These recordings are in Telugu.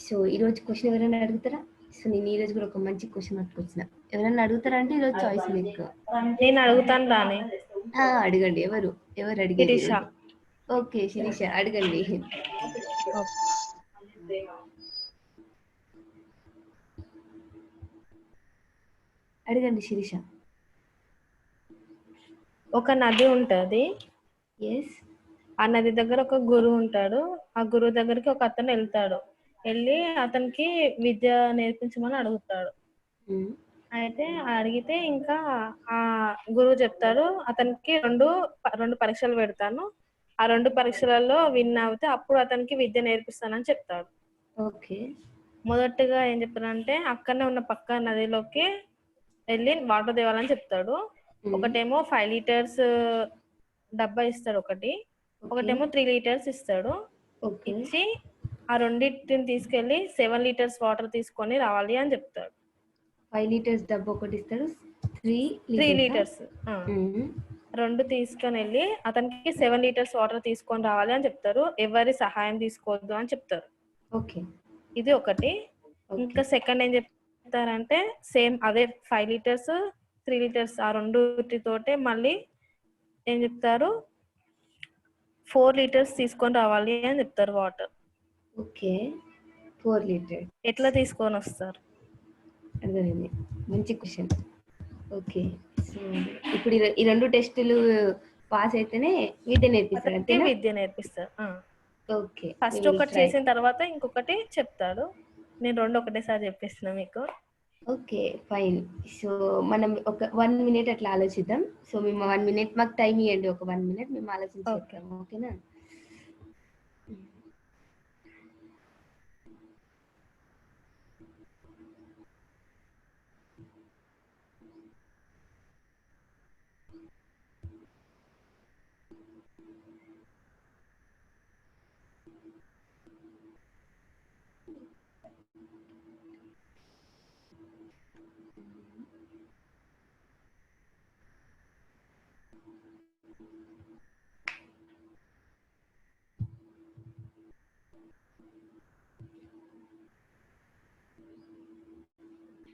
సో ఈరోజు క్వశ్చన్ ఎవరైనా అడుగుతారా? సో నేను ఈరోజు కూడా ఒక మంచి క్వశ్చన్ పట్టుకొచ్చిన. ఎవరైనా అడుగుతారా అంటే ఈరోజు చాయిస్ మీకు. నేను అడుగుతాను రాని. అడగండి. ఎవరు అడిగేది శిరీష. ఈరోజు? ఓకే శిరీష అడగండి. అడగండి శిరీష. ఒక నది ఉంటది. ఎస్. ఆ నది దగ్గర ఒక గురువు ఉంటాడు. ఆ గురువు దగ్గరికి ఒక అతను వెళ్తాడు. వెళ్ళి అతనికి విద్య నేర్పించమని అడుగుతాడు. అయితే అడిగితే ఇంకా ఆ గురువు చెప్తాడు అతనికి రెండు పరీక్షలు పెడతాను, ఆ 2 పరీక్షలలో విన్ అవుతే అప్పుడు అతనికి విద్య నేర్పిస్తానని చెప్తాడు. ఓకే. మొదటగా ఏం చెప్తాడంటే అక్కడనే ఉన్న పక్క నదిలోకి వెళ్ళి వాటర్ తేవాలని చెప్తాడు. ఒకటేమో 5 లీటర్స్ డబ్బా ఇస్తాడు, ఒకటేమో 3 లీటర్స్ ఇస్తాడు. ఇచ్చి ఆ రెండింటిని తీసుకెళ్లి 7 లీటర్స్ వాటర్ తీసుకొని రావాలి అని చెప్తాడు. 5 లీటర్స్ డబ్బా ఒకటి ఇస్తాడు, 3 లీటర్స్ 2 తీసుకొని వెళ్ళి అతనికి 7 లీటర్స్ వాటర్ తీసుకొని రావాలి అని చెప్తారు. ఎవరి సహాయం తీసుకోవద్దు అని చెప్తారు. ఓకే. ఇది ఒకటి. ఇంకా సెకండ్ ఏం చెప్తారంటే సేమ్ అదే 5 లీటర్స్ 3 లీటర్స్ ఆ రెండుతోటే మళ్ళీ ఏం చెప్తారు 4 లీటర్స్ తీసుకొని రావాలి అని చెప్తారు వాటర్. ఓకే. 4 లీటర్స్ ఎట్లా తీసుకొని వస్తారు? అర్థమైంది. మంచి క్వశ్చన్. ఓకే. సో ఇప్పుడు ఈ 2 టెస్టులు పాస్ అయితేనే విద్య నేర్పిస్తారు అంతేనా? విద్య నేర్పిస్తారు. ఓకే. ఫస్ట్ ఒకటి చేసిన తర్వాత ఇంకొకటి చెప్తాడు. నేను 2 ఒకటేసారి చెప్పేస్తున్నా మీకు. Okay fine. సో మనం ఒక 1 మినిట్ అట్లా ఆలోచిద్దాం. సో మేము 1 మినిట్ మాకు టైం ఇవ్వండి. ఒక 1 మినిట్ మేము ఆలోచించి చెప్తాము. ఓకేనా?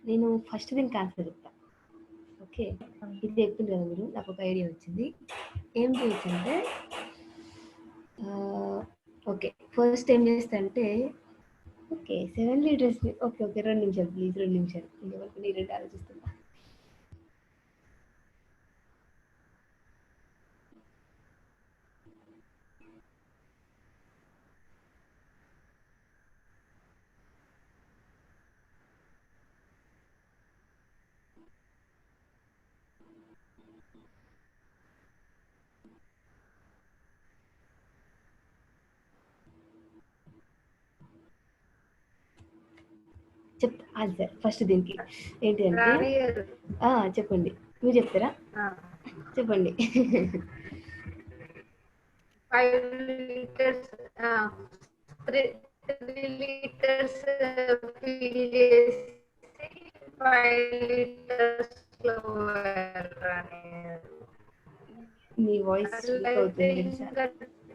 నేను ఫస్ట్ దీనికి ఆన్సర్ చెప్తా. ఓకే. ఇది చెప్పింది కదా మీరు, నాకు ఒక ఐడియా వచ్చింది. ఏం చేయొచ్చంటే ఓకే ఫస్ట్ ఏం చేస్తా అంటే ఓకే 7 లీటర్స్ ఓకే 2 నిమిషాలు ప్లీజ్, 2 నిమిషాలు. ఇంకెవరికి నేను ఆలోచిస్తున్నా. చెప్తా ఆన్సర్ ఫస్ట్ దీనికి ఏంటి అంటే చెప్పండి. మీరు చెప్తారా? చెప్పండి. 5 లీటర్స్ 3 లీటర్స్ ఫిల్ చేసి 5 లీటర్స్ లో మీ వాయిస్ అవుతుంది. ఇంకా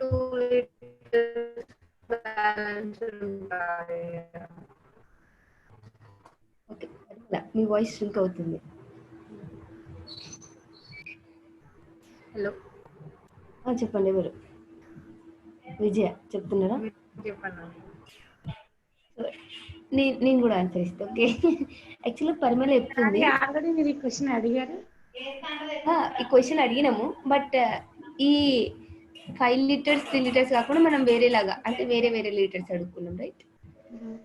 2 లీటర్స్ బ్యాలెన్స్ ఉంటాయి. ఓకే మీ వాయిస్ సింక్ అవుతుంది. హలో చెప్పండి. ఎవరు? విజయ చెప్తున్నారా? నేను కూడా ఆన్సర్ ఇస్తా. ఓకే. యాక్చువల్లీ పరిమళ చెప్తుంది. ఆల్రెడీ మీరు ఈ క్వశ్చన్ అడిగారు. ఈ క్వశ్చన్ అడిగినాము, బట్ ఈ 5 లీటర్స్ 3 లీటర్స్ కాకుండా మనం వేరేలాగా అంటే వేరే లీటర్స్ అడుగుకున్నాం, రైట్?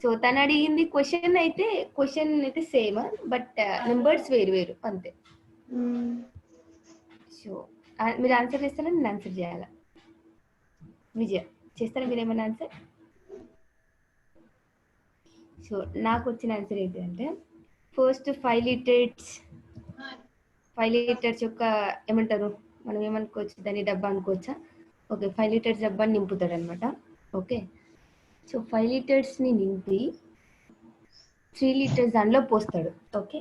సో తను అడిగింది క్వశ్చన్ అయితే సేమ్, బట్ నెంబర్స్ వేరు అంతే. సో మీరు ఆన్సర్ చేస్తారా, నేను ఆన్సర్ చేయాలా? విజయ చేస్తారా మీరు ఏమైనా ఆన్సర్? సో నాకు వచ్చిన ఆన్సర్ ఏంటంటే ఫస్ట్ 5 లీటర్స్ యొక్క ఏమంటారు, మనం ఏమనుకోవచ్చు దాన్ని, డబ్బా అనుకోవచ్చా? ఓకే 5 లీటర్స్ డబ్బాని నింపుతాడు అనమాట. ఓకే. సో 5 లీటర్స్ని నింపి 3 లీటర్స్ దానిలో పోస్తాడు. ఓకే.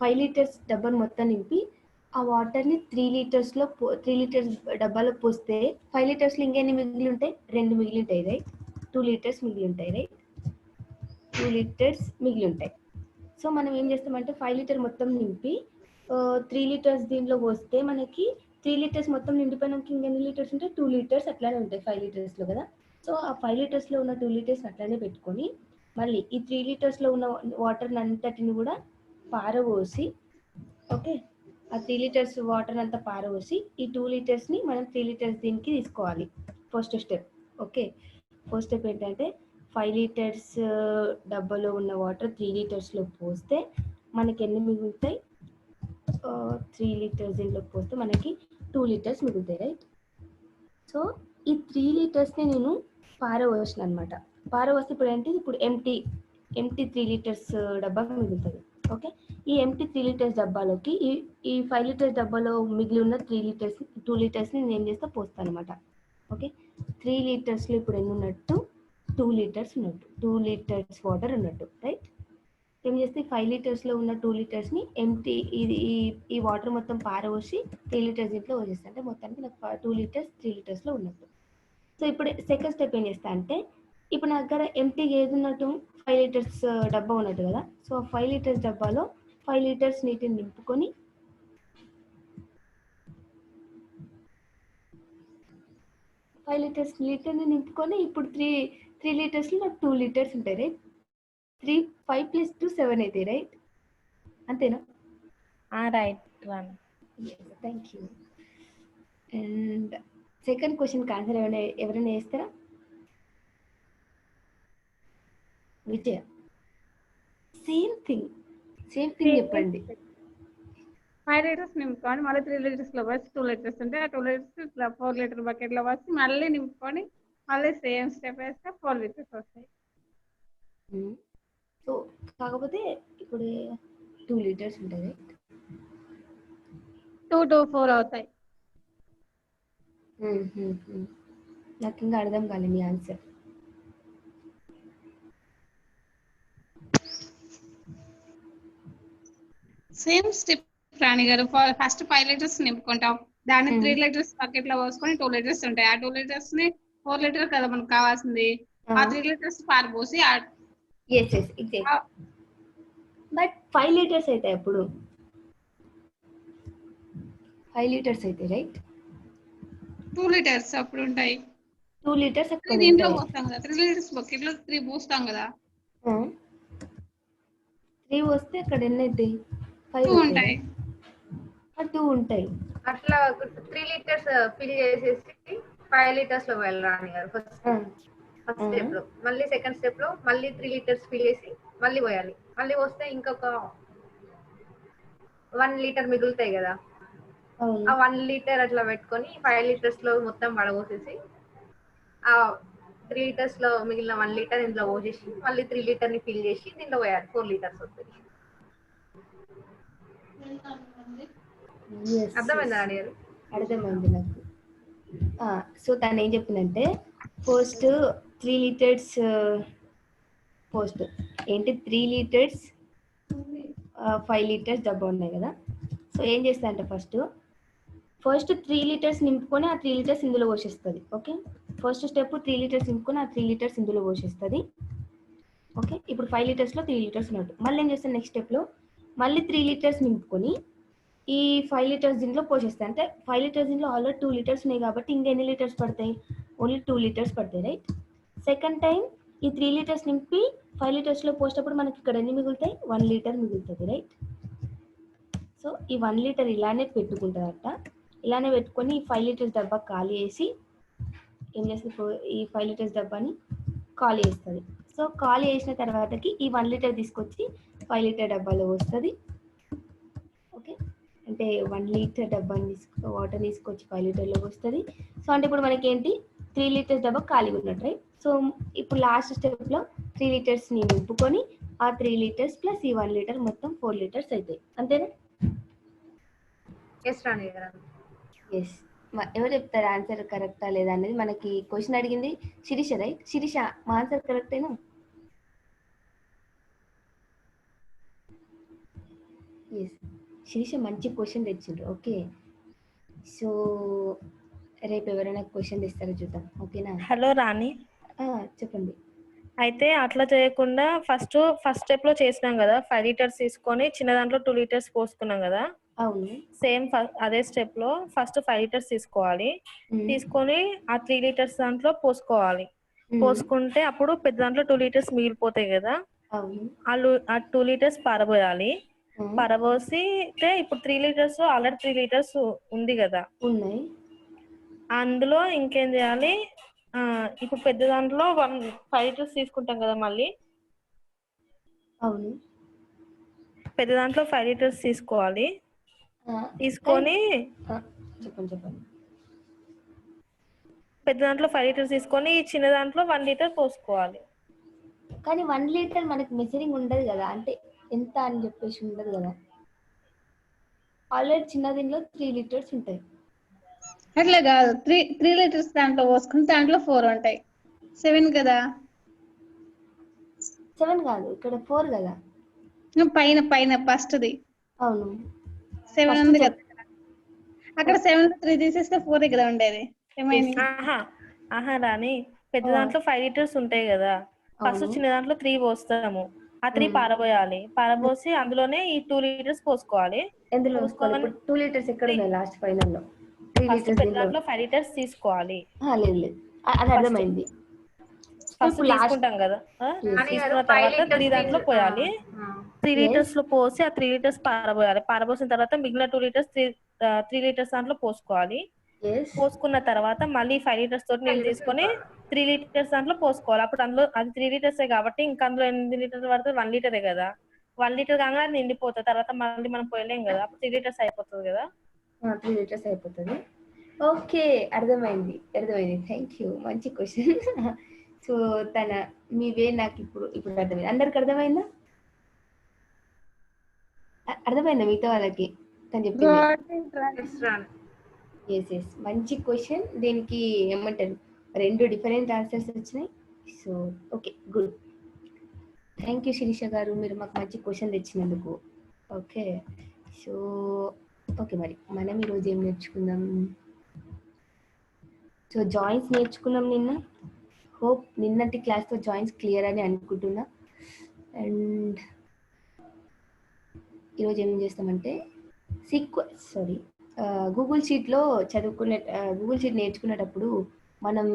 5 లీటర్స్ డబ్బాను మొత్తం నింపి ఆ వాటర్ని 3 లీటర్స్ డబ్బాలో పోస్తే 5 లీటర్స్లో ఇంకెన్ని మిగిలి ఉంటాయి? 2 మిగిలి ఉంటాయి, రైట్? 2 లీటర్స్ మిగిలి ఉంటాయి, రైట్? 2 లీటర్స్ మిగిలి ఉంటాయి. సో మనం ఏం చేస్తామంటే 5 లీటర్ మొత్తం నింపి 3 లీటర్స్ దీనిలో పోస్తే మనకి 3 లీటర్స్ మొత్తం నిండిపోయినాక ఇంకెన్ని లీటర్స్ ఉంటాయి, 2 లీటర్స్ అట్లానే ఉంటాయి 5 లీటర్స్లో కదా. సో ఆ 5 లీటర్స్లో ఉన్న 2 లీటర్స్ అట్లానే పెట్టుకొని మళ్ళీ ఈ 3 లీటర్స్లో ఉన్న వాటర్ అంతటిని కూడా పారబోసి, ఓకే, ఆ 3 లీటర్స్ వాటర్ అంతా పారబోసి ఈ 2 లీటర్స్ని మనం 3 లీటర్స్ దీనికి తీసుకోవాలి. First step. Okay, first step ఏంటంటే 5 లీటర్స్ డబ్బాలో ఉన్న వాటర్ 3 లీటర్స్లో పోస్తే మనకి ఎన్ని మిగులుతాయి, 3 లీటర్స్ దీంట్లో పోస్తే మనకి 2 లీటర్స్ మిగులుతాయి, రైట్. సో ఈ 3 లీటర్స్ని నేను పారవోసిన అనమాట. పారవోస్తే ఇప్పుడు ఏంటి, ఇప్పుడు ఎంటీ 3 లీటర్స్ డబ్బా మిగులుతుంది. ఓకే, ఈ ఎంటీ 3 లీటర్స్ డబ్బాలోకి ఈ 5 లీటర్స్ డబ్బాలో మిగిలి ఉన్న 2 లీటర్స్ని నేను ఏం చేస్తా, పోస్తాను అనమాట. ఓకే, 3 లీటర్స్లో ఇప్పుడు ఎన్ని ఉన్నట్టు, 2 లీటర్స్ ఉన్నట్టు, 2 లీటర్స్ వాటర్ ఉన్నట్టు, రైట్. ఏం చేస్తే 5 లీటర్స్లో ఉన్న 2 లీటర్స్ని ఎంటీ ఈ వాటర్ మొత్తం పారవోసి 3 లీటర్స్ దీంట్లో పోసేస్తా. అంటే మొత్తానికి నాకు 2 లీటర్స్ 3 లీటర్స్లో ఉన్నట్టు. సో ఇప్పుడు సెకండ్ స్టెప్ ఏం చేస్తా అంటే, ఇప్పుడు నా దగ్గర ఎంటీగా ఏది ఉన్నట్టు, 5 లీటర్స్ డబ్బా ఉన్నట్టు కదా. సో 5 లీటర్స్ డబ్బాలో 5 లీటర్స్ నీటిని నింపుకొని 5 లీటర్స్ నీటిని నింపుకొని ఇప్పుడు 3 లీటర్స్లో నాకు 2 లీటర్స్ ఉంటాయి, రైట్. 5 + 2 7 అవుతాయి, రైట్. అంతేనా? రైట్ రాను. Thank you. అండ్ సెకండ్ క్వశ్చన్కి ఆన్సర్ ఎవరైనా వేస్తారా? విజయ, సేమ్ థింగ్ చెప్పండి. 5 లీటర్స్ నింపుకొని మళ్ళీ 3 లీటర్స్ లో పోసి 2 లీటర్స్ ఉంటే ఆ 2 లీటర్స్ ఇట్లా 4 లీటర్ బకెట్ లో పోసి మళ్ళీ నింపుకొని మళ్ళీ సేమ్ స్టెప్ వేస్తే 4 లీటర్స్ వస్తాయి. సో కాకపోతే ఇప్పుడు 2 లీటర్స్ ఉంటుంది, 2 to 4 అవుతాయి. నాకు ఇంకా అర్థం కాలేదు మీ ఆన్సర్. సేమ్ స్టెప్ రాణి గారు. ఫస్ట్ 5 లీటర్స్ నింపుకుంటాం, దాన్ని 3 లీటర్స్ బకెట్ లో పోసుకొని 2 లీటర్స్ ఉంటాయి. ఆ 2 లీటర్స్ ని 4 లీటర్ కదా మనకు కావాల్సింది, ఆ 3 లీటర్స్ పారబోసి బట్ 5 లీటర్స్ అయితే అప్పుడు 5 లీటర్స్ అయితే, రైట్. 2 లీటర్స్ అప్పుడు ఉంటాయి. 2 లీటర్స్ అక్కడ దీంట్లో పోస్తాం కదా, 3 లీటర్స్ బకెట్ లో 3 పోస్తాం కదా, 3 వస్తే అక్కడ ఎన్ని అవుతాయి, 5 ఉంటాయి. 2 ఉంటాయి. అట్లా 3 లీటర్స్ ఫిల్ చేసేసి 5 లీటర్స్ లో వెళ్ళరాని గారు ఫస్ట్ స్టెప్ లో. మళ్ళీ సెకండ్ స్టెప్ లో మళ్ళీ 3 లీటర్స్ ఫిల్ చేసి మళ్ళీ పోయాలి. మళ్ళీ వస్తే ఇంకొక 1 లీటర్ మిగులుతాయి కదా, ఆ 1 లీటర్ అట్లా పెట్టుకొని 5 లీటర్స్ లో మొత్తం పడబోసేసి ఆ 3 లీటర్స్ లో మిగిలిన 1 లీటర్ ఇందులో పోసేసి మళ్ళీ 3 లీటర్ ని ఫిల్ చేసి దీంట్లో పోయాలి. 4 లీటర్స్ వస్తుంది. అర్థమైందా అని గారు? అర్థమైంది నాకు. సో తను ఏం చెప్పిందంటే ఫస్ట్ 3 లీటర్స్ పోస్ట్ ఏంటి 3 లీటర్స్ 5 లీటర్స్ డబ్బా ఉన్నాయి కదా. సో ఏం చేస్తా అంటే ఫస్ట్ 3 లీటర్స్ నింపుకొని ఆ 3 లీటర్స్ ఇందులో పోసేస్తుంది. ఓకే, ఫస్ట్ స్టెప్ 3 లీటర్స్ నింపుకొని ఆ 3 లీటర్స్ ఇందులో పోసేస్తుంది. ఓకే, ఇప్పుడు 5 లీటర్స్లో 3 లీటర్స్ ఉన్నట్టు. మళ్ళీ ఏం చేస్తాను, నెక్స్ట్ స్టెప్లో మళ్ళీ 3 లీటర్స్ నింపుకొని ఈ 5 లీటర్స్ దీంట్లో పోసేస్తాయి. అంటే 5 లీటర్స్ దీంట్లో ఆల్రెడీ 2 లీటర్స్ ఉన్నాయి కాబట్టి ఇంకెన్ని లీటర్స్ పడతాయి, ఓన్లీ 2 లీటర్స్ పడతాయి, రైట్. సెకండ్ టైం ఈ 3 లీటర్స్ నింపి 5 లీటర్స్లో పోసేటప్పుడు మనకి ఇక్కడ ఎన్ని మిగులుతాయి, 1 లీటర్ మిగులుతుంది, రైట్. సో ఈ 1 లీటర్ ఇలానే పెట్టుకుంటుందట. ఇలానే పెట్టుకొని ఈ 5 లీటర్స్ డబ్బా ఖాళీ చేసి ఏం చేస్తుంది, ఈ 5 లీటర్స్ డబ్బాని ఖాళీ చేస్తుంది. సో ఖాళీ చేసిన తర్వాతకి ఈ 1 లీటర్ తీసుకొచ్చి 5 లీటర్ డబ్బాలో వస్తుంది. ఓకే, అంటే 1 లీటర్ డబ్బాని వాటర్ తీసుకొచ్చి 5 లీటర్లో వస్తుంది. సో అంటే ఇప్పుడు మనకి ఏంటి 3 లీటర్స్ డబ్బా ఖాళీగా ఉన్నట్టు, రైట్. సో ఇప్పుడు లాస్ట్ స్టెప్లో 3 లీటర్స్ని నింపుకొని ఆ 3 లీటర్స్ ప్లస్ ఈ 1 లీటర్ మొత్తం 4 లీటర్స్ అవుతాయి. అంతేనా? ఎస్ రాణి గారు. ఎస్. ఎవరు చెప్తారు ఆన్సర్ కరెక్టా లేదా అనేది? మనకి క్వశ్చన్ అడిగింది శిరీష, రైట్. శిరీష, మా ఆన్సర్ కరెక్టేనా? ఎస్, శిరీష మంచి క్వశ్చన్ తెచ్చిండ్రు. ఓకే, సో రేపు ఎవరైనా క్వశ్చన్ తెస్తారో చూద్దాం. ఓకేనా? హలో రాణి, చెప్పండి. అయితే అట్లా చేయకుండా ఫస్ట్ స్టెప్ లో చేసినాం కదా, 5 లీటర్స్ తీసుకొని చిన్న దాంట్లో 2 లీటర్స్ పోసుకున్నాం కదా. అవును. సేమ్ అదే స్టెప్ లో ఫస్ట్ 5 లీటర్స్ తీసుకోవాలి. తీసుకొని ఆ 3 లీటర్స్ దాంట్లో పోసుకోవాలి. పోసుకుంటే అప్పుడు పెద్ద దాంట్లో 2 లీటర్స్ మిగిలిపోతాయి కదా, ఆ 2 లీటర్స్ పారబోయాలి. పారబోసి ఇప్పుడు 3 లీటర్స్ ఆల్రెడీ 3 లీటర్స్ ఉంది కదా, ఉన్నాయి. అందులో ఇంకేం చేయాలి, ఇప్పుడు పెద్ద దాంట్లో 5 లీటర్స్ తీసుకుంటాం కదా మళ్ళీ. అవును. పెద్ద దాంట్లో 5 లీటర్స్ తీసుకోవాలి. తీసుకొని చెప్పండి. పెద్ద దాంట్లో 5 లీటర్స్ తీసుకొని చిన్న దాంట్లో 1 లీటర్ పోసుకోవాలి. కానీ 1 లీటర్ మనకి మెజరింగ్ ఉండదు కదా, అంటే ఎంత అని చెప్పేసి ఉండదు కదా. ఆల్రెడీ చిన్న దీనిలో 3 లీటర్స్ ఉంటాయి. అట్లా కాదు, 3 లీటర్స్ దాంట్లో పోసుకుని దాంట్లో 4 ఉంటాయి. 7 కదా. 7 కాదు, ఇక్కడ 4 కదా. పైన ఫస్ట్ది. అవును, 7 ఉంది కదా అక్కడ. 7 3 తీసేస్తే 4 కదా ఉండేది. ఏమైంది? రాని పెద్ద దాంట్లో 5 లీటర్స్ ఉంటాయి కదా, ఫస్ట్ చిన్న దాంట్లో 3 పోస్తాము. ఆ 3 పారబోయాలి. పారబోసి అందులోనే ఈ 2 లీటర్స్ పోసుకోవాలి. ఎందులో పోసుకోవాలి? 2 లీటర్స్ ఎక్కడ ఉన్నాయి లాస్ట్ ఫైనల్ లో? 3 లీటర్స్ పెద్ద దాంట్లో 5 లీటర్స్ తీసుకోవాలి. లేదు, అది అర్థమైంది. ఫస్ట్ తీసుకుంటాం కదా, తీసుకున్న తర్వాత 3 దాంట్లో పోయాలి. 3 లీటర్స్ లో పోసి ఆ 3 లీటర్స్ పారబోయాలి. పారబోసిన తర్వాత మిగిలిన 2 లీటర్స్ 3 లీటర్స్ దాంట్లో పోసుకోవాలి. పోసుకున్న తర్వాత మళ్ళీ 5 లీటర్స్ తోటి నీళ్ళు తీసుకొని 3 లీటర్స్ దాంట్లో పోసుకోవాలి. అప్పుడు అందులో అది 3 లీటర్స్ కాబట్టి ఇంకా అందులో 8 లీటర్స్ పడుతుంది, 1 లీటరే కదా. 1 లీటర్ కాగానే అది నిండిపోతుంది. తర్వాత మళ్ళీ మనం పోయలేం కదా, అప్పుడు 3 లీటర్స్ అయిపోతుంది కదా. 3 లీటర్స్ అయిపోతుంది. ఓకే, అర్థమైంది. థ్యాంక్ యూ, మంచి క్వశ్చన్. సో మీవే నాకు ఇప్పుడు అర్థమైంది. అందరికి అర్థమైందా? మిగతా వాళ్ళకి తను చెప్పింది. ఎస్, మంచి క్వశ్చన్. దీనికి ఏమంటారు, 2 డిఫరెంట్ ఆన్సర్స్ వచ్చినాయి. So okay, good. Thank you Shirisha గారు, మీరు మాకు మంచి క్వశ్చన్ తెచ్చినందుకు. ఓకే, సో మరి మనం ఈరోజు ఏం నేర్చుకుందాం? సో జాయింట్స్ నేర్చుకున్నాం నిన్న. హోప్ నిన్నటి క్లాస్తో జాయింట్స్ క్లియర్ అని అనుకుంటున్నా. అండ్ ఈరోజు ఏం చేస్తామంటే గూగుల్ షీట్లో గూగుల్ షీట్ నేర్చుకునేటప్పుడు మనం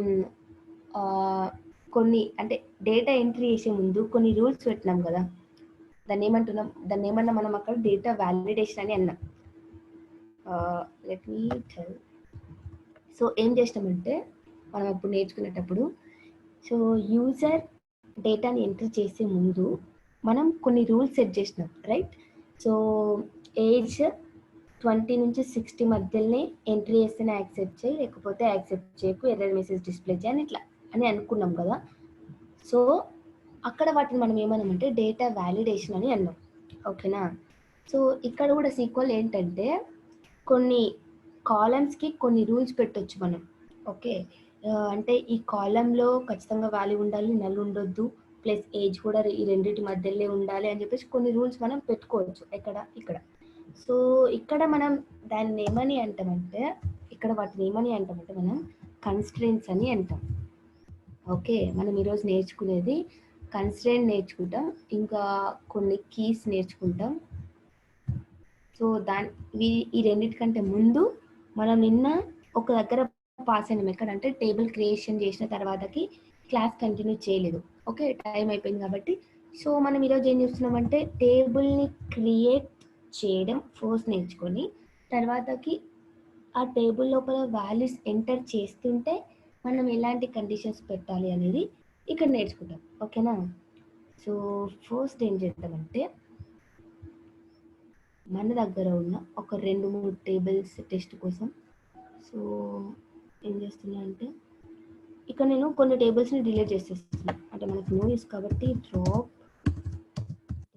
కొన్ని అంటే డేటా ఎంట్రీ చేసే ముందు కొన్ని రూల్స్ పెట్టినాం కదా. దాన్ని ఏమన్నా మనం అక్కడ డేటా వ్యాలిడేషన్ అని అన్నాం. Let me tell. సో ఏం చేస్తామంటే మనం అప్పుడు నేర్చుకునేటప్పుడు, సో యూజర్ డేటాని ఎంట్రీ చేసే ముందు మనం కొన్ని రూల్స్ సెట్ చేసినాం, రైట్? సో ఏజ్ 20 నుంచి 60 మధ్యలోనే ఎంట్రీ చేస్తేనే యాక్సెప్ట్ చేయి, లేకపోతే యాక్సెప్ట్ చేయకు, ఎర్రర్ మెసేజ్ డిస్ప్లే చేయని ఇట్లా అని అనుకున్నాం కదా. సో అక్కడ వాటిని మనం ఏమన్నామంటే డేటా వ్యాలిడేషన్ అని అన్నాం, ఓకేనా? సో ఇక్కడ కూడా సీక్వల్ ఏంటంటే కొన్ని కాలమ్స్కి కొన్ని రూల్స్ పెట్టొచ్చు మనం. ఓకే, అంటే ఈ కాలంలో ఖచ్చితంగా వాల్యూ ఉండాలి, నల్ ఉండొద్దు, ప్లస్ ఏజ్ కూడా ఈ రెండింటి మధ్యలో ఉండాలి అని చెప్పేసి కొన్ని రూల్స్ మనం పెట్టుకోవచ్చు ఇక్కడ. సో ఇక్కడ మనం దాన్ని ఏమని అంటామంటే మనం కన్స్ట్రెయింట్స్ అని అంటాం. ఓకే, మనం ఈరోజు నేర్చుకునేది కన్స్ట్రెయింట్ నేర్చుకుంటాం, ఇంకా కొన్ని కీస్ నేర్చుకుంటాం. సో ఈ రెండింటికంటే ముందు మనం నిన్న ఒక దగ్గర పాస్ అయినాం. ఎక్కడంటే టేబుల్ క్రియేషన్ చేసిన తర్వాతకి క్లాస్ కంటిన్యూ చేయలేదు. ఓకే, టైం అయిపోయింది కాబట్టి. సో మనం ఈరోజు ఏం చేస్తున్నామంటే టేబుల్ని క్రియేట్ చేయడం ఫస్ట్ నేర్చుకొని, తర్వాతకి ఆ టేబుల్ లోపల వాల్యూస్ ఎంటర్ చేస్తుంటే మనం ఎలాంటి కండిషన్స్ పెట్టాలి అనేది ఇక్కడ నేర్చుకుంటాం, ఓకేనా? సో ఫస్ట్ ఏం చేద్దామంటే మన దగ్గర ఉన్న ఒక 2-3 టేబుల్స్ టెస్ట్ కోసం. సో ఏం చేస్తున్నా అంటే ఇక్కడ నేను కొన్ని టేబుల్స్ని డిలీట్ చేసేస్తున్నా, అంటే మనకు నో యూస్ కాబట్టి. డ్రాప్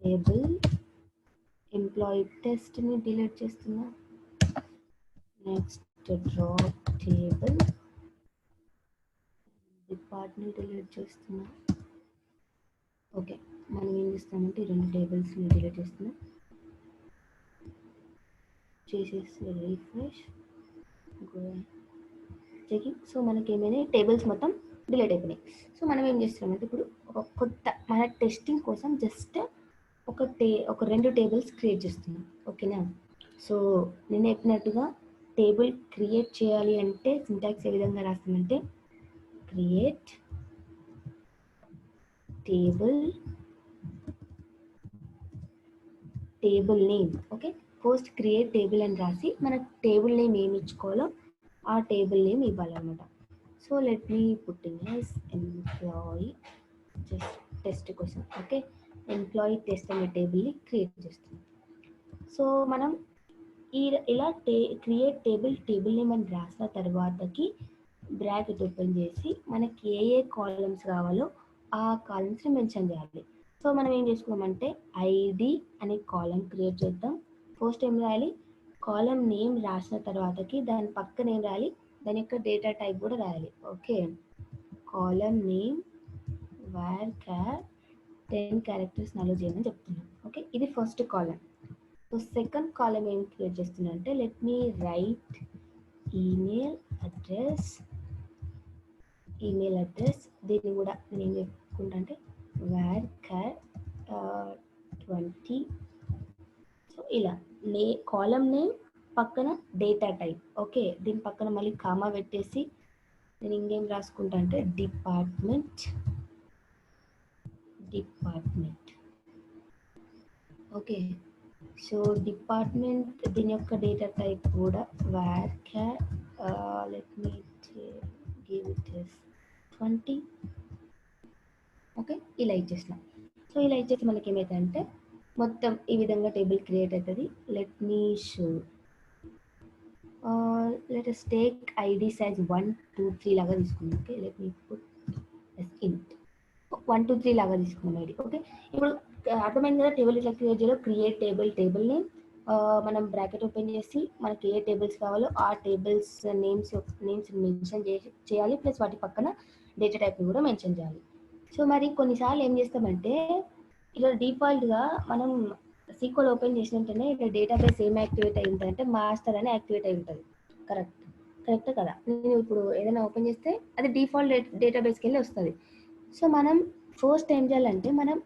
టేబుల్ ఎంప్లాయీ టెస్ట్ని డిలీట్ చేస్తున్నా. Next drop table department delete చేస్తున్నా. ఓకే, మనం ఏం చేస్తామంటే 2 టేబుల్స్ని డిలీట్ చేస్తున్నా. చేసేసి రీఫ్రెష్ చెకింగ్. సో మనకి ఏమైనా టేబుల్స్ మొత్తం డిలీట్ అయిపోయినాయి. సో మనం ఏం చేస్తున్నామంటే ఇప్పుడు ఒక కొత్త మన టెస్టింగ్ కోసం జస్ట్ ఒక 2 టేబుల్స్ క్రియేట్ చేస్తున్నాం. ఓకేనా? సో నేను చెప్పినట్టుగా టేబుల్ క్రియేట్ చేయాలి అంటే సింటాక్స్ ఏ విధంగా రాస్తామంటే create table name. Okay, first create table అని రాసి మన టేబుల్ నేమ్ ఏమి ఇచ్చుకోవాలో ఆ టేబుల్ నేమ్ ఇవ్వాలన్నమాట. So let me putting as employee just test కోసం. ఓకే, ఎంప్లాయీ టెస్ట్ అనే టేబుల్ని క్రియేట్ చేస్తున్నాం. సో మనం ఇలా క్రియేట్ టేబుల్ నేమ్ అని రాసిన తర్వాతకి బ్రాకెట్ ఓపెన్ చేసి మనకి ఏ కాలమ్స్ కావాలో ఆ కాలమ్స్ని మెన్షన్ చేయాలి. సో మనం ఏం చేసుకున్నామంటే ఐడి అనే కాలం క్రియేట్ చేద్దాం. ఫస్ట్ ఏం రాయాలి, కాలం నేమ్ రాసిన తర్వాతకి దాని పక్కన ఏం రాయాలి, దాని యొక్క డేటా టైప్ కూడా రాయాలి. Okay, column name varchar 10 characters నలో చేయమని చెప్తున్నాం. ఓకే, ఇది first column. So second column ఏం క్రియేట్ చేస్తున్నా అంటే let me write email address. దీన్ని కూడా నేను చెప్పుకుంటా అంటే varchar 20. సో ఇలా కాలం నేమ్ పక్కన డేటా టైప్. ఓకే, దీని పక్కన మళ్ళీ కామా పెట్టేసి నేను ఇంకేం రాసుకుంటా అంటే డిపార్ట్మెంట్. ఓకే, సో డిపార్ట్మెంట్ దీని యొక్క డేటా టైప్ కూడా varchar let me give it as 20. Okay, ఇలా ఇచ్చేసిన. సో ఇలా ఇచ్చేసి మనకి ఏమైతుందంటే మొత్తం ఈ విధంగా టేబుల్ క్రియేట్ అవుతుంది. Let me show let us take id size 1 2 3 లాగా తీసుకుందాం. Okay, let me put int 1 2 3 లాగా తీసుకున్నాం ఐడి. ఓకే, ఇప్పుడు అర్థమైంది కదా టేబుల్ ఇట్లా క్రియేట్ చేయాలో. క్రియేట్ టేబుల్ నేమ్ మనం బ్రాకెట్ ఓపెన్ చేసి మనకి ఏ టేబుల్స్ కావాలో ఆ టేబుల్స్ నేమ్స్ మెన్షన్ చేయాలి, ప్లస్ వాటి పక్కన డేటా టైప్ని కూడా మెన్షన్ చేయాలి. సో మరి కొన్నిసార్లు ఏం చేస్తామంటే ఇలా డిఫాల్ట్గా మనం సీక్వెల్ ఓపెన్ చేసిన వెంటనే ఇక్కడ డేటాబేస్ ఏం యాక్టివేట్ అయి ఉంటుంది అంటే మాస్టర్ అని యాక్టివేట్ అయి ఉంటుంది. కరెక్ట్ కదా? నేను ఇప్పుడు ఏదైనా ఓపెన్ చేస్తే అది డిఫాల్ట్ డేటాబేస్కి వెళ్ళి వస్తుంది. సో మనం ఫస్ట్ ఏం చేయాలంటే మనం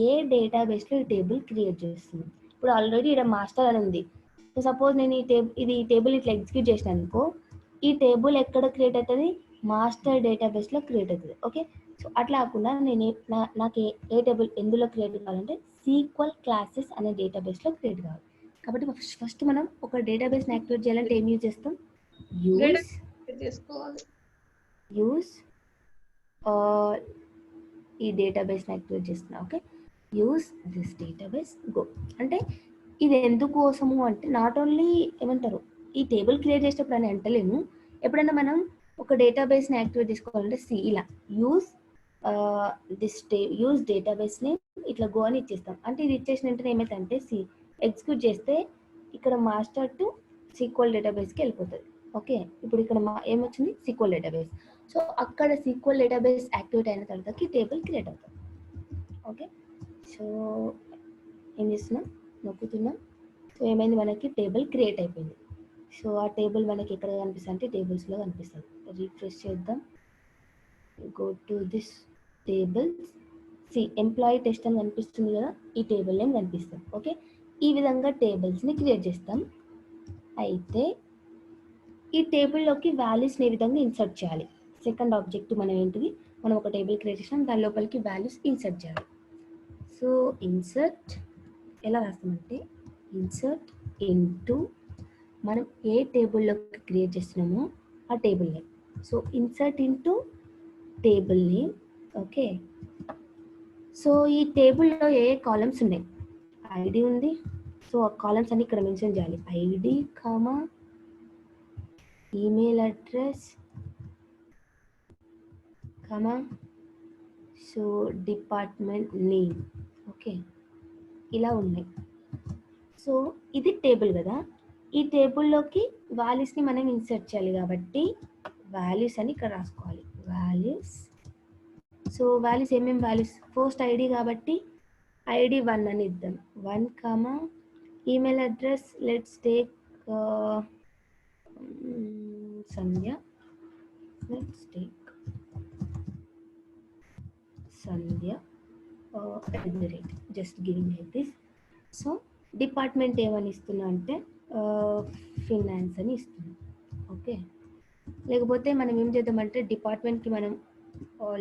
ఏ డేటాబేస్లో ఈ టేబుల్ క్రియేట్ చేస్తున్నాం. ఇప్పుడు ఆల్రెడీ ఇక్కడ మాస్టర్ అని ఉంది. సో సపోజ్ నేను ఈ టేబుల్ ఇట్లా ఎగ్జిక్యూట్ చేసిన అనుకో, ఈ టేబుల్ ఎక్కడ క్రియేట్ అవుతుంది, మాస్టర్ డేటాబేస్లో క్రియేట్ అవుతుంది. ఓకే, సో అట్లా కాకుండా నాకు ఏ టేబుల్ ఎందులో క్రియేట్ కావాలంటే SQL క్లాసెస్ అనే డేటాబేస్లో క్రియేట్ కావాలి. కాబట్టి ఫస్ట్ మనం ఒక డేటాబేస్ని యాక్టివేట్ చేయాలంటే ఏం యూజ్ చేస్తాం, యూజ్ ఈ డేటాబేస్ని యాక్టివేట్ చేస్తున్నా. Okay, use this database go అంటే ఇది ఎందుకోసము అంటే నాట్ ఓన్లీ ఏమంటారు ఈ టేబుల్ క్రియేట్ చేసేటప్పుడు అని అంటలేము. ఎప్పుడైనా మనం ఒక డేటాబేస్ని యాక్టివేట్ చేసుకోవాలంటే ఇలా యూజ్ యూజ్ డేటాబేస్ని ఇట్లా గో అని ఇచ్చేస్తాం. అంటే ఇది ఇచ్చేసిన వెంటనే ఏమైతే ఎగ్జిక్యూట్ చేస్తే ఇక్కడ మాస్టర్ టు SQL డేటాబేస్కి వెళ్ళిపోతుంది. ఓకే, ఇప్పుడు ఇక్కడ ఏమొచ్చింది SQL డేటాబేస్. సో అక్కడ SQL డేటాబేస్ యాక్టివేట్ అయిన తర్వాతకి టేబుల్ క్రియేట్ అవుతుంది. ఓకే, సో ఏం చేస్తున్నాం, నొక్కుతున్నాం. సో ఏమైంది, మనకి టేబుల్ క్రియేట్ అయిపోయింది. సో ఆ టేబుల్ మనకి ఎక్కడ కనిపిస్తుంది అంటే టేబుల్స్లో కనిపిస్తుంది. రిఫ్రెష్ చేద్దాం, go to this tables. Employee test అని కనిపిస్తుంది కదా, ఈ టేబుల్ నేమ్ కనిపిస్తుంది. ఓకే, ఈ విధంగా టేబుల్స్ని క్రియేట్ చేస్తాం. అయితే ఈ టేబుల్లోకి వాల్యూస్ని ఏ విధంగా ఇన్సర్ట్ చేయాలి. సెకండ్ ఆబ్జెక్టివ్ మనం ఏంటిది, మనం ఒక టేబుల్ క్రియేట్ చేసినాం, దాని లోపలికి వాల్యూస్ ఇన్సర్ట్ చేయాలి. సో ఇన్సర్ట్ ఎలా రాస్తామంటే ఇన్సర్ట్ ఇంటూ మనం ఏ టేబుల్లోకి క్రియేట్ చేస్తున్నామో ఆ table name. So insert into table name. Okay, so ఈ టేబుల్లో ఏ కాలమ్స్ ఉన్నాయి, ఐడి ఉంది. సో ఆ కాలమ్స్ అన్ని ఇక్కడ మెన్షన్ చేయాలి. ID comma email address comma so department name. Okay, ఇలా ఉన్నాయి. సో ఇది టేబుల్ కదా, ఈ టేబుల్లోకి వాల్యూస్ని మనం ఇన్సర్ట్ చేయాలి కాబట్టి వాల్యూస్ అని ఇక్కడ రాసుకోవాలి. వాల్యూస్. సో వాల్యూస్ ఏమేమి వాల్యూస్, ఫస్ట్ ఐడి కాబట్టి ఐడి 1 అని ఇద్దాం. 1 comma email address let's take Sandhya. Let's take Sandhya just giving like this. So department ఏమని ఇస్తున్నా అంటే ఫినాన్స్ అని ఇస్తున్నా. ఓకే, లేకపోతే మనం ఏం చేద్దామంటే డిపార్ట్మెంట్కి మనం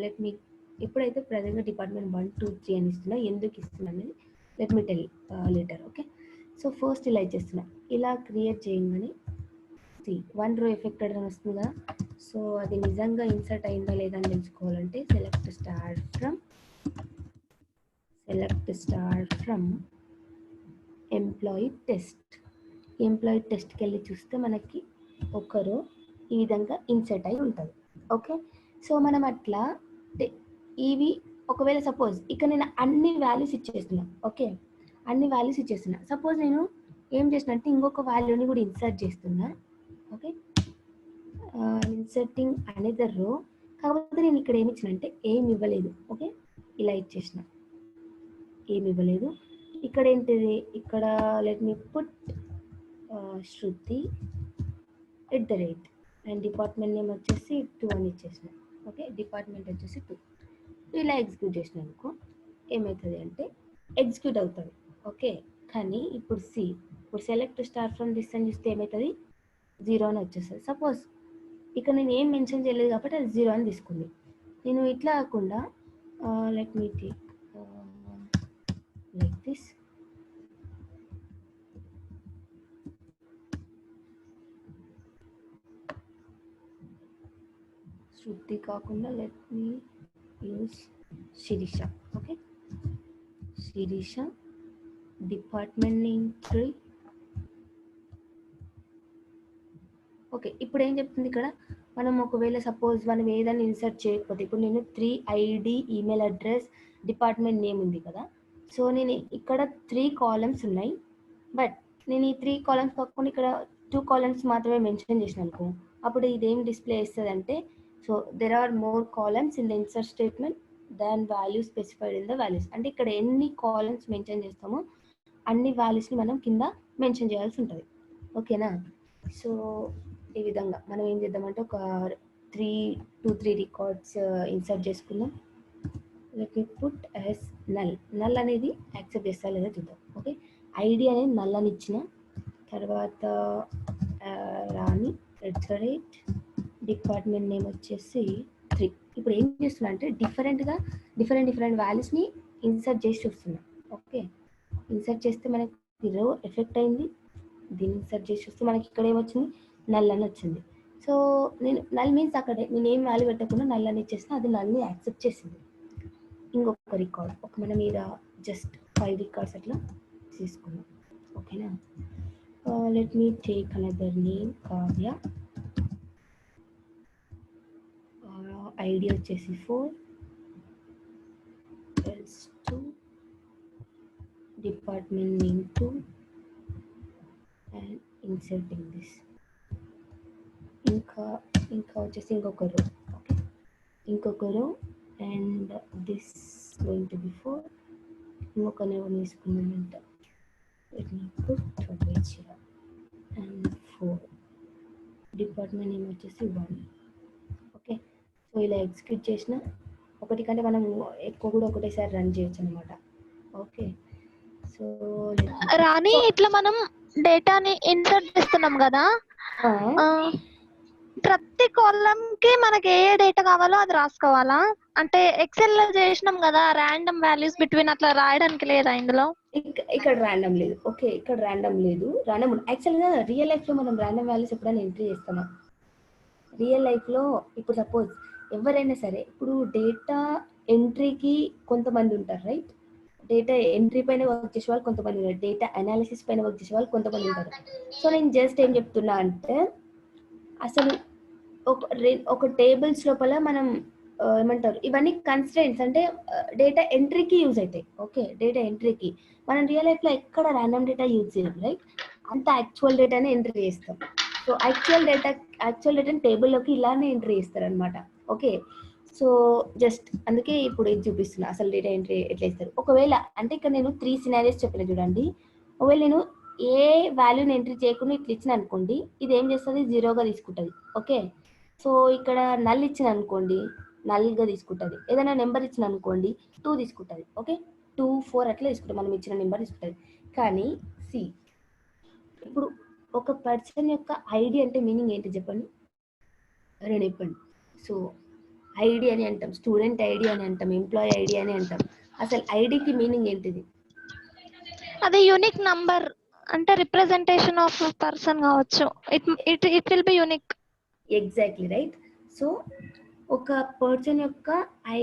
లెట్ మీ ఇప్పుడైతే ప్రజెంట్గా డిపార్ట్మెంట్ 1 2 3 అని ఇస్తున్నా. ఎందుకు ఇస్తున్నా అనేది let me tell later. Okay, so first ఇలా ఇచ్చేస్తున్నా. ఇలా క్రియేట్ చేయగానే వన్ రో ఎఫెక్టెడ్ అని వస్తుంది కదా. సో అది నిజంగా ఇన్సర్ట్ అయిందా లేదా అని తెలుసుకోవాలంటే సెలెక్ట్ స్టార్ ఫ్రమ్ ఎంప్లాయీ టెస్ట్కి వెళ్ళి చూస్తే మనకి ఒక రో ఈ విధంగా ఇన్సర్ట్ అయి ఉంటుంది. ఓకే, సో మనం అట్లా ఇవి ఒకవేళ సపోజ్ ఇక్కడ నేను అన్ని వాల్యూస్ ఇచ్చేస్తున్నా. ఓకే, అన్ని వాల్యూస్ ఇచ్చేస్తున్నా. సపోజ్ నేను ఏం చేసిన అంటే ఇంకొక వాల్యూని కూడా ఇన్సర్ట్ చేస్తున్నా. ఓకే, ఇన్సర్టింగ్ అనదర్ రో. కాకపోతే నేను ఇక్కడ ఏమి ఇచ్చిన అంటే ఏమి ఇవ్వలేదు. ఓకే, ఇలా ఇచ్చేసిన, ఏమి ఇవ్వలేదు. ఇక్కడ ఏంటిది, ఇక్కడ let me put Shruti @ and department name వచ్చేసి 2 అని ఇచ్చేసిన. ఓకే, డిపార్ట్మెంట్ వచ్చేసి 2. ఇలా ఎగ్జిక్యూట్ చేసిన అనుకో ఏమవుతుంది అంటే ఎగ్జిక్యూట్ అవుతుంది. ఓకే, కానీ ఇప్పుడు సెలెక్ట్ స్టార్ ఫ్రమ్ దిస్ అని చూస్తే ఏమవుతుంది, 0 అని వచ్చేస్తుంది. సపోజ్ ఇక్కడ నేను ఏం మెన్షన్ చేయలేదు కాబట్టి అది 0 అని తీసుకుంది. నేను ఇట్లా కాకుండా let me take like this. Shruti కాకుండా let me use Shirisha. Okay, Shirisha department name 3. Okay, ఇప్పుడు ఏం చెప్తుంది ఇక్కడ, మనం ఒకవేళ సపోజ్ మనం ఏదైనా ఇన్సర్ట్ చేయకపోతే, ఇప్పుడు నేను 3 ID email address department name ఉంది కదా. సో నేను ఇక్కడ 3 కాలమ్స్ ఉన్నాయి. బట్ నేను ఈ 3 కాలమ్స్ కాకుండా ఇక్కడ 2 కాలమ్స్ మాత్రమే మెన్షన్ చేసిన అనుకో, అప్పుడు ఇదేం డిస్ప్లే చేస్తుంది అంటే, so there are more columns in the insert statement than value specified in the values. అంటే ఇక్కడ ఎన్ని కాలమ్స్ మెన్షన్ చేస్తామో అన్ని వాల్యూస్ని మనం కింద మెన్షన్ చేయాల్సి ఉంటుంది. ఓకేనా, సో ఈ విధంగా మనం ఏం చేద్దామంటే ఒక 3 రికార్డ్స్ ఇన్సర్ట్ చేసుకుందాం. Let me put as null అనేది యాక్సెప్ట్ చేస్తా లేదా చూద్దాం. ఓకే, ఐడి అనేది నల్ అని ఇచ్చిన తర్వాత రాణి @ డిపార్ట్మెంట్ నేమ్ వచ్చేసి 3. ఇప్పుడు ఏం చేస్తున్నా అంటే డిఫరెంట్ వాల్యూస్ని ఇన్సర్ట్ చేసి చూస్తున్నా. ఓకే, ఇన్సర్ట్ చేస్తే మనకి రో ఎఫెక్ట్ అయింది. దీన్ని ఇన్సర్ట్ చేసి చూస్తే మనకి ఇక్కడ ఏమొచ్చింది, నల్ అని వచ్చింది. సో నేను నల్ మీన్స్ అక్కడ నేను ఏం వాల్యూ పెట్టకుండా నల్ అని ఇచ్చేసిన, అది నల్ని యాక్సెప్ట్ చేసింది. ఇంకొక రికార్డ్ మన మీద జస్ట్ 5 రికార్డ్స్ అట్లా తీసుకున్నాం. ఓకేనా, let me take another name Kavya. ID వచ్చేసి 4 else 2 department name 2 and inserting this. ఇంకా వచ్చేసి ఇంకొక రో and this going to be 4. ఇంకొక నెంబర్ తీసుకున్నామంట, let me put 12 here and 4. Department name వచ్చేసి 1. ఓకే, సో ఇలా ఎగ్జిక్యూట్ చేసిన ఒకటి కంటే మనం ఎక్కువ కూడా ఒకటేసారి రన్ చేయొచ్చు అనమాట. ఓకే, సో రాణి ఇట్లా మనం డేటాని ఇన్సర్ట్ చేస్తున్నాం కదా, ప్రతి కాలమ్ కి మనకి ఏ డేటా కావాలో అది రాసుకోవాలా? అంటే ఎక్సెల్ లో చేసినాం కదా ర్యాండమ్ వాల్యూస్ బిట్వీన్, అట్లా రాయడానికి లేదా ఇందులో? ఇక్కడ ర్యాండమ్ లేదు. ఓకే, ఇక్కడ ర్యాండమ్ లేదు. ర్యాండమ్ యాక్చువల్గా రియల్ లైఫ్ లో మనం ర్యాండమ్ వాల్యూస్ ఎప్పుడైనా ఎంట్రీ చేస్తామా? రియల్ లైఫ్ లో ఇప్పుడు సపోజ్ ఎవరైనా సరే, ఇప్పుడు డేటా ఎంట్రీకి కొంతమంది ఉంటారు, రైట్? డేటా ఎంట్రీ పైన వర్క్ చేసే వాళ్ళు కొంతమంది ఉంటారు, డేటా అనాలిసిస్ పైన వర్క్ చేసే వాళ్ళు కొంతమంది ఉంటారు. సో నేను జస్ట్ ఏం చెప్తున్నా అంటే, అసలు ఒక టేబుల్స్ లోపల మనం ఏమంటారు, ఇవన్నీ కన్స్ట్రెంట్స్ అంటే డేటా ఎంట్రీకి యూజ్ అవుతాయి. ఓకే, డేటా ఎంట్రీకి మనం రియల్ లైఫ్ లో ఎక్కడ ర్యాండమ్ డేటా యూజ్ చేయం, రైట్? అంత యాక్చువల్ డేటానే ఎంట్రీ చేస్తాం. సో యాక్చువల్ డేటాని టేబుల్లోకి ఇలానే ఎంట్రీ చేస్తారు అనమాట. ఓకే, సో జస్ట్ అందుకే ఇప్పుడు ఇది చూపిస్తున్నా అసలు డేటా ఎంట్రీ ఎట్లా ఇస్తారు. ఒకవేళ అంటే ఇక్కడ నేను 3 సినారియోస్ చెప్పిన చూడండి. ఒకవేళ నేను ఏ వాల్యూని ఎంట్రీ చేయకుండా ఇట్లా ఇచ్చిన అనుకోండి, ఇది ఏం చేస్తుంది, 0గా తీసుకుంటుంది. ఓకే, సో ఇక్కడ నల్ ఇచ్చిన అనుకోండి, నల్గా తీసుకుంటుంది. ఏదైనా నెంబర్ ఇచ్చిన అనుకోండి 2 తీసుకుంటుంది. ఓకే 2, 4 అట్లా తీసుకుంటాం, మనం ఇచ్చిన నెంబర్ తీసుకుంటుంది. కానీ సి ఇప్పుడు ఒక పర్సన్ యొక్క ఐడి అంటే మీనింగ్ ఏంటి చెప్పండి, రెండు చెప్పండి. సో ఐడి అని అంటాం, స్టూడెంట్ ఐడి అని అంటాం, ఎంప్లాయీ ఐడి అని అంటాం. అసలు ఐడికి మీనింగ్ ఏంటిది? అది యూనిక్ నంబర్, అంటే రిప్రజెంటేషన్ ఆఫ్ పర్సన్ కావచ్చు. It will be unique. Exactly right. So ఒక పర్సన్ యొక్క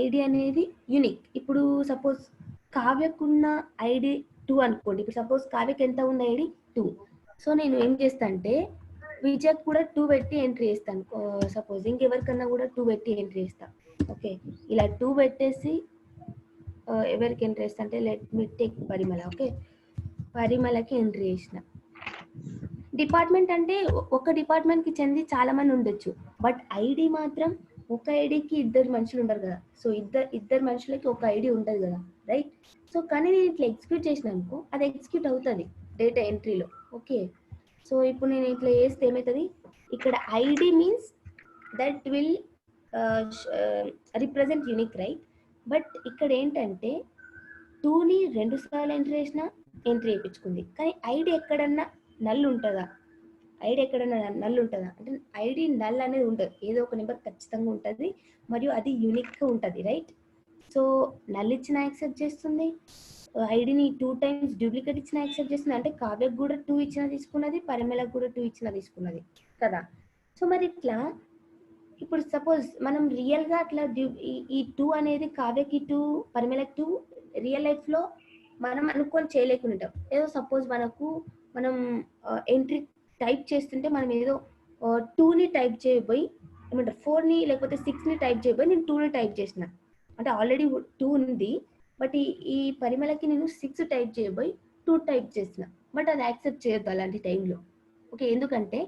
ఐడి అనేది యూనిక్. ఇప్పుడు సపోజ్ కావ్యకున్న ఐడి 2 అనుకోండి. ఇప్పుడు సపోజ్ కావ్యకి ఎంత ఉన్న ఐడి 2. సో నేను ఏం చేస్తా అంటే విజయ్ కూడా 2 పెట్టి ఎంట్రీ చేస్తాను. సపోజ్ ఇంకెవరికన్నా కూడా 2 పెట్టి ఎంట్రీ చేస్తాను. ఓకే ఇలా 2 పెట్టేసి ఎవరికి ఎంట్రీ చేస్తా అంటే లెట్ మీ టేక్ పరిమళ. ఓకే పరిమళకి ఎంట్రీ చేసిన. డిపార్ట్మెంట్ అంటే ఒక డిపార్ట్మెంట్ కి చెంది చాలా మంది ఉండొచ్చు, బట్ ఐడి మాత్రం ఒక ఐడికి 2 మనుషులు ఉండరు కదా. సో ఇద్దరు మనుషులకి ఒక ఐడి ఉంటుంది కదా, రైట్. సో కానీ నేను ఇట్లా ఎగ్జిక్యూట్ చేసిన అనుకో అది ఎగ్జిక్యూట్ అవుతుంది డేటా ఎంట్రీలో. ఓకే సో ఇప్పుడు నేను ఇట్లా చేస్తే ఏమవుతుంది, ఇక్కడ ID means that will represent unique, right. But ఇక్కడ ఏంటంటే 2ని 2 సార్లు ఎంట్రీ చేసినా ఎంట్రీ వేయించుకుంది, కానీ ఐడి ఎక్కడన్నా నల్ ఉంటుందా? ఐడి ఎక్కడన్నా నల్ ఉంటుందా అంటే ఐడి నల్ అనేది ఉండదు, ఏదో ఒక నెంబర్ ఖచ్చితంగా ఉంటుంది మరియు అది యూనిక్గా ఉంటుంది, రైట్. సో నల్ ఇచ్చిన యాక్సెప్ట్ చేస్తుంది, ఐడిని 2 times డూప్లికేట్ ఇచ్చిన యాక్సెప్ట్ చేస్తుంది. అంటే కావ్యకు కూడా 2 ఇచ్చిన తీసుకున్నది, పరిమళకు కూడా 2 ఇచ్చిన తీసుకున్నది కదా. సో మరి ఇట్లా ఇప్పుడు సపోజ్ మనం రియల్గా అట్లా ఈ 2 అనేది కావ్యకి 2 పరిమళకి 2 రియల్ లైఫ్లో మనం అనుకొని చేయలేకుంటాం. ఏదో సపోజ్ మనం ఎంట్రీ టైప్ చేస్తుంటే మనం ఏదో 2ని టైప్ చేయబోయి ఏమంటారు 4ని లేకపోతే 6ని టైప్ చేయబోయి నేను 2ని టైప్ చేసిన. అంటే ఆల్రెడీ 2 ఉంది, బట్ ఈ పరిమళకి నేను 6 టైప్ చేయబోయి 2 టైప్ చేసిన, బట్ అది యాక్సెప్ట్ చేయొద్దు అలాంటి టైంలో. ఓకే ఎందుకంటే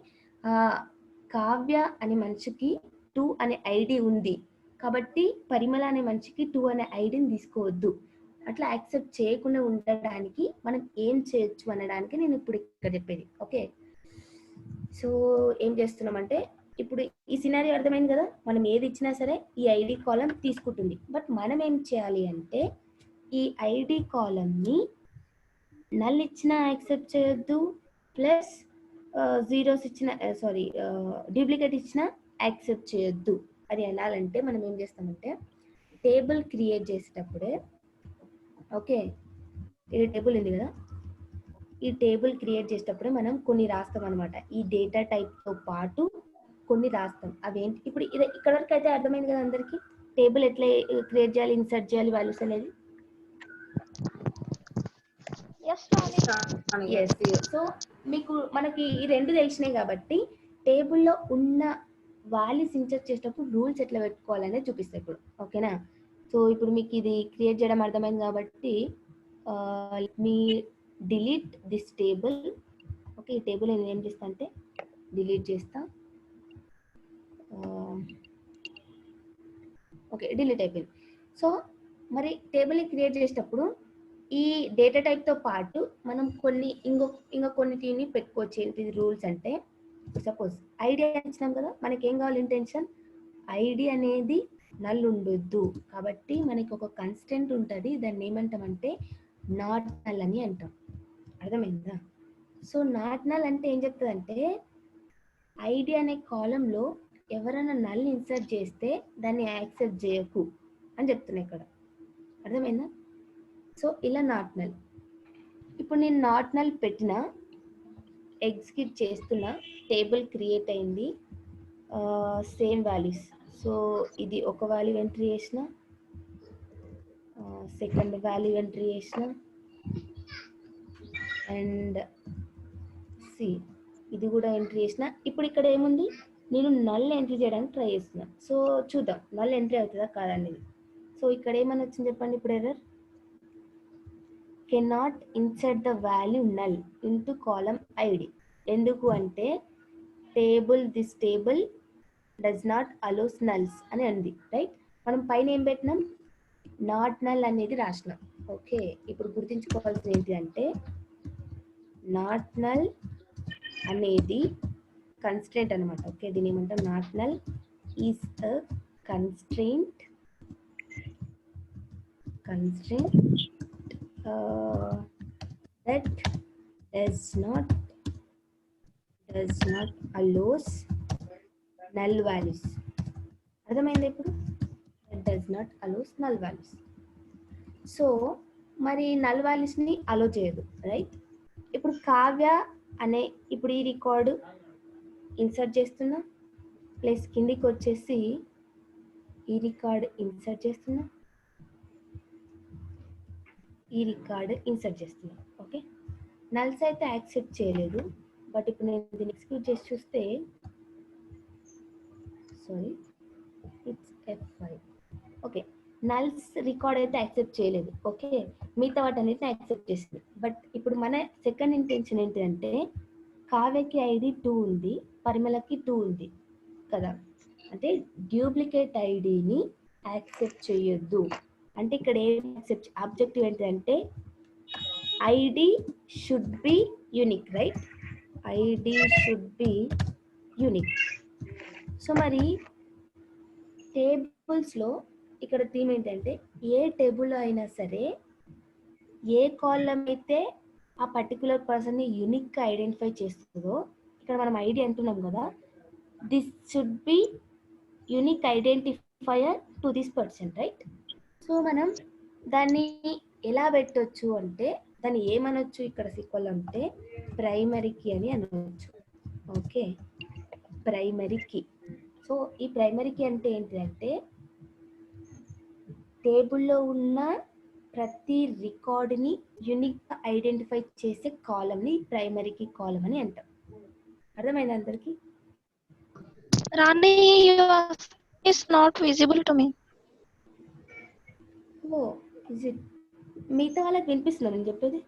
కావ్య అనే మనిషికి 2 అనే ఐడి ఉంది కాబట్టి పరిమళ అనే మనిషికి 2 అనే ఐడిని తీసుకోవద్దు. అట్లా యాక్సెప్ట్ చేయకుండా ఉండడానికి మనం ఏం చేయొచ్చు అనడానికి నేను ఇప్పుడు ఇక్కడ చెప్పేది. ఓకే సో ఏం చేస్తున్నామంటే ఇప్పుడు ఈ సినారియో అర్థమైంది కదా, మనం ఏది ఇచ్చినా సరే ఈ ఐడి కాలం తీసుకుంటుంది. బట్ మనం ఏం చేయాలి అంటే ఈ ఐడి కాలంని నల్ ఇచ్చినా యాక్సెప్ట్ చేయొద్దు, ప్లస్ జీరోస్ ఇచ్చిన డూప్లికేట్ ఇచ్చినా యాక్సెప్ట్ చేయొద్దు. అది అనాలంటే మనం ఏం చేస్తామంటే టేబుల్ క్రియేట్ చేసేటప్పుడే, ఓకే ఇది టేబుల్ ఉంది కదా, ఈ టేబుల్ క్రియేట్ చేసేటప్పుడే మనం కొన్ని రాస్తాం అనమాట. ఈ డేటా టైప్తో పాటు కొన్ని రాస్తాం. అవేంటి ఇప్పుడు ఇక్కడ వరకు అయితే అర్థమైంది కదా అందరికి, టేబుల్ ఎట్లా క్రియేట్ చేయాలి, ఇన్సర్ట్ చేయాలి వాల్యూస్ అనేది. సో మీకు మనకి ఈ 2 తెలిసినాయి కాబట్టి టేబుల్లో ఉన్న వాల్యూస్ ఇన్సర్ట్ చేసేటప్పుడు రూల్స్ ఎట్లా పెట్టుకోవాలనేది చూపిస్తాయి ఇప్పుడు. ఓకేనా సో ఇప్పుడు మీకు ఇది క్రియేట్ చేయడం అర్థమైంది కాబట్టి మీ డిలీట్ దిస్ టేబుల్. ఓకే ఈ టేబుల్ నేను ఏం చేస్తా అంటే డిలీట్ చేస్తా. ఓకే డిలీట్ అయిపోయింది. సో మరి టేబుల్ని క్రియేట్ చేసేటప్పుడు ఈ డేటా టైప్తో పాటు మనం కొన్ని కొన్నిటిని పెట్టుకోవచ్చు. ఏంటిది రూల్స్ అంటే సపోజ్ ఐడి ఇచ్చినాం కదా, మనకి ఏం కావాలి ఇంటెన్షన్, ఐడి అనేది నల్ ఉండొద్దు కాబట్టి మనకి ఒక కన్స్టెంట్ ఉంటుంది, దాన్ని ఏమంటామంటే నాట్ నల్ అని అంటాం. అర్థమైందా? సో నాట్ నల్ అంటే ఏం చెప్తుందంటే ఐడి అనే కాలంలో ఎవరైనా నల్ ఇన్సర్ట్ చేస్తే దాన్ని యాక్సెప్ట్ చేయకు అని చెప్తున్నా ఇక్కడ. అర్థమైందా? సో ఇలా నాట్ నల్. ఇప్పుడు నేను నాట్ నల్ పెట్టిన ఎగ్జిక్యూట్ చేస్తున్నా, టేబుల్ క్రియేట్ అయింది, సేమ్ వాల్యూస్. సో ఇది ఒక వాల్యూ ఎంట్రీ చేసిన, సెకండ్ వాల్యూ ఎంట్రీ చేసిన, అండ్ సి ఇది కూడా ఎంట్రీ చేసిన. ఇప్పుడు ఇక్కడ ఏముంది, నేను నల్ ఎంట్రీ చేయడానికి ట్రై చేస్తున్నా. సో చూద్దాం నల్ ఎంట్రీ అవుతుందా కాదనేది. సో ఇక్కడ ఏమని వచ్చింది చెప్పండి ఇప్పుడు error, cannot insert the value null into column ID. ఎందుకు అంటే this table does not allows nulls అని అంది, రైట్. మనం పైన ఏం పెట్టినాం, నాట్ నల్ అనేది రాసినాం. ఓకే ఇప్పుడు గుర్తుంచుకోవాల్సింది ఏంటి అంటే నాట్ నల్ అనేది కన్స్ట్రెంట్ అనమాట. ఓకే దీని ఏమంటాం, not null is a constraint that does not allows null values. అర్థమైంది ఇప్పుడు? That does not allows null values. So మరి నల్ వాల్యూస్ని అలో చేయదు, రైట్? ఇప్పుడు కావ్య అనే ఇప్పుడు ఈ రికార్డు ఇన్సర్ట్ చేస్తున్నా, ప్లస్ కిందికి వచ్చేసి ఈ రికార్డు ఇన్సర్ట్ చేస్తున్నా, ఓకే. నల్స్ అయితే యాక్సెప్ట్ చేయలేదు, బట్ ఇప్పుడు నేను దీన్ని ఎక్స్క్యూట్ చేసి చూస్తే sorry it's F5. Okay, నల్స్ record అయితే యాక్సెప్ట్ చేయలేదు, ఓకే. మిగతా వాటన్నిటిని యాక్సెప్ట్ చేసింది. బట్ ఇప్పుడు మన సెకండ్ ఇంటెన్షన్ ఏంటంటే కావ్యకి ఐడి 2 ఉంది, పరిమళకి 2 ఉంది కదా, అంటే డ్యూప్లికేట్ ఐడిని యాక్సెప్ట్ చేయొద్దు. అంటే ఇక్కడ ఏం యాక్సెప్ట్, ఆబ్జెక్టివ్ ఏంటంటే ID should be unique, right? ID should be unique. So మరి టేబుల్స్లో ఇక్కడ థీమ్ ఏంటంటే ఏ టేబుల్లో అయినా సరే ఏ కాలం అయితే ఆ పర్టికులర్ పర్సన్ని యూనిక్గా ఐడెంటిఫై చేస్తుందో, ఇక్కడ మనం ఐడి అంటున్నాం కదా, this should be unique identifier to this person, right? So మనం దాన్ని ఎలా పెట్టొచ్చు అంటే దాన్ని ఏమనొచ్చు ఇక్కడ సీక్వెల్ అంటే ప్రైమరీ కీ అని అనవచ్చు, ఓకే. Primary key. సో ఈ ప్రైమరీ కీ అంటే ఏంటంటే టేబుల్లో ఉన్న ప్రతి రికార్డుని యూనిక్గా ఐడెంటిఫై చేసే కాలంని ప్రైమరీ కీ కాలం అని అంటాం. అర్థమైంది అందరికి? Rani, is not visible to me. Oh is it? మిగతా వాళ్ళకి వినిపిస్తుందా నేను చెప్పేది?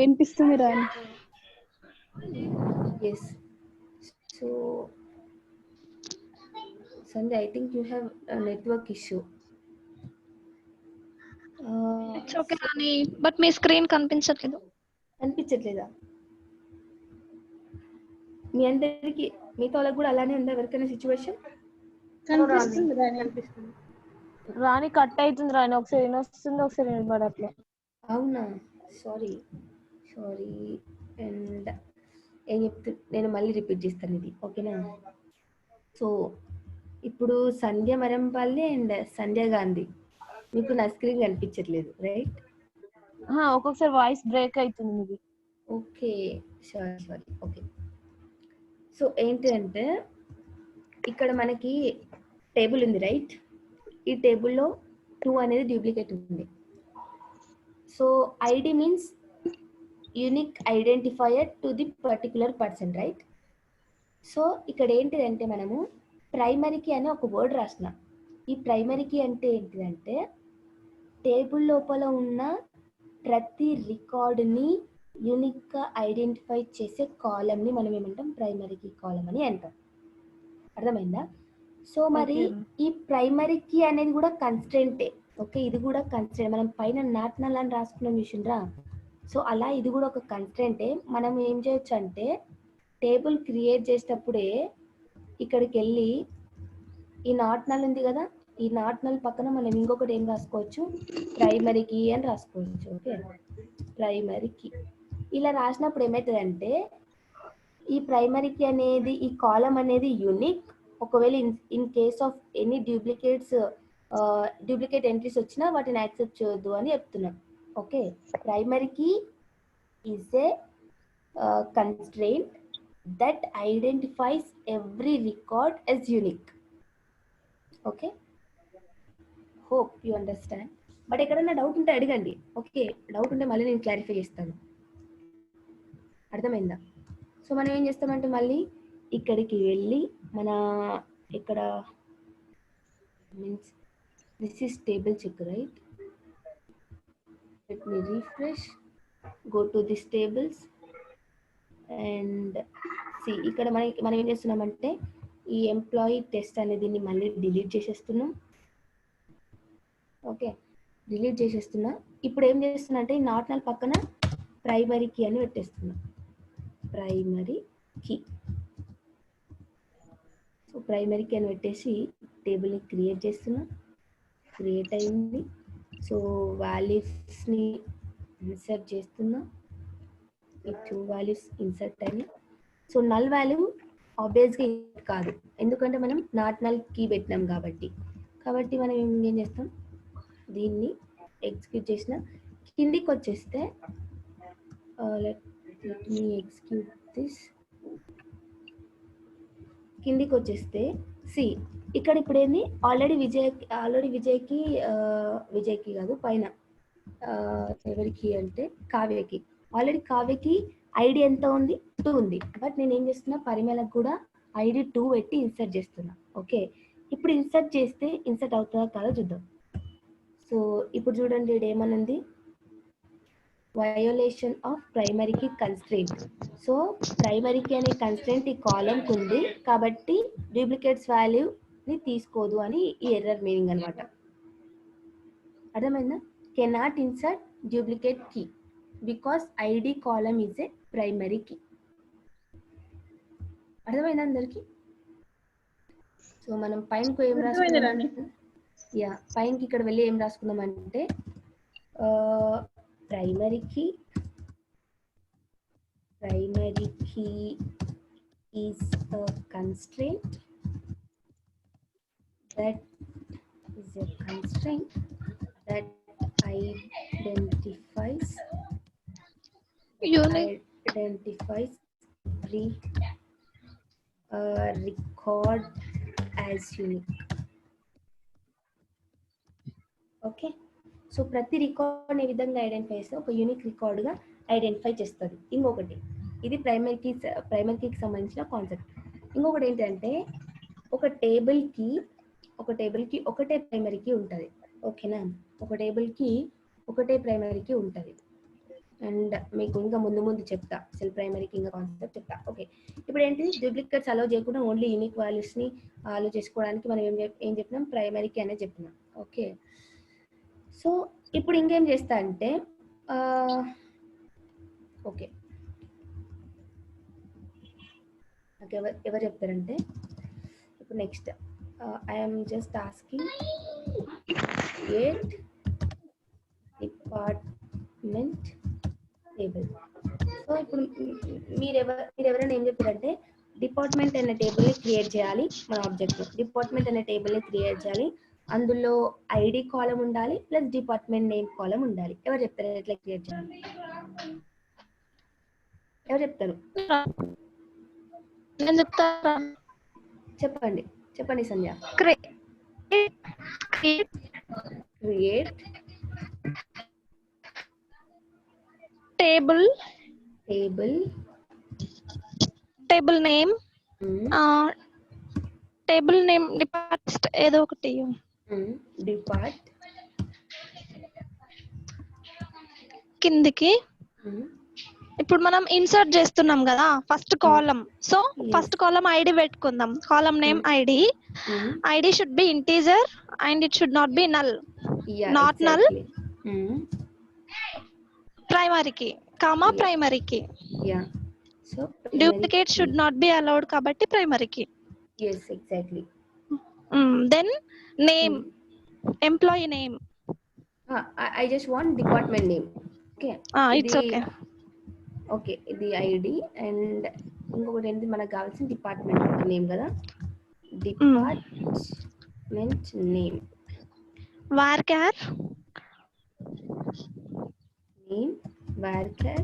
వినిపిస్తుంది Rani. Yes. So Sandhya, I think you have network issue. It's okay, Rani, but మీ స్క్రీన్ కనిపించట్లేదు. అనిపించట్లేదా మీ అందరికి? మిగతా వాళ్ళకి కూడా అలానే ఉందా ఎవరికైనా సిచ్యువేషన్? కనిపిస్తుంది రాని. రాని కట్ అవుతుంది రాని, ఒకసారి వస్తుంది ఒకసారి వినబడట్లే. అవునా? సారీ. అండ్ ఏం నేను మళ్ళీ రిపీట్ చేస్తాను ఇది, ఓకేనా? సో ఇప్పుడు సంధ్య మరంపల్లి అండ్ సంధ్య గాంధీ, మీకు నా స్క్రీన్ కనిపించట్లేదు, రైట్? ఒక్కొక్కసారి వాయిస్ బ్రేక్ అవుతుంది మీది. Okay, sorry. ఓకే, సో ఏంటంటే ఇక్కడ మనకి టేబుల్ ఉంది, రైట్? ఈ టేబుల్లో 2 అనేది డూప్లికేట్ ఉంది. So ID means unique identifier to the particular person, right? So ఇక్కడ ఏంటిదంటే మనము ప్రైమరీ కీ అనే ఒక వర్డ్ రాసిన. ఈ ప్రైమరీ కీ అంటే ఏంటిదంటే టేబుల్ లోపల ఉన్న ప్రతి రికార్డుని యూనిక్గా ఐడెంటిఫై చేసే కాలంని మనం ఏమంటాం? ప్రైమరీ కీ కాలం అని అంటాం. అర్థమైందా? సో మరి ఈ ప్రైమరీ కీ అనేది కూడా కన్స్ట్రెంటే, ఓకే. ఇది కూడా కన్స్ట్రెంట్. మనం పైన నాట్ నల్ అని రాసుకున్నాం చూసిండ్రా? సో అలా ఇది కూడా ఒక కన్స్ట్రెంటే. మనం ఏం చేయొచ్చు అంటే టేబుల్ క్రియేట్ చేసేటప్పుడే ఇక్కడికి వెళ్ళి ఈ నాట్ నల్ ఉంది కదా, ఈ నాట్ నల్ పక్కన మనం ఇంకొకటి ఏం రాసుకోవచ్చు? ప్రైమరీ కీ అని రాసుకోవచ్చు, ఓకే. ప్రైమరీ కీ ఇలా రాసినప్పుడు ఏమవుతుందంటే ఈ ప్రైమరీ కీ అనేది, ఈ కాలం అనేది యూనిక్. ఒకవేళ in case of any duplicate entries వచ్చినా వాటిని యాక్సెప్ట్ చేయొద్దు అని చెప్తున్నాం, okay. Primary key is a constraint that identifies every record as unique. Okay, hope you understand. But ఎక్కడైనా డౌట్ ఉంటే అడగండి, ఓకే. డౌట్ ఉంటే మళ్ళీ నేను క్లారిఫై చేస్తాను. అర్థమైందా? సో మనం ఏం చేస్తామంటే మళ్ళీ ఇక్కడికి వెళ్ళి మన ఇక్కడ means this is table check, right? Let me refresh, go to this tables and see. ఇక్కడ మనం ఏం చేస్తున్నామంటే ఈ ఎంప్లాయీ టెస్ట్ అనే దీన్ని మళ్ళీ డిలీట్ చేసేస్తున్నాం, ఓకే. డిలీట్ చేసేస్తున్నా. ఇప్పుడు ఏం చేస్తున్నా అంటే ఈ నాట్ నల్ పక్కన ప్రైమరీ కీ అని పెట్టేస్తున్నా, ప్రైమరీ కీ. సో ప్రైమరీకి అని పెట్టేసి టేబుల్ని క్రియేట్ చేస్తున్నా. క్రియేట్ అయింది. సో వాల్యూస్ని ఇన్సర్ట్ చేస్తున్నా. ఈ 2 వాల్యూస్ ఇన్సర్ట్ అయినాయి. సో నల్ వాల్యూ ఆబ్వియస్గా కాదు, ఎందుకంటే మనం నాట్ నల్ కీ పెట్టినాం కాబట్టి మనం ఏం చేస్తాం, దీన్ని ఎగ్జిక్యూట్ చేసిన కిందికి వచ్చేస్తే లెట్ మీ ఎగ్జిక్యూట్ దిస్. కిందికి వచ్చేస్తే సి ఇక్కడ ఇప్పుడు ఏంది, ఆల్రెడీ విజయ్కి కాదు పైన ఎవరికి అంటే కావ్యకి, ఆల్రెడీ కావ్యకి ఐడి ఎంత ఉంది, 2 ఉంది. బట్ నేను ఏం చేస్తున్నా, పరిమళకు కూడా ఐడి 2 పెట్టి ఇన్సర్ట్ చేస్తున్నా. ఓకే, ఇప్పుడు ఇన్సర్ట్ చేస్తే ఇన్సర్ట్ అవుతుందా కాదో చూద్దాం. సో ఇప్పుడు చూడండి, ఏమనుంది, వయోలేషన్ ఆఫ్ ప్రైమరీకి కన్స్ట్రెయింట్. సో ప్రైమరీకి అనే కన్స్ట్రెయింట్ ఈ కాలంకి ఉంది కాబట్టి డూప్లికేట్స్ వాల్యూని తీసుకోదు అని ఈ ఎర్రర్ మీనింగ్ అనమాట. అర్థమైందా? Cannot insert duplicate key because ID column is a primary key. అర్థమైందా అందరికి? సో మనం పైనకు ఏం రాసుకున్నాం, పైనకి ఇక్కడ వెళ్ళి ఏం రాసుకుందాం అంటే primary key is a constraint that identifies every record as unique. Okay, so ప్రతి రికార్డ్ ఏ విధంగా ఐడెంటిఫై చేస్తే ఒక యూనిక్ రికార్డ్గా ఐడెంటిఫై చేస్తుంది. ఇంకొకటి, ఇది ప్రైమరీకి సంబంధించిన కాన్సెప్ట్. ఇంకొకటి ఏంటంటే ఒక టేబుల్కి ఒకటే ప్రైమరీకి ఉంటుంది. ఓకేనా, ఒక టేబుల్కి ఒకటే ప్రైమరీకి ఉంటుంది. అండ్ మీకు ఇంకా ముందు చెప్తా, సెల్ ప్రైమరీకి ఇంకా కాన్సెప్ట్ చెప్తా. ఓకే, ఇప్పుడు ఏంటి, డూప్లికేట్స్ అలౌ చేయకుండా ఓన్లీ యూనిక్ వాల్యూస్ని అలౌ చేసుకోవడానికి మనం ఏం చెప్పినాం, ప్రైమరీకి అనేది చెప్పినాం. ఓకే, సో ఇప్పుడు ఇంకేం చేస్తా అంటే ఓకే ఎవరు చెప్తారంటే ఇప్పుడు next I'm just asking create department table. So ఇప్పుడు మీరెవరైనా ఏం చెప్పారంటే డిపార్ట్మెంట్ అనే టేబుల్ని క్రియేట్ చేయాలి. మన ఆబ్జెక్ట్ డిపార్ట్మెంట్ అనే టేబుల్ని క్రియేట్ చేయాలి, అందులో ఐడి కాలం ఉండాలి ప్లస్ డిపార్ట్మెంట్ నేమ్ కాలం ఉండాలి. ఎవరు చెప్తారు ఎట్లా క్రియేట్ చేయాలి? ఎవరు చెప్తారు? చెప్పండి సంధ్య. క్రియేట్ టేబుల్ నేమ్ డిపార్ట్ ఏదో ఒకటి డిపార్ట్ కిందికి. ఇప్పుడు మనం ఇన్సర్ట్ చేస్తున్నాం కదా first column, so first column ID పెట్టుకుందాం. Column name ID should be integer and it should not be null, not null. ప్రైమరీకి ప్రైమరీకి duplicate should not be allowed కాబట్టి ప్రైమరీకి. yes exactly. Then name, employee name. I just want department name. Okay, it's okay. ఇది ఐడి అండ్ ఇంకొకటి ఏంటి మనకు కావాల్సిన డిపార్ట్మెంట్ నేమ్ కదా, department name varchar name varchar.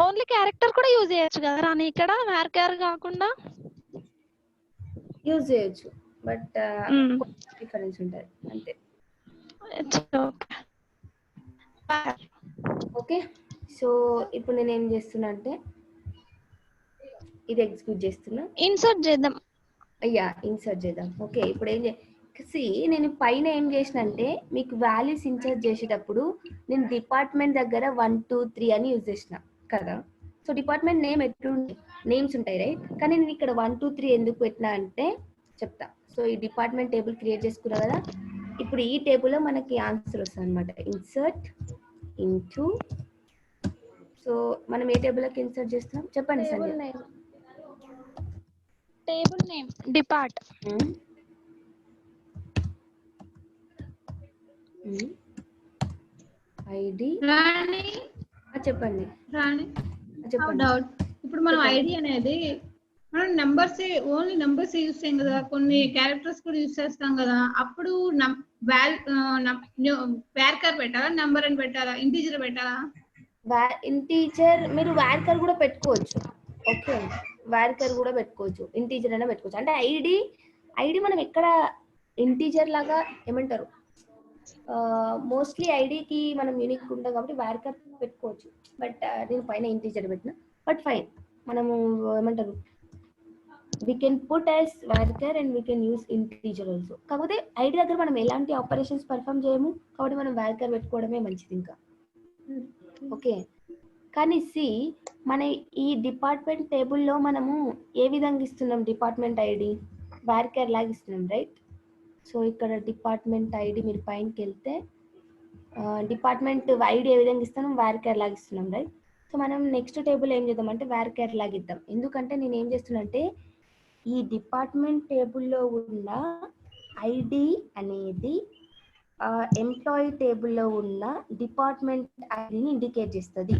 Only character కూడా యూజ్ చేయొచ్చు కదా రాని, ఇక్కడ varchar కాకుండా యూజ్ చేయొచ్చు, బట్ డిఫరెన్స్ ఉంటుంది అంతే. ఓకే, సో ఇప్పుడు నేను ఏం చేస్తున్నా అంటే ఇది ఎగ్జిక్యూట్ చేస్తున్నా, ఇన్సర్ట్ చేద్దాం. ఓకే, ఇప్పుడు ఏం నేను పైన ఏం చేసిన అంటే మీకు వాల్యూస్ ఇన్సర్ట్ చేసేటప్పుడు నేను డిపార్ట్మెంట్ దగ్గర 1 2 3 అని యూజ్ చేసిన కదా. సో డిపార్ట్మెంట్ నేమ్ నేమ్స్ ఉంటాయి రైట్, కానీ నేను ఇక్కడ 1 2 3 ఎందుకు పెట్టినా అంటే చెప్తా. సో ఈ డిపార్ట్మెంట్ టేబుల్ క్రియేట్ చేసుకున్నా కదా, ఇప్పుడు ఈ టేబుల్లో మనకి ఆన్సర్ వస్తుంది అనమాట. ఇన్సర్ట్ ఇంటూ, సో మనం ఏ టేబుల్కి ఇన్సర్ట్ చేస్తున్నాం చెప్పండి Sanjay. Table name depart. ID Rani చెప్పండి. రాణి చెప్పండి. డౌట్. ఇప్పుడు మనం ఐడి అనేది మనం నెంబర్స్ ఓన్లీ నెంబర్స్ యూజ్ చేయం కదా, కొన్ని క్యారెక్టర్స్ కూడా యూజ్ చేస్తాం కదా. అప్పుడు వ్యార్కర్ పెట్టాలా, నెంబర్ అని పెట్టాలా, ఇంటీజర్ పెట్టాలా? ఇంటీజర్ మీరు వ్యార్కర్ కూడా పెట్టుకోవచ్చు. ఓకే, వ్యార్కర్ కూడా పెట్టుకోవచ్చు, ఇంటీజర్ అయినా పెట్టుకోవచ్చు. అంటే ఐడి మనం ఎక్కడ ఇంటీజర్ లాగా ఏమంటారు, మోస్ట్లీ ఐడికి మనం యూనిక్ ఉంటాం కాబట్టి వ్యార్కర్ పెట్టుకోవచ్చు. బట్ నేను పైన ఇంటీజర్ పెట్టిన, బట్ ఫైన్. మనము ఏమంటారు, we can put as varchar and we can use integer also. కాకపోతే ఐడి దగ్గర మనం ఎలాంటి ఆపరేషన్స్ పర్ఫామ్ చేయము కాబట్టి మనం varchar పెట్టుకోవడమే మంచిది ఇంకా. ఓకే, కానీ సి మన ఈ డిపార్ట్మెంట్ టేబుల్లో మనము ఏ విధంగా ఇస్తున్నాం, డిపార్ట్మెంట్ ఐడి varchar లాగా ఇస్తున్నాం, రైట్? సో ఇక్కడ డిపార్ట్మెంట్ ఐడి మీరు పైనకి వెళ్తే డిపార్ట్మెంట్ ఐడి ఏ విధంగా ఇస్తున్నాం, varchar లాగా ఇస్తున్నాం, రైట్? సో మనం నెక్స్ట్ టేబుల్ ఏం చేద్దాం అంటే varchar లాగా ఇద్దాం. ఎందుకంటే నేను ఏం చేస్తున్నా అంటే ఈ డిపార్ట్మెంట్ టేబుల్లో ఉన్న ఐడి అనేది ఎంప్లాయీ టేబుల్లో ఉన్న డిపార్ట్మెంట్ ఐడిని ఇండికేట్ చేస్తుంది.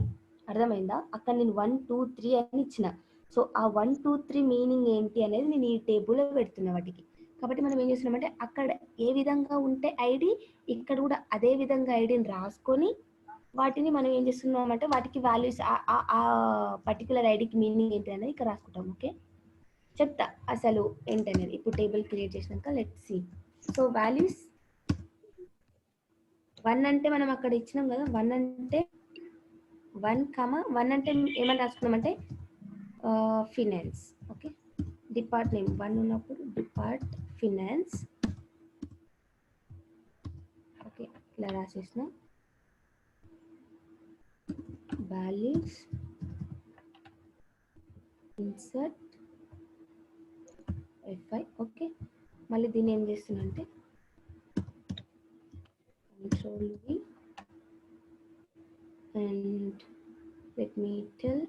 అర్థమైందా? అక్కడ నేను 1 2 3 అని ఇచ్చిన. సో ఆ 1 2 3 మీనింగ్ ఏంటి అనేది నేను ఈ టేబుల్లో పెడుతున్నా వాటికి. కాబట్టి మనం ఏం చేస్తున్నామంటే అక్కడ ఏ విధంగా ఉంటే ఐడి ఇక్కడ కూడా అదే విధంగా ఐడిని రాసుకొని వాటిని మనం ఏం చేస్తున్నామంటే వాటికి వాల్యూస్ ఆ పర్టికులర్ ఐడికి మీనింగ్ ఏంటి అనేది ఇక్కడ రాసుకుంటాం. ఓకే, చెప్తా అసలు ఏంటనేది. ఇప్పుడు టేబుల్ క్రియేట్ చేసినాక లెట్స్ సీ. సో వాల్యూస్ 1 అంటే మనం అక్కడ ఇచ్చినాం కదా, 1 అంటే 1 అంటే ఏమని రాసుకున్నామంటే ఫినాన్స్. ఓకే, డిపార్ట్ నేమ్ 1 ఉన్నప్పుడు డిపార్ట్ ఫినాన్స్. ఓకే, ఇలా రాసేసిన. Values insert F5. ఓకే, మళ్ళీ దీన్ని ఏం చేస్తున్నా అంటే Control V and let me tell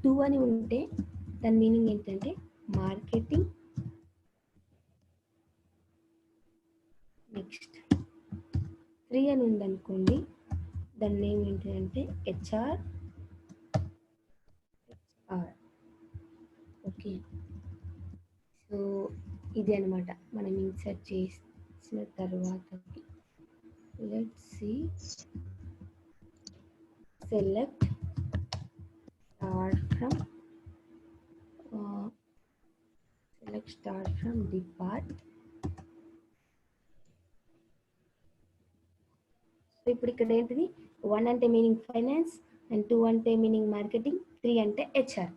2 అని ఉంటే దాని మీనింగ్ ఏంటంటే మార్కెటింగ్. నెక్స్ట్ 3 అని ఉందనుకోండి, దాని నేమ్ ఏంటంటే HR. ఓకే, సో ఇది అనమాట మనం ఇన్సర్ట్ చేసిన తర్వాత let's see. Select star from depart. So ఇప్పుడు ఇక్కడ ఏంటిది, 1 అంటే మీనింగ్ ఫైనాన్స్ అండ్ 2 అంటే మీనింగ్ మార్కెటింగ్, 3 అంటే HR.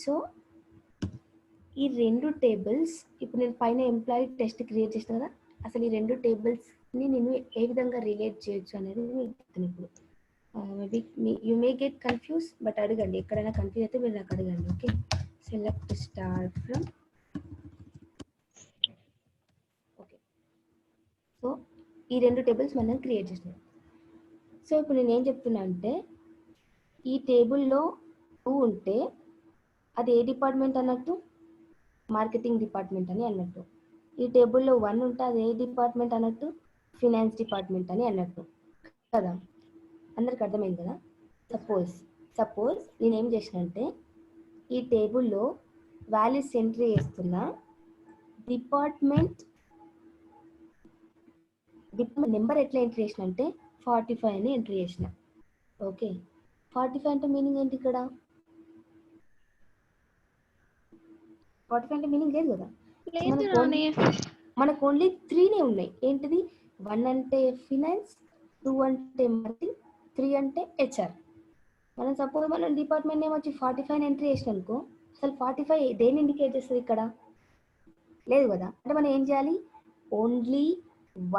సో ఈ రెండు టేబుల్స్ ఇప్పుడు నేను పైన ఎంప్లాయీ టెస్ట్ క్రియేట్ చేసిన కదా, అసలు ఈ రెండు టేబుల్స్ని నేను ఏ విధంగా రిలేట్ చేయొచ్చు అనేది మీకు చెప్తాను. ఇప్పుడు maybe you may get confuse, but అడగండి, ఎక్కడైనా కన్ఫ్యూజ్ అయితే మీరు నాకు అడగండి. Okay, select star from. Okay, so ఈ రెండు టేబుల్స్ మనం క్రియేట్ చేసినాం. సో ఇప్పుడు నేను ఏం చెప్తున్నా అంటే ఈ టేబుల్లో 2 ఉంటే అది ఏ డిపార్ట్మెంట్ అన్నట్టు, మార్కెటింగ్ డిపార్ట్మెంట్ అని అన్నట్టు. ఈ టేబుల్లో 1 ఉంటే అది ఏ డిపార్ట్మెంట్ అన్నట్టు, ఫినాన్స్ డిపార్ట్మెంట్ అని అన్నట్టు కదా. అందరికి అర్థమైంది కదా. సపోజ్ నేనేం చేసిన అంటే ఈ టేబుల్లో వాల్యూస్ ఎంట్రీ చేస్తున్నా, డిపార్ట్మెంట్ నెంబర్ ఎట్లా ఎంట్రీ చేసిన అంటే 45 అని ఎంట్రీ చేసిన. ఓకే, 45 అంటే మీనింగ్ ఏంటి ఇక్కడ, 45 అంటే మీనింగ్ లేదు కదా. మనకు ఓన్లీ 3నే ఉన్నాయి. ఏంటిది, 1 అంటే ఫినాన్స్, 2 అంటే మార్కెటింగ్, 3 అంటే HR. మనం సపోజ్ మనం డిపార్ట్మెంట్ నేమ్ వచ్చి 45 ఎంట్రీ చేసిన అనుకో, అసలు 45 దేన్ని ఇండికేట్ చేస్తుంది ఇక్కడ, లేదు కదా. అంటే మనం ఏం చేయాలి, ఓన్లీ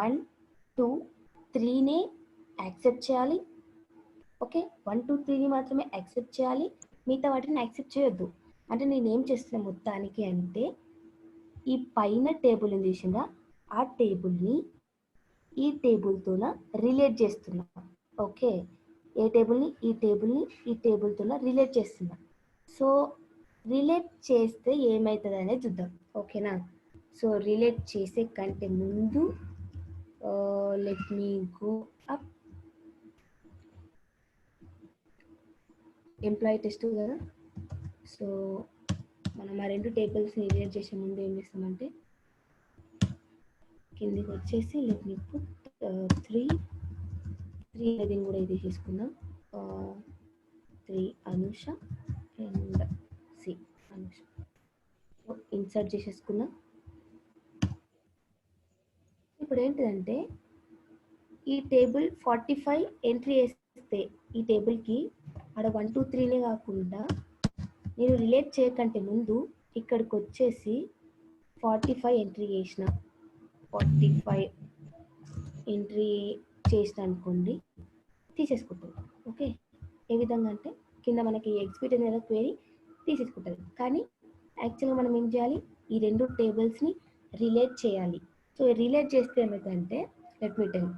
1 2 3నే యాక్సెప్ట్ చేయాలి. ఓకే, 1 2 3ని మాత్రమే యాక్సెప్ట్ చేయాలి, మిగతా వాటిని యాక్సెప్ట్ చేయొద్దు. అంటే నేను ఏం చేస్తున్నా మొత్తానికి అంటే ఈ పైన టేబుల్ చూసిందా, ఆ టేబుల్ని ఈ టేబుల్తోన రిలేట్ చేస్తున్నా. ఓకే, ఏ టేబుల్ని, ఈ టేబుల్తోన రిలేట్ చేస్తున్నా. సో రిలేట్ చేస్తే ఏమవుతుంది అనేది చూద్దాం, ఓకేనా? సో రిలేట్ చేసే కంటే ముందు let me go up. Employee test కదా, సో మనం ఆ రెండు టేబుల్స్ని రిలేట్ చేసే ముందు ఏం చేస్తామంటే కిందికి వచ్చేసి లెట్ మీ పుట్ 3 అనేది కూడా ఇది తీసుకుందాం. 3 Anusha and C Anusha. Insert చేసేసుకుందాం. ఇప్పుడు ఏంటిదంటే ఈ టేబుల్ 45 ఎంట్రీ వేస్తే ఈ టేబుల్కి ఆడ 1 2 3నే కాకుండా నేను రిలేట్ చేయకంటే ముందు ఇక్కడికి వచ్చేసి 45 ఎంట్రీ చేసిన 45 ఎంట్రీ చేసిన అనుకోండి తీసేసుకుంటుంది. ఓకే, ఏ విధంగా అంటే కింద మనకి ఎగ్జిక్యూట్ అనే క్వెరీ తీసేసుకుంటుంది. కానీ యాక్చువల్గా మనం ఏం చేయాలి, ఈ రెండు టేబుల్స్ని రిలేట్ చేయాలి. సో రిలేట్ చేస్తే ఏమైందంటే లెట్ మీ టెల్.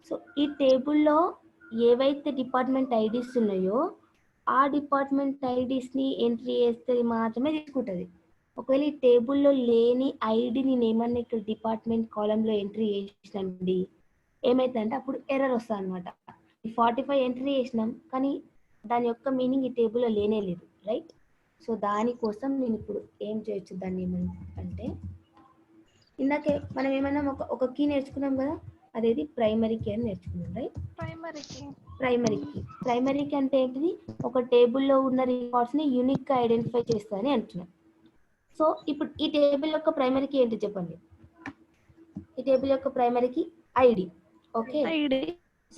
సో ఈ టేబుల్లో ఏవైతే డిపార్ట్మెంట్ ఐడీస్ ఉన్నాయో ఆ డిపార్ట్మెంట్ ఐడీస్ని ఎంట్రీ చేస్తే మాత్రమే తీసుకుంటుంది. ఒకవేళ ఈ టేబుల్లో లేని ఐడిని నేను ఏమన్నా ఇక్కడ డిపార్ట్మెంట్ కాలంలో ఎంట్రీ చేసినండి ఏమైతుందంటే అప్పుడు ఎర్రర్ వస్తుంది అనమాట. 45 ఎంట్రీ చేసినాం కానీ దాని యొక్క మీనింగ్ ఈ టేబుల్లో లేనే లేదు, రైట్? సో దానికోసం నేను ఇప్పుడు ఏం చేయొచ్చు, దాన్ని ఏమంటే ఇందాకే మనం ఏమైనా ఒక కీ నేర్చుకున్నాం కదా, అదేది ప్రైమరీ కీ అని నేర్చుకున్నాం, రైట్? ప్రైమరీ కీ అంటే ఏంటిది, ఒక టేబుల్లో ఉన్న రికార్డ్స్ని యూనిక్గా ఐడెంటిఫై చేస్తారని అంటున్నాం. సో ఇప్పుడు ఈ టేబుల్ యొక్క ప్రైమరీ కీ ఏంటి చెప్పండి? ఈ టేబుల్ యొక్క primary key ID. Okay,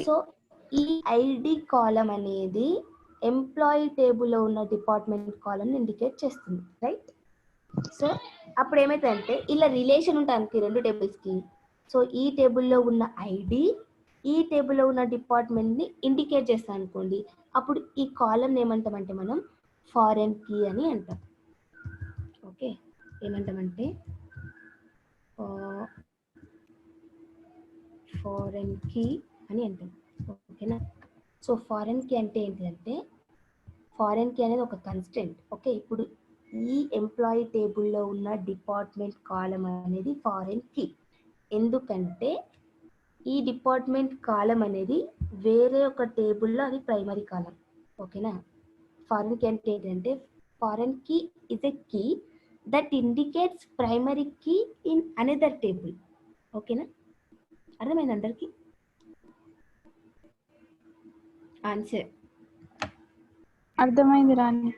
so ఈ ఐడి కాలం అనేది ఎంప్లాయీ టేబుల్లో ఉన్న డిపార్ట్మెంట్ కాలం ఇండికేట్ చేస్తుంది, రైట్? సో అప్పుడు ఏమైతుందంటే ఇలా రిలేషన్ ఉంటుంది రెండు టేబుల్స్కి. సో ఈ టేబుల్లో ఉన్న ఐడి ఈ టేబుల్లో ఉన్న డిపార్ట్మెంట్ని ఇండికేట్ చేస్తాం అనుకోండి, అప్పుడు ఈ కాలం ఏమంటామంటే మనం ఫారెన్ కీ అని అంటాం. ఓకే, ఏమంటామంటే ఫారెన్ కీ అని అంటాం, ఓకేనా? సో ఫారెన్ కీ అంటే ఏంటంటే ఫారెన్ కీ అనేది ఒక కన్స్టెంట్. ఓకే, ఇప్పుడు ఈ ఎంప్లాయీ టేబుల్లో ఉన్న డిపార్ట్మెంట్ కాలం అనేది ఫారెన్ కీ. ఎందుకంటే ఈ డిపార్ట్మెంట్ కాలం అనేది వేరే ఒక టేబుల్లో అది ప్రైమరీ కాలం, ఓకేనా? ఫారెన్ కీ అంటే ఏంటంటే foreign key is a key that indicates primary key in another table. ఓకేనా, అర్థమైంది అందరికి? ఆన్సర్ అర్థమైంది రాణి.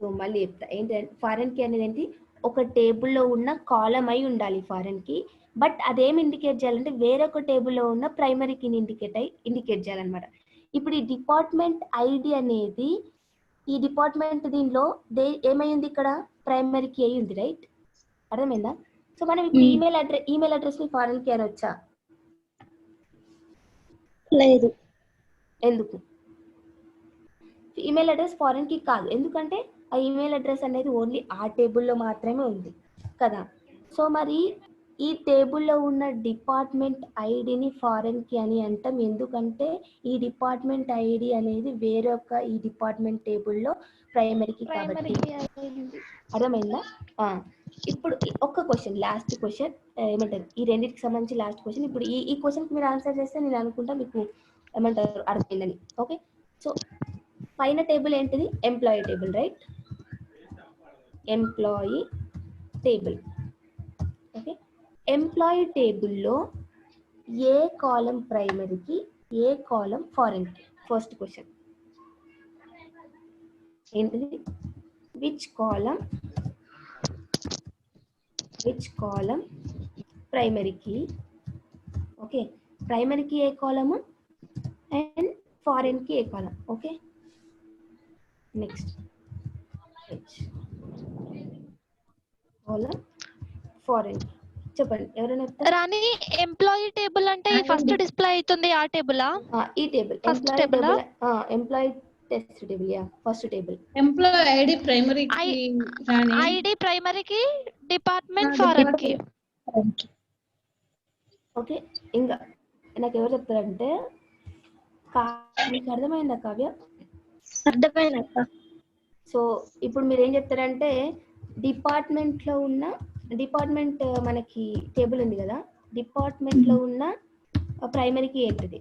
సో మళ్ళీ చెప్తా, ఏంటంటే ఫారెన్ కీ అనేది ఏంటి, ఒక టేబుల్లో ఉన్న కాలం అయి ఉండాలి ఫారెన్ కీ. బట్ అదేం ఇండికేట్ చేయాలంటే వేరొక టేబుల్లో ఉన్న ప్రైమరీ కీని ఇండికేట్ చేయాలన్నమాట. ఇప్పుడు ఈ డిపార్ట్మెంట్ ఐడి అనేది ఈ డిపార్ట్మెంట్ దీనిలో ఏమైంది, ఇక్కడ ప్రైమరీ కీ అయి ఉంది, రైట్? అర్థమైందా? సో మనం ఇప్పుడు ఈమెయిల్ అడ్రస్ ని ఫారెన్ కీ అనొచ్చా? లేదు. ఎందుకు? ఈమెయిల్ అడ్రస్ ఫారెన్ కీ కాదు, ఎందుకంటే ఆ ఈమెయిల్ అడ్రస్ అనేది ఓన్లీ ఆ టేబుల్లో మాత్రమే ఉంది కదా. సో మరి ఈ టేబుల్లో ఉన్న డిపార్ట్మెంట్ ఐడిని ఫారెన్ కీ అని అంటాం, ఎందుకంటే ఈ డిపార్ట్మెంట్ ఐడి అనేది వేరొక ఈ డిపార్ట్మెంట్ టేబుల్లో ప్రైమరీ కీ కాబట్టి. అర్థమైందా? ఇప్పుడు ఒక్క క్వశ్చన్, లాస్ట్ క్వశ్చన్ ఏమంటారు, ఈ రెండింటికి సంబంధించి లాస్ట్ క్వశ్చన్. ఇప్పుడు ఈ క్వశ్చన్కి మీరు ఆన్సర్ చేస్తే నేను అనుకుంటా మీకు ఏమంటారు అర్థమైందని. ఓకే, సో పైన టేబుల్ ఏంటిది, employee table, right? Employee table. Okay, employee టేబుల్లో ఏ కాలం ప్రైమరీకి ఏ కాలం ఫారెన్ కి? ఫస్ట్ క్వశ్చన్ ఏంటిది, విచ్ కాలం ప్రైమరీకి? ఓకే, ప్రైమరీకి ఏ కాలము అండ్ ఫారెన్ కి ఏ కాలం? ఓకే, నెక్స్ట్ కాలం ఫారెన్ కి చెప్పండి, ఎవరైనా రాణి, ఎంప్లాయీ టేబుల్ అంటే ఫస్ట్ డిస్ప్లే అవుతుంది ఆ టేబులా? ఈ table first table, employee test table, yeah first table. Employee ID primary కి రాణి, ఐడి ప్రైమరీకి, డిపార్ట్మెంట్ ఫారెన్ కి. ఓకే, ఇంకా నాకు ఎవరు చెప్తారంటే మీకు అర్థమైందా కావ్య? అర్థమైందక్క. సో ఇప్పుడు మీరు ఏం చెప్తారంటే డిపార్ట్మెంట్లో ఉన్న డిపార్ట్మెంట్ మనకి టేబుల్ ఉంది కదా, డిపార్ట్మెంట్లో ఉన్న ప్రైమరీకి ఏంటిది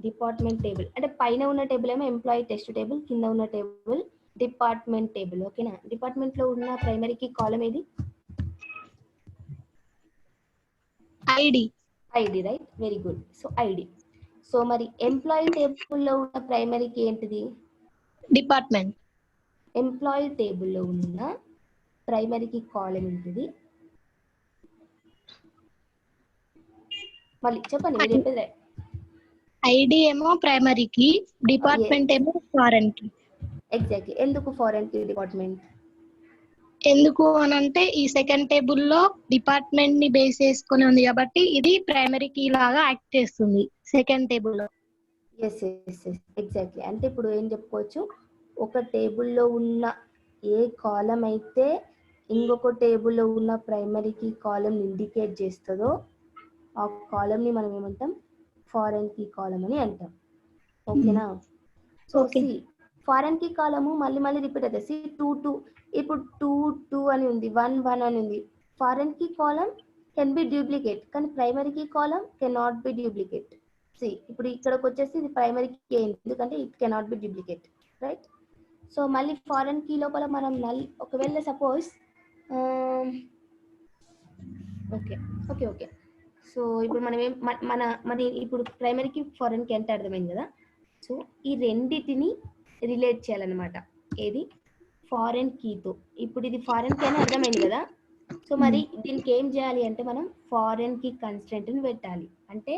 డిపార్ట్మెంట్ టేబుల్ అంటే పైన ఉన్న టేబుల్ ఏమో ఎంప్లాయీ టెస్ట్ టేబుల్, కింద ఉన్న టేబుల్ డిపార్ట్మెంట్ టేబుల్. ఓకేనా? డిపార్ట్మెంట్లో ఉన్న ప్రైమరీకి కాలం ఏది? ID. ID, right, very good. So ID. So మరి ఎంప్లాయీ టేబుల్లో ఉన్న ప్రైమరీకి ఏంటిది? డిపార్ట్మెంట్. ఎంప్లాయీ టేబుల్లో ఉన్న ప్రైమరీకి కాలం ఏంటిది? మళ్ళీ చెప్పండి, మీరు చెప్పేది. ఐడి ఏమో ప్రైమరీకి, డిపార్ట్మెంట్ ఏమో ఫారెన్ కి. ఎగ్జాక్ట్లీ. ఎందుకు ఫారెన్ కి డిపార్ట్మెంట్? ఎందుకు అని అంటే ఈ సెకండ్ టేబుల్లో డిపార్ట్మెంట్ ని బేస్ చేసుకొని ఉంది కాబట్టి ఇది ప్రైమరీ కీ లాగా యాక్ట్ చేస్తుంది సెకండ్ టేబుల్లో. Yes yes yes exactly. అంటే ఇప్పుడు ఏం చెప్పుకోవచ్చు, ఒక టేబుల్లో ఉన్న ఏ కాలం అయితే ఇంకొక టేబుల్లో ఉన్న ప్రైమరీకి కాలం ఇండికేట్ చేస్తుందో ఆ కాలంని మనం ఏమంటాం? ఫారెన్ కీ కాలం అని అంటాం. ఓకేనా? సో సి ఫారెన్ కీ కాలము మళ్ళీ మళ్ళీ రిపీట్ అవుతుంది. సి 2 2 ఇప్పుడు 2 2 అని ఉంది, 1 1 అని ఉంది. Foreign key column can be duplicate, కానీ primary key column can not be duplicate. See ఇప్పుడు ఇక్కడికి వచ్చేసి ఇది ప్రైమరీ కీ అయింది ఎందుకంటే it can not be duplicate, right? So మళ్ళీ ఫారెన్ కీ లోపల మనం ఒకవేళ suppose okay okay okay so ఇప్పుడు మనం మరి ఇప్పుడు ప్రైమరీకి ఫారెన్కి ఎంత అర్థమైంది కదా. సో ఈ రెండిటిని రిలేట్ చేయాలన్నమాట. ఏది? ఫారెన్ కీతో. ఇప్పుడు ఇది ఫారెన్ కీ అని అర్థమైంది కదా. సో మరి దీనికి ఏం చేయాలి అంటే మనం ఫారెన్ కీ కన్స్ట్రెంట్ని పెట్టాలి. అంటే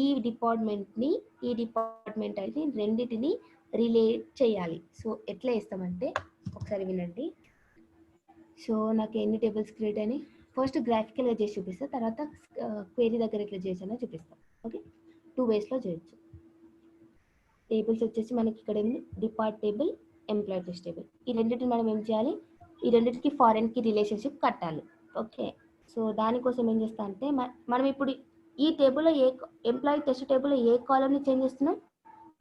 ఈ డిపార్ట్మెంట్ని ఈ డిపార్ట్మెంట్ అయితే రెండిటిని రిలేట్ చేయాలి. సో ఎట్లా వేస్తామంటే ఒకసారి వినండి. సో నాకు ఎన్ని టేబుల్స్ క్రియేట్ అయినాయి ఫస్ట్ గ్రాఫికల్గా చేసి చూపిస్తా, తర్వాత క్వెరీ దగ్గర ఎట్లా చేసానో చూపిస్తాం. ఓకే, 2 వేస్లో చేయొచ్చు. టేబుల్స్ వచ్చేసి మనకి ఇక్కడ ఏమి depart table, employee test table. ఈ రెండింటిని మనం ఏం చేయాలి? ఈ రెండింటికి ఫారెన్కి రిలేషన్షిప్ కట్టాలి. ఓకే, సో దానికోసం ఏం చేస్తా అంటే మనం ఇప్పుడు ఈ టేబుల్లో ఎంప్లాయీ టెస్ట్ టేబుల్లో ఏ కాలంని చేంజ్ చేస్తున్నాం?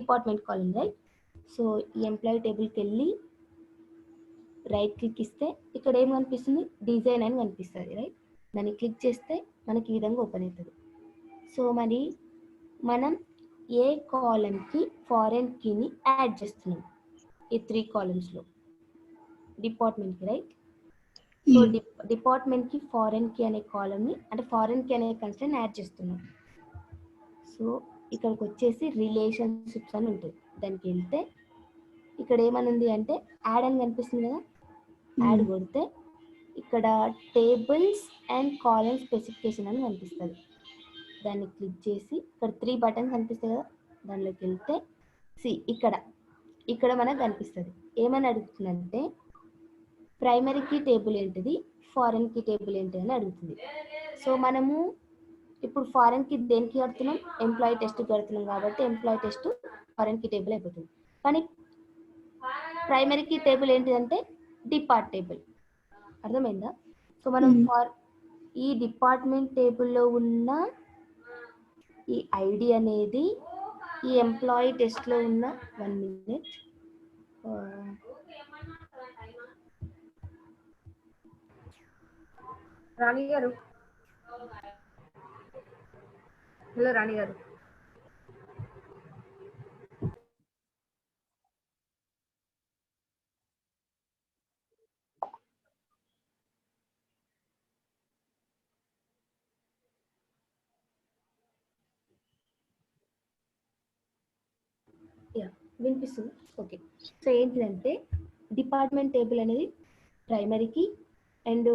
డిపార్ట్మెంట్ కాలం, రైట్? సో ఈ ఎంప్లాయీ టేబుల్కి వెళ్ళి రైట్ క్లిక్ ఇస్తే ఇక్కడ ఏం కనిపిస్తుంది? డిజైన్ అని కనిపిస్తుంది, రైట్? దాన్ని క్లిక్ చేస్తే మనకి ఈ విధంగా ఓపెన్ అవుతుంది. సో మరి మనం ఏ కాలంకి ఫారెన్ కీని యాడ్ చేస్తున్నాం? ఈ 3 కాలమ్స్లో డిపార్ట్మెంట్కి, రైట్? సో డిపార్ట్మెంట్కి ఫారెన్ కీ అనే కాలంని అంటే ఫారెన్ కీ అనే కన్స్ట్రెంట్ యాడ్ చేస్తున్నాం. సో ఇక్కడికి వచ్చేసి రిలేషన్షిప్స్ అని ఉంటుంది. దానికి వెళ్తే ఇక్కడ ఏమనుంది అంటే యాడ్ అని కనిపిస్తుంది కదా. యాడ్ కొడితే ఇక్కడ టేబుల్స్ అండ్ కాలమ్ స్పెసిఫికేషన్ అని కనిపిస్తుంది. దాన్ని క్లిక్ చేసి ఇక్కడ 3 బటన్స్ కనిపిస్తాయి కదా, దానిలోకి వెళ్తే ఇక్కడ మనకు కనిపిస్తుంది. ఏమని అడుగుతుందంటే ప్రైమరీ కీ టేబుల్ ఏంటిది, ఫారెన్ కీ టేబుల్ ఏంటి అని అడుగుతుంది. సో మనము ఇప్పుడు ఫారెన్ కీ దేనికి కడుతున్నాం? ఎంప్లాయీ టెస్ట్ కడుతున్నాం కాబట్టి employee test foreign key table అయిపోతుంది. కానీ ప్రైమరీ కీ టేబుల్ ఏంటిదంటే డిపార్ట్ టేబుల్. అర్థమైందా? సో మనం ఈ డిపార్ట్మెంట్ టేబుల్లో ఉన్న ఈ ఐడి అనేది ఈ ఎంప్లాయీ టెస్ట్లో ఉన్న 1 minute రాణి గారు, హలో రాణి గారు. వినిపిస్తుంది. ఓకే, సో ఏంటిదంటే డిపార్ట్మెంట్ టేబుల్ అనేది ప్రైమరీకి అండ్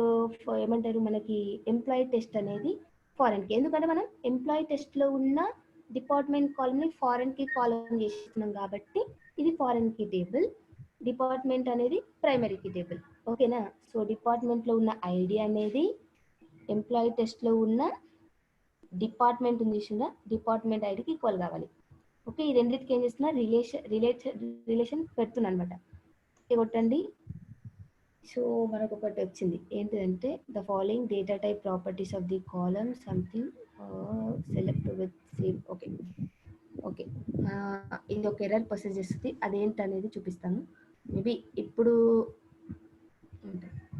ఏమంటారు మనకి ఎంప్లాయీ టెస్ట్ అనేది ఫారెన్కి. ఎందుకంటే మనం ఎంప్లాయీ టెస్ట్లో ఉన్న డిపార్ట్మెంట్ కాలంని ఫారెన్కి కాలం చేస్తున్నాం కాబట్టి ఇది ఫారెన్కి టేబుల్, డిపార్ట్మెంట్ అనేది ప్రైమరీకి టేబుల్. ఓకేనా? సో డిపార్ట్మెంట్లో ఉన్న ఐడి అనేది ఎంప్లాయీ టెస్ట్లో ఉన్న డిపార్ట్మెంట్ ఉంది చూసిందా, డిపార్ట్మెంట్ ఐడికి ఈక్వల్ కావాలి. ఓకే, ఈ రెండింటికి ఏం చేస్తున్నా రిలేషన్ పెడుతున్నా అనమాట. కొట్టండి. సో మనకు ఒకటి వచ్చింది ఏంటిదంటే the following data type properties of the column something select with same. Okay okay ఇది ఒక ఎర్రర్ ప్రాసెస్ చేస్తుంది, అదేంటి అనేది చూపిస్తాను. మేబీ ఇప్పుడు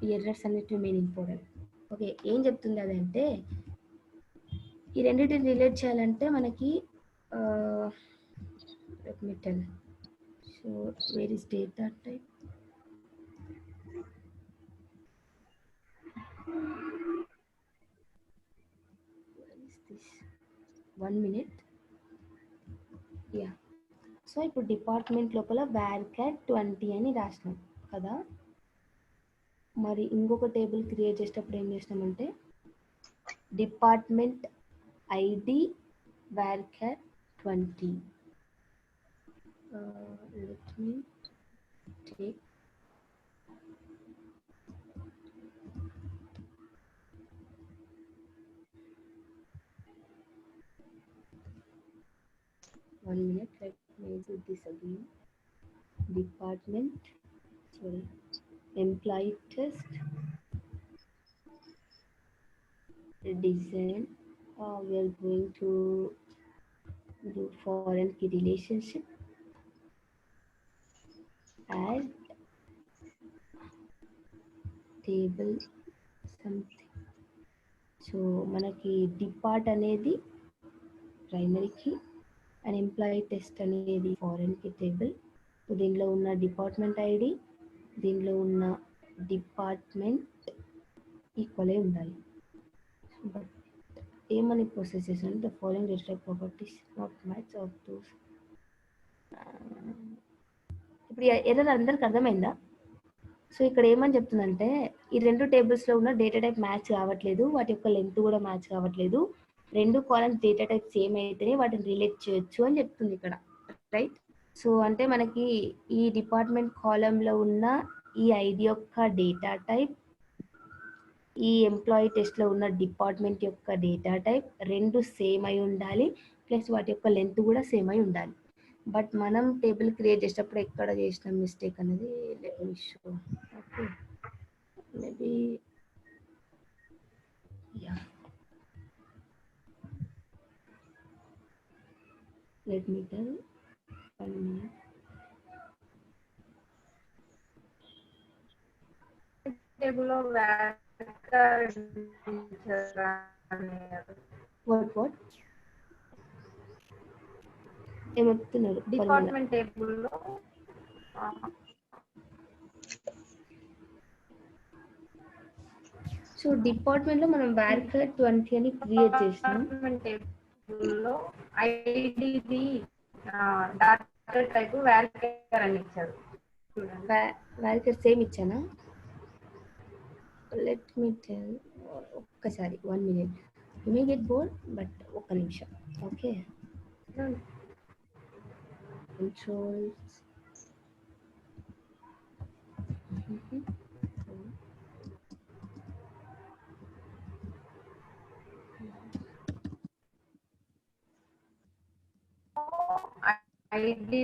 ఈ ఎర్రర్స్ అన్నిటి మెయిన్ ఇంపార్టెంట్. ఓకే, ఏం చెప్తుంది అదంటే ఈ రెండింటిని రిలేట్ చేయాలంటే మనకి let me tell. So where is data type? Where is this? 1 minute. Yeah. So ఇప్పుడు డిపార్ట్మెంట్ లోపల varchar 20 అని రాసినాం కదా. మరి ఇంకొక టేబుల్ క్రియేట్ చేసేటప్పుడు ఏం చేసినామంటే department ID varchar 20. Let me take one minute. Let me do this again. Department, sorry, employee test, design. We are going to do foreign key relationship, add table something. So మనకి డిపార్ట్ అనేది ప్రైమరీకి అండ్ ఎంప్లాయీ టెస్ట్ అనేది ఫారెన్కి టేబుల్. దీనిలో ఉన్న డిపార్ట్మెంట్ ఐడి, దీనిలో ఉన్న డిపార్ట్మెంట్ ఈక్వల్ అయి ఉండాలి. బట్ ఏమని ప్రాసెస్ చేసాను, the following data properties not match of those. ఇప్పుడు ఎర్రర్ అందరికి అర్థమైందా? సో ఇక్కడ ఏమని చెప్తుందంటే ఈ రెండు టేబుల్స్లో ఉన్న డేటా టైప్ మ్యాచ్ కావట్లేదు, వాటి యొక్క లెంత్ కూడా మ్యాచ్ కావట్లేదు, రెండు కాలమ్స్ డేటా టైప్ సేమ్ అయితేనే వాటిని రిలేట్ చేయొచ్చు అని చెప్తుంది ఇక్కడ, రైట్? సో అంటే మనకి ఈ డిపార్ట్మెంట్ కాలంలో ఉన్న ఈ ఐడి యొక్క డేటా టైప్, ఈ ఎంప్లాయీ టెస్ట్లో ఉన్న డిపార్ట్మెంట్ యొక్క డేటా టైప్ రెండు సేమ్ అయి ఉండాలి, ప్లస్ వాటి యొక్క లెంత్ కూడా సేమ్ అయి ఉండాలి. బట్ మనం టేబుల్ క్రియేట్ చేసేటప్పుడు ఎక్కడ చేసిన మిస్టేక్ అనేది let me show. Okay, maybe yeah, let me tell. 1 minute. Table లో వాట్ ఏమవుతున్నారు డిపార్ట్మెంట్ టేబుల్ లో సో డిపార్ట్మెంట్ లో మనం varchar 20 అని క్రియేట్ చేసినాం. డిపార్ట్మెంట్ టేబుల్ లో ఐడిది డాటా టైప్ varchar అని ఇచ్చారు చూడండి. varchar సేమ్ ఇచ్చానా? Let me tell. ఒక్కసారి 1 minute. You may get bored, but ఒక్క నిమిషం. Okay, controls. ఐడిది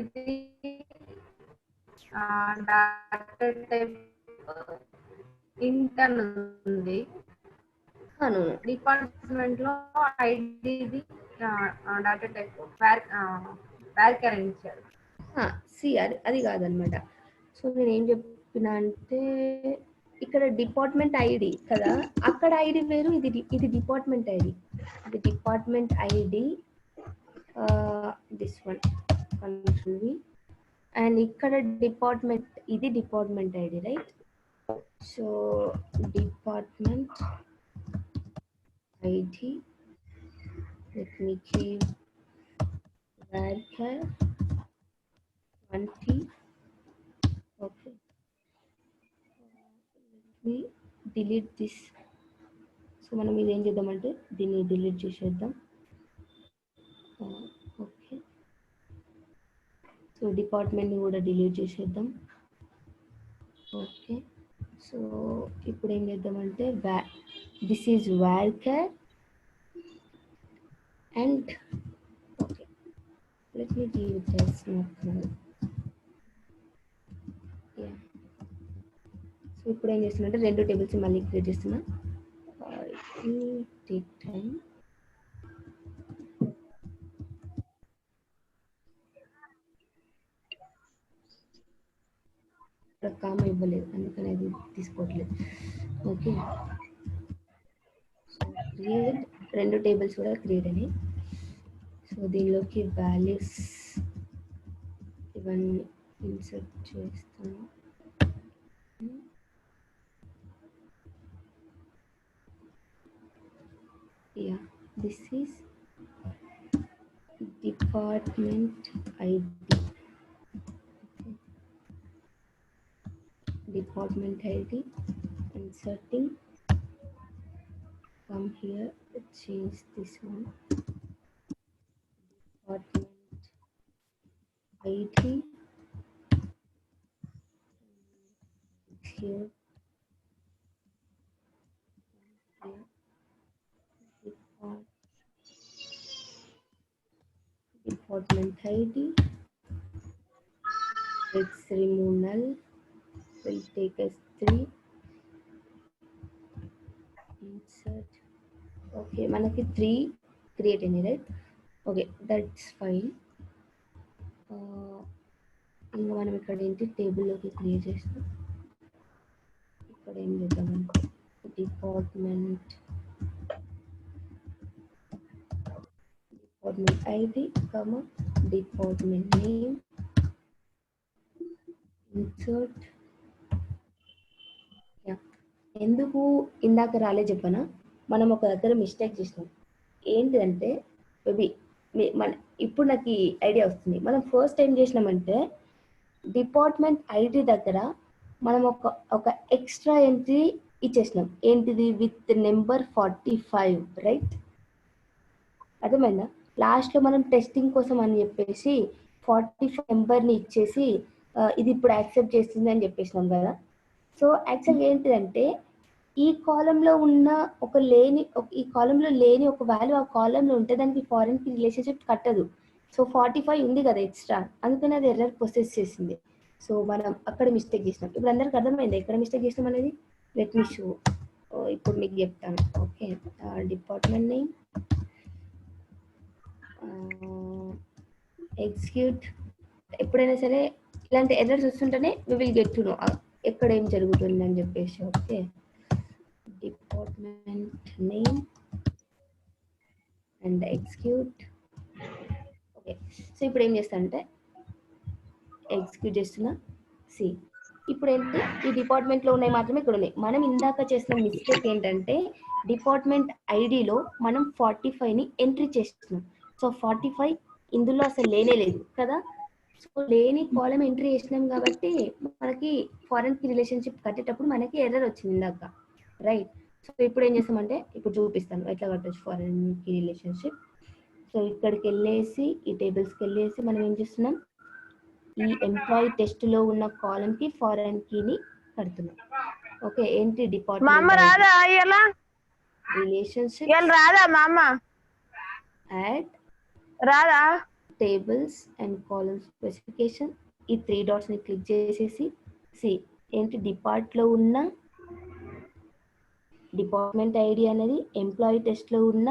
డాటా టైప్ ఇంట్ అని ఉంది. డిపార్ట్మెంట్ లో ఐడిది డాటా టైప్ varchar అని ఇచ్చారు. అది కాదనమాట. సో నేను ఏం చెప్పిన అంటే ఇక్కడ డిపార్ట్మెంట్ ఐడి కదా, అక్కడ ఐడి వేరు, ఇది డిపార్ట్మెంట్ ఐడి. ఇది department ID, this one control V, and ఇక్కడ డిపార్ట్మెంట్, ఇది department ID, right? So department ID, let me give varchar 20. Okay, let me delete this. So మనం ఇది ఏం చేద్దామంటే దీన్ని డిలీట్ చేసేద్దాం. ఓకే, సో డిపార్ట్మెంట్ని కూడా డిలీట్ చేసేద్దాం. ఓకే, సో ఇప్పుడు ఏం చేద్దామంటే this is varchar and okay, let me give it as not. So ఇప్పుడు ఏం చేస్తున్నా, రెండు టేబుల్స్ మళ్ళీ క్రియేట్ చేస్తున్నా. Take time. ఇక్కడ కామా ఇవ్వలేదు, అందుకని అది తీసుకోవట్లేదు. ఓకే, సో క్రియేట్, 2 టేబుల్స్ కూడా క్రియేట్ అయినాయి. సో దీనిలోకి వాల్యూస్ ఇవన్నీ ఇన్సర్ట్ చేస్తాను. Yeah, this is department ID. Okay. Department ID, inserting, come here, change this one, department ID, here, department ID, let's remove null, will take us 3, insert. Okay, మనకి 3 క్రియేట్ అయింది, రైట్? Okay, that's fine. ఇంకా మనం ఇక్కడ ఏంటి టేబుల్లోకి క్రియేట్ చేస్తాం. ఇక్కడ ఏం చేద్దాం అనుకో, department ID, comma, department name, insert. Yeah. ఎందుకు ఇందాక రాలే చెప్పనా, మనం ఒక దగ్గర మిస్టేక్ చేసినాం. ఏంటిదంటే మేబీ ఇప్పుడు నాకు ఈ ఐడియా వస్తుంది. మనం ఫస్ట్ ఏం చేసినామంటే డిపార్ట్మెంట్ ఐడి దగ్గర మనం ఒక ఎక్స్ట్రా ఎంట్రీ ఇచ్చేసినాం. ఏంటిది? With number 45, right? అర్థమైందా? లాస్ట్లో మనం టెస్టింగ్ కోసం అని చెప్పేసి 45 నెంబర్ని ఇచ్చేసి ఇది ఇప్పుడు యాక్సెప్ట్ చేస్తుంది అని చెప్పేసినాం కదా. సో యాక్చువల్గా ఏంటిదంటే ఈ కాలంలో ఉన్న ఈ కాలంలో లేని ఒక వాల్యూ ఆ కాలంలో ఉంటే దానికి ఫారెన్కి రిలేషన్షిప్ కట్టదు. సో 45 ఉంది కదా ఎక్స్ట్రా, అందుకని అది ఎర్రర్ ప్రొసెస్ చేసింది. సో మనం అక్కడ మిస్టేక్ చేసినాం. ఇప్పుడు అందరికి అర్థమైంది ఎక్కడ మిస్టేక్ చేసినాం అనేది. లెట్ మీ షో, ఇప్పుడు మీకు చెప్తాను. Okay, department name, execute. ఎప్పుడైనా సరే ఇలాంటి ఎర్రర్స్ వస్తుంటేనే we will get to know ఎక్కడ ఏం జరుగుతుంది అని చెప్పేసి. Okay, department name and execute. Okay, so ఇప్పుడు ఏం చేస్తానంటే ఎగ్జిక్యూట్ చేస్తున్నా. సి ఇప్పుడు ఏంటి, ఈ డిపార్ట్మెంట్లో ఉన్నాయి మాత్రమే ఇక్కడ ఉన్నాయి. మనం ఇందాక చేసిన మిస్టేక్ ఏంటంటే డిపార్ట్మెంట్ ఐడిలో మనం 45ని ఎంట్రీ చేస్తున్నాం. సో 45 ఇందులో అసలు లేనే లేదు కదా. సో లేని కాలం ఎంట్రీ చేసినాం కాబట్టి మనకి ఫారెన్కి రిలేషన్షిప్ కట్టేటప్పుడు మనకి ఎర్రర్ వచ్చింది ఇందాక, రైట్? సో ఇప్పుడు ఏం చేస్తామంటే ఇప్పుడు చూపిస్తాను ఎట్లా కట్టచ్చు ఫారెన్కి రిలేషన్షిప్. సో ఇక్కడికి వెళ్ళేసి ఈ టేబుల్స్కి వెళ్ళేసి మనం ఏం చేస్తున్నాం, ఈ ఎంప్లాయీ టెస్ట్లో ఉన్న కాలంకి ఫారెన్ కీని కడుతున్నాం. ఓకే, ఏంటి department relationship add tables and column specification. ఈ 3 డాట్స్ని క్లిక్ చేసేసి సి ఏంటి డిపార్ట్లో ఉన్న డిపార్ట్మెంట్ ఐడి అనేది ఎంప్లాయీ టెస్ట్లో ఉన్న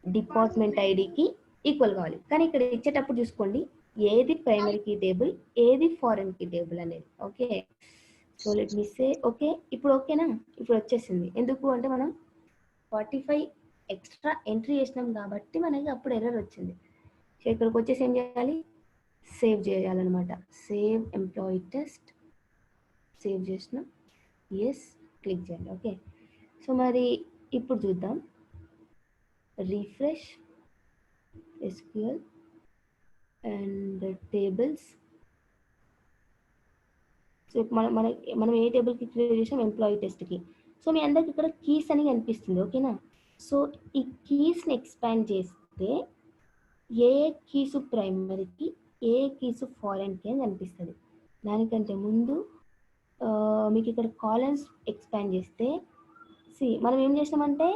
డిపార్ట్మెంట్ ఐడికి ఈక్వల్ కావాలి. కానీ ఇక్కడ ఇచ్చేటప్పుడు చూసుకోండి ఏది ప్రైమరీ కీ టేబుల్ ఏది ఫారెన్ కీ టేబుల్ అనేది. ఓకే, సో లెట్ మీ సే ఓకే. ఇప్పుడు ఓకేనా? ఇప్పుడు వచ్చేసింది. ఎందుకు అంటే మనం 45 ఎక్స్ట్రా ఎంట్రీ చేసినాం కాబట్టి మనకి అప్పుడు ఎర్రర్ వచ్చింది. సో ఇక్కడికి వచ్చేసి ఏం చేయాలి, సేవ్ చేయాలన్నమాట. సేవ్ ఎంప్లాయీ టెస్ట్, సేవ్ చేసిన, ఎస్ క్లిక్ చేయండి. ఓకే, సో మరి ఇప్పుడు చూద్దాం. Refresh SQL and tables. So మనం ఏ టేబుల్కి క్రియేట్ చేసాం, ఎంప్లాయీ టెస్ట్కి. సో మీ అందరికి ఇక్కడ కీస్ అని కనిపిస్తుంది. ఓకేనా? సో ఈ కీస్ని ఎక్స్పాండ్ చేస్తే ఏ కీసు ప్రైమరీకి ఏ కీసు ఫారెన్కి అని కనిపిస్తుంది. దానికంటే ముందు మీకు ఇక్కడ కాలమ్స్ ఎక్స్పాండ్ చేస్తే మనం ఏం చేసామంటే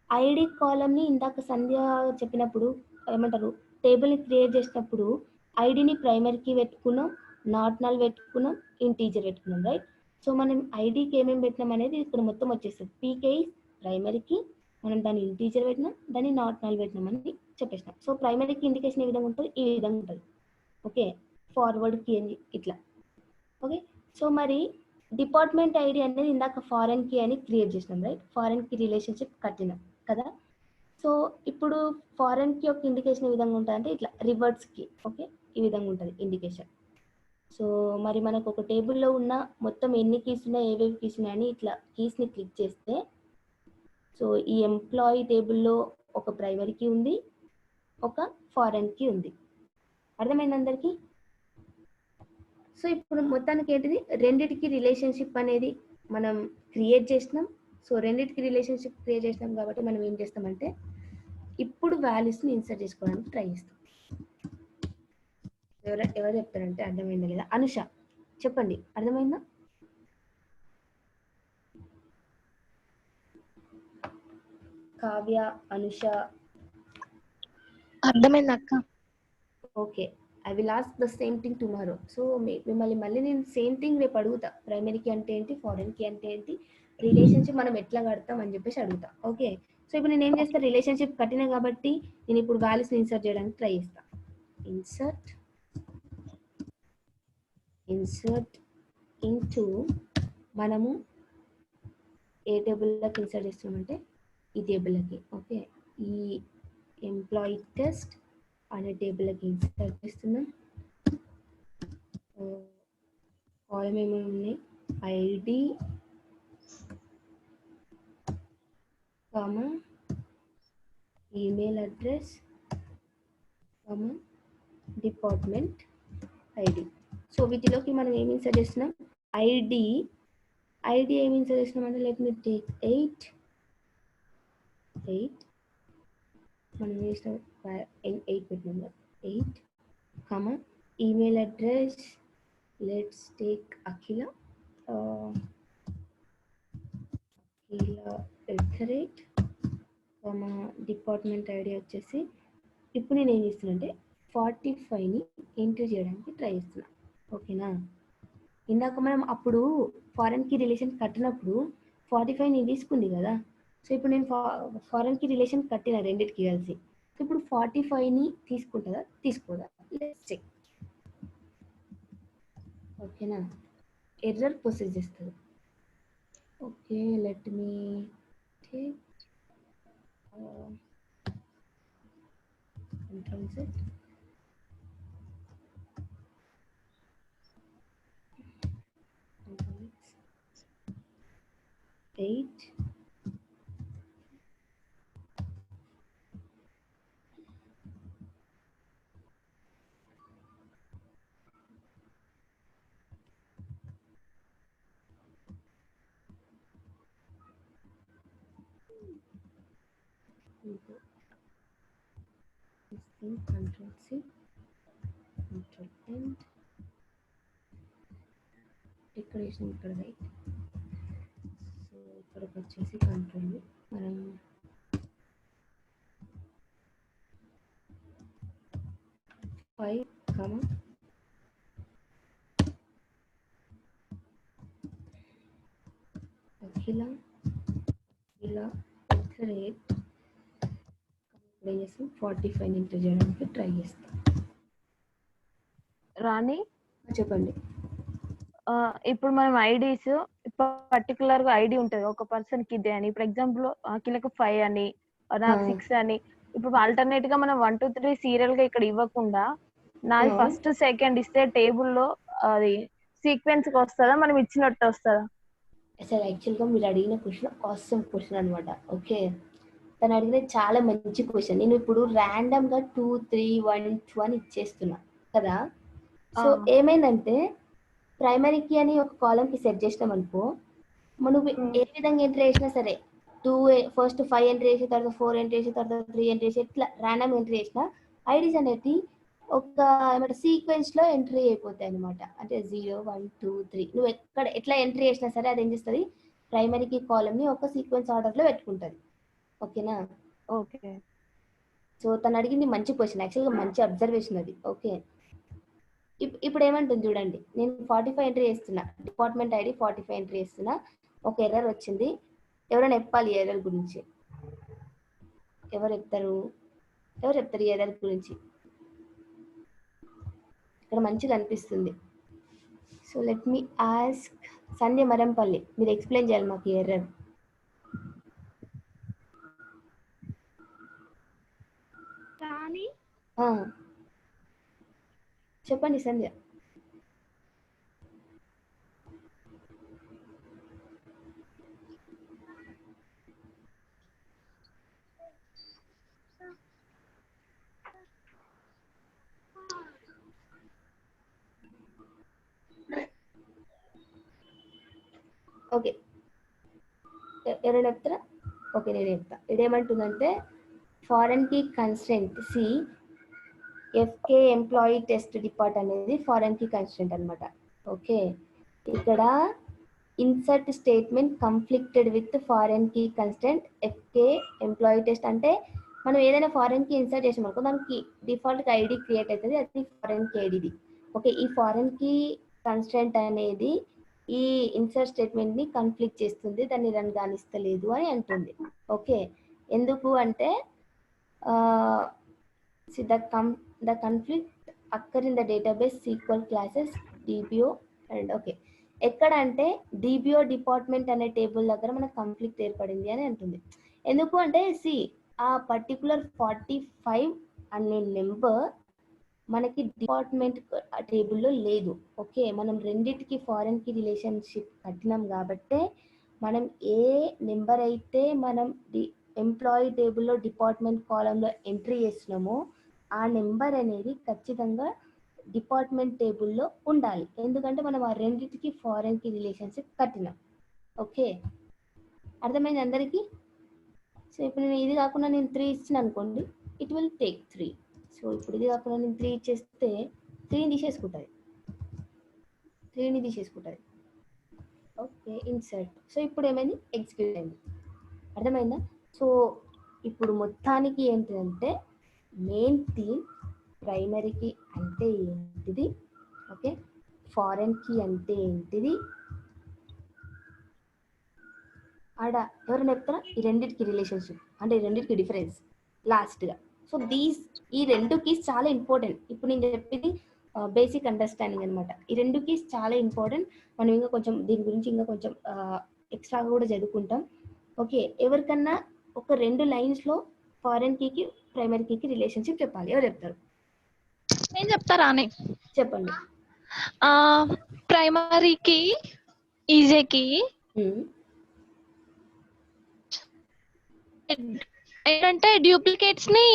ఐడి కాలమ్ని ఇందాక సంధ్య చెప్పినప్పుడు ఏమంటారు, టేబుల్ని క్రియేట్ చేసినప్పుడు ఐడిని ప్రైమరీకి పెట్టుకున్నాం, నాట్ నల్ పెట్టుకున్నాం, ఇంటీజర్ పెట్టుకున్నాం, రైట్? సో మనం ఐడికి ఏమేమి పెట్టినాం అనేది ఇక్కడ మొత్తం వచ్చేస్తుంది. పీకే ప్రైమరీకి మనం దాన్ని ఇంటీజర్ పెట్టినాం, దాన్ని నాట్ నల్ పెట్టినాం అని చెప్పేసినాం. సో ప్రైమరీకి ఇండికేషన్ ఏ విధంగా ఉంటుంది, ఈ విధంగా ఉంటుంది. ఓకే, ఫార్వర్డ్కి ఇట్లా ఓకే. సో మరి డిపార్ట్మెంట్ ఐడి అనేది ఇందాక ఫారెన్ కి అని క్రియేట్ చేసినాం, రైట్? ఫారెన్ కి రిలేషన్షిప్ కట్టినాం కదా. సో ఇప్పుడు ఫారెన్ కి ఒక ఇండికేషన్ ఏ విధంగా ఉంటుంది అంటే ఇట్లా రివర్ట్స్ కి, ఓకే, ఈ విధంగా ఉంటుంది ఇండికేషన్. సో మరి మనకు ఒక టేబుల్లో ఉన్న మొత్తం ఎన్ని కీస్ ఉన్నాయి, ఏవేవి కీస్ ఉన్నాయని ఇట్లా కీస్ని క్లిక్ చేస్తే, సో ఈ ఎంప్లాయీ టేబుల్లో ఒక ప్రైమరీ కీ ఉంది, ఒక ఫారెన్ కీ ఉంది. అర్థమైంది అందరికీ? సో ఇప్పుడు మొత్తానికి ఏంటిది, రెండిటికి రిలేషన్షిప్ అనేది మనం క్రియేట్ చేసినాం. సో రెండిటికి రిలేషన్షిప్ క్రియేట్ చేసినాం కాబట్టి మనం ఏం చేస్తామంటే ఇప్పుడు వాల్యూస్ని ఇన్సర్ట్ చేసుకోవడానికి ట్రై చేస్తాం. ఎవరు చెప్తారంటే అర్థమైందా లేదా? అనుష చెప్పండి, అర్థమైందా? కావ్య, అనుష. అర్థమైంది అక్క. Okay, I will ask the same thing tomorrow. So మిమ్మల్ని మళ్ళీ నేను సేమ్ థింగ్ రేపు అడుగుతా. ప్రైమరీకి అంటే ఏంటి, ఫారెన్కి అంటే ఏంటి, రిలేషన్షిప్ మనం ఎట్లా కడతాం అని చెప్పేసి అడుగుతా. ఓకే, సో ఇప్పుడు నేను ఏం చేస్తా, రిలేషన్షిప్ కట్టినా కాబట్టి నేను ఇప్పుడు వాల్యూస్ని ఇన్సర్ట్ చేయడానికి ట్రై చేస్తా. ఇన్సర్ట్ ఇంటూ, మనము ఏ టేబుల్లోకి ఇన్సర్ట్ చేస్తున్నామంటే ఈ టేబుల్లోకి. ఓకే, ఈ ఎంప్లాయీ టెస్ట్ అనే టేబుల్లోకి ఇన్సర్ట్ చేస్తున్నాం. కాలం ఏమేమి ఉన్నాయి, ID, comma email address, comma department ID. So వీటిలోకి మనం ఏమి ఇన్సర్ట్ చేస్తున్నాం, ఐడి ఏమి ఇన్సర్ట్ చేస్తున్నాం అంటే లెట్ మీ టేక్ 8 మనం చేసిన 8 పెట్టినాం, 8 comma email address, let's take Akhila comma department ID వచ్చేసి. ఇప్పుడు నేను ఏం చేస్తున్నా అంటే 45ని ఎంట్రీ చేయడానికి ట్రై చేస్తున్నా. ఓకేనా, ఇందాక మనం అప్పుడు ఫారెన్కి రిలేషన్ కట్టినప్పుడు 45ని తీసుకుంది కదా. సో ఇప్పుడు నేను ఫారెన్కి రిలేషన్ కట్టిన రెండింటికి కలిసి. సో ఇప్పుడు 45ని తీసుకుంటుందా తీసుకోదా, లెట్స్ చెక్. ఓకేనా, ఎర్రర్ ప్రొసెస్ చేస్తుంది. Okay, let me take control Z. Control X. 8. Control C, Control End, decoration ఇక్కడ రైట్. సో ఇక్కడికి వచ్చేసి కంట్రోల్ మనం ఫైవ్ కామా అఖిల రేట్ ఏం చేస్తాం, 45 ఎంటర్ చేయడానికి ట్రై చేస్తాం. రాణి చెప్పండి. ఇప్పుడు మనం ఐడీస్ పర్టికులర్ గా ఐడి ఉంటది ఒక పర్సన్ కి ఇదే అని. ఇప్పుడు ఎగ్జాంపుల్ అఖిలకు 5 అని, నాకు 6 అని. ఇప్పుడు ఆల్టర్నేట్ గా మనం 1 2 3 సీరియల్ గా ఇక్కడ ఇవ్వకుండా నాది ఫస్ట్ సెకండ్ ఇస్తే టేబుల్లో అది సీక్వెన్స్ గా వస్తుందా, మనం ఇచ్చినట్టు వస్తుందా? అసలు యాక్చువల్గా మీరు అడిగిన క్వశ్చన్ ఆసమ్ క్వశ్చన్ అనమాట. ఓకే, తను అడిగిన చాలా మంచి క్వశ్చన్. నేను ఇప్పుడు ర్యాండమ్ గా 2 3 1 2 అని ఇచ్చేస్తున్నా కదా. సో ఏమైందంటే ప్రైమరీకి అని ఒక కాలం కి సెట్ చేసినాం అనుకో, మనం ఏ విధంగా ఎంట్రీ చేసినా సరే, 2 ఫస్ట్ 5 ఎంట్రీ చేసి, తర్వాత 4 ఎంట్రీ చేసి, తర్వాత 3 ఎంట్రీ చేసి, ఇట్లా ర్యాండమ్ ఎంట్రీ చేసిన ఐడీస్ అనేది ఒక ఏమంటే సీక్వెన్స్ లో ఎంట్రీ అయిపోతాయి అనమాట. అంటే 0 1 2 3 నువ్వు ఎట్లా ఎంట్రీ చేసినా సరే అది ఏం చేస్తుంది, ప్రైమరీకి కాలం ని ఒక సీక్వెన్స్ ఆర్డర్ లో పెట్టుకుంటది. ఓకేనా? ఓకే. సో తను అడిగింది మంచి క్వశ్చన్, యాక్చువల్గా మంచి అబ్జర్వేషన్ అది. ఓకే, ఇప్పుడు ఏమంటుంది చూడండి, నేను 45 ఎంట్రీ చేస్తున్నా, డిపార్ట్మెంట్ ఐడి 45 ఎంట్రీ చేస్తున్నా, ఒక ఎర్రర్ వచ్చింది. ఎవరైనా చెప్పాలి ఈ ఎర్రర్ గురించి? ఎవరు చెప్తారు ఈ ఎర్రర్ గురించి? ఇక్కడ మంచిగా అనిపిస్తుంది. సో లెట్ మీ ఆస్క్ సంధ్య మరంపల్లి, మీరు ఎక్స్ప్లెయిన్ చేయాలి మాకు ఎర్రర్. చెప్పండి సంధ్య. ఓకే, ఎవరైనా చెప్తారా? ఓకే, నేను చెప్తా. ఇదేమంటుందంటే foreign key constraint C FK employee test depart అనేది ఫారెన్ కీ కన్స్టెంట్ అనమాట. ఓకే, ఇక్కడ insert statement conflicted with foreign key constraint FK employee test అంటే మనం ఏదైనా ఫారెన్ కీ ఇన్సర్ట్ చేసాం అనుకో దానికి డిఫాల్ట్ ఐడి క్రియేట్ అవుతుంది, అది ఫారెన్ కీ ఐడిది. ఓకే, ఈ ఫారెన్ కీ కన్స్టెంట్ అనేది ఈ ఇన్సర్ట్ స్టేట్మెంట్ ని కన్ఫ్లిక్ట్ చేస్తుంది, దాన్ని రన్ కానిస్తలేదు అని అంటుంది. ఓకే, ఎందుకు అంటే the conflict occur in the database SQL classes DBO and okay, ఎక్కడ అంటే DBO డిపార్ట్మెంట్ అనే టేబుల్ దగ్గర మనకు కాన్ఫ్లిక్ట్ ఏర్పడింది అని అంటుంది. ఎందుకు అంటే ఆ పర్టికులర్ 45 అనే నెంబర్ మనకి డిపార్ట్మెంట్ టేబుల్లో లేదు. ఓకే, మనం రెండిటికి ఫారెన్ కి రిలేషన్షిప్ కట్టినాం కాబట్టి మనం ఏ నెంబర్ అయితే మనం ఎంప్లాయీ టేబుల్లో డిపార్ట్మెంట్ కాలంలో ఎంట్రీ చేస్తున్నామో ఆ నెంబర్ అనేది ఖచ్చితంగా డిపార్ట్మెంట్ టేబుల్లో ఉండాలి, ఎందుకంటే మనం ఆ రెండింటికి ఫారెన్ కి రిలేషన్షిప్ కట్టినాం. ఓకే, అర్థమైంది అందరికీ? సో ఇప్పుడు నేను ఇది కాకుండా నేను 3 ఇచ్చిన అనుకోండి, ఇట్ విల్ టేక్ 3. సో ఇప్పుడు ఇది కాకుండా నేను 3 ఇచ్చేస్తే 3ని తీసేసుకుంటుంది. Okay, insert. సో ఇప్పుడు ఏమైంది, ఎగ్జిక్యూట్ అయింది. అర్థమైందా? సో ఇప్పుడు మొత్తానికి ఏంటంటే మెయిన్ థీమ్ ప్రైమరీకి అంటే ఏంటిది, ఓకే, ఫారెన్ కీ అంటే ఏంటిది, ఆడ ఎవరైనా చెప్తారా ఈ రెండింటికి రిలేషన్షిప్ అంటే ఈ రెండింటికి డిఫరెన్స్ లాస్ట్గా. సో ఈ 2 కీస్ చాలా ఇంపార్టెంట్. ఇప్పుడు నేను చెప్పింది బేసిక్ అండర్స్టాండింగ్ అనమాట. ఈ 2 కీస్ చాలా ఇంపార్టెంట్. మనం ఇంకా కొంచెం దీని గురించి ఇంకా కొంచెం ఎక్స్ట్రాగా కూడా చదువుకుంటాం. ఓకే, ఎవరికన్నా ఒక 2 లైన్స్ లో ఫారెన్ కీకి ప్రైమరీ కీకి రిలేషన్షిప్ చెప్పాలి, ఎవరు చెప్తారు? నేను చెప్తారా అని? చెప్పండి. ప్రైమరీకి ఈజీకి ఏంటంటే డ్యూప్లికేట్స్ ని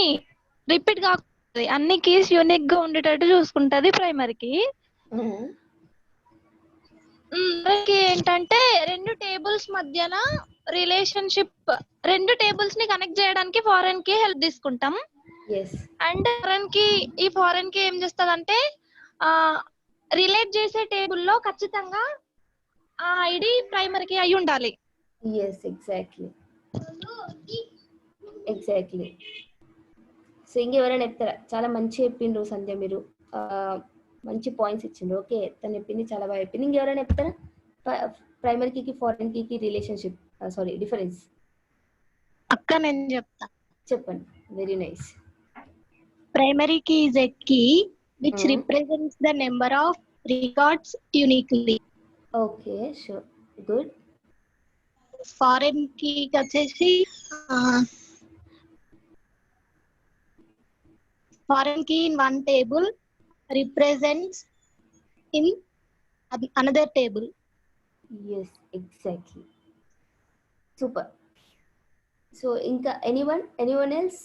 రిపీట్ కాకుండా అన్ని కీస్ యూనిక్ గా ఉండేటట్టు చూసుకుంటది ప్రైమరీకి. ఏంటంటే 2 టేబుల్స్ మధ్యన రిలేషన్షిప్, 2 టేబుల్స్ ని కనెక్ట్ చేయడానికి ఫారెన్ కి హెల్ప్ తీసుకుంటాం. అండ్ ఈ ఫారెన్ కి ఏం చేస్తదంటే రిలేట్ చేసే టేబుల్లో ఖచ్చితంగా ఆ ఐడి ప్రైమరీకి అయి ఉండాలి. ఎగ్జాక్ట్లీ. సో ఇంకెవరైనా చెప్తారా? చాలా మంచి చెప్పిండ్రు సంధ్య, మీరు మంచి పాయింట్స్ ఇచ్చిండ్రు. ఓకే, తను చెప్పింది చాలా బాగా చెప్పింది. ఇంకెవరైనా చెప్తారా ప్రైమరీ కీకి ఫారెన్ కీకి రిలేషన్షిప్ డిఫరెన్స్? అక్క నేను చెప్తా. చెప్పండి. Very nice. Primary key is a key which represents the number of records uniquely. Okay, sure, good. Foreign key వచ్చేసి foreign key in one table represents in another table. Yes, exactly. Super. So inka anyone else?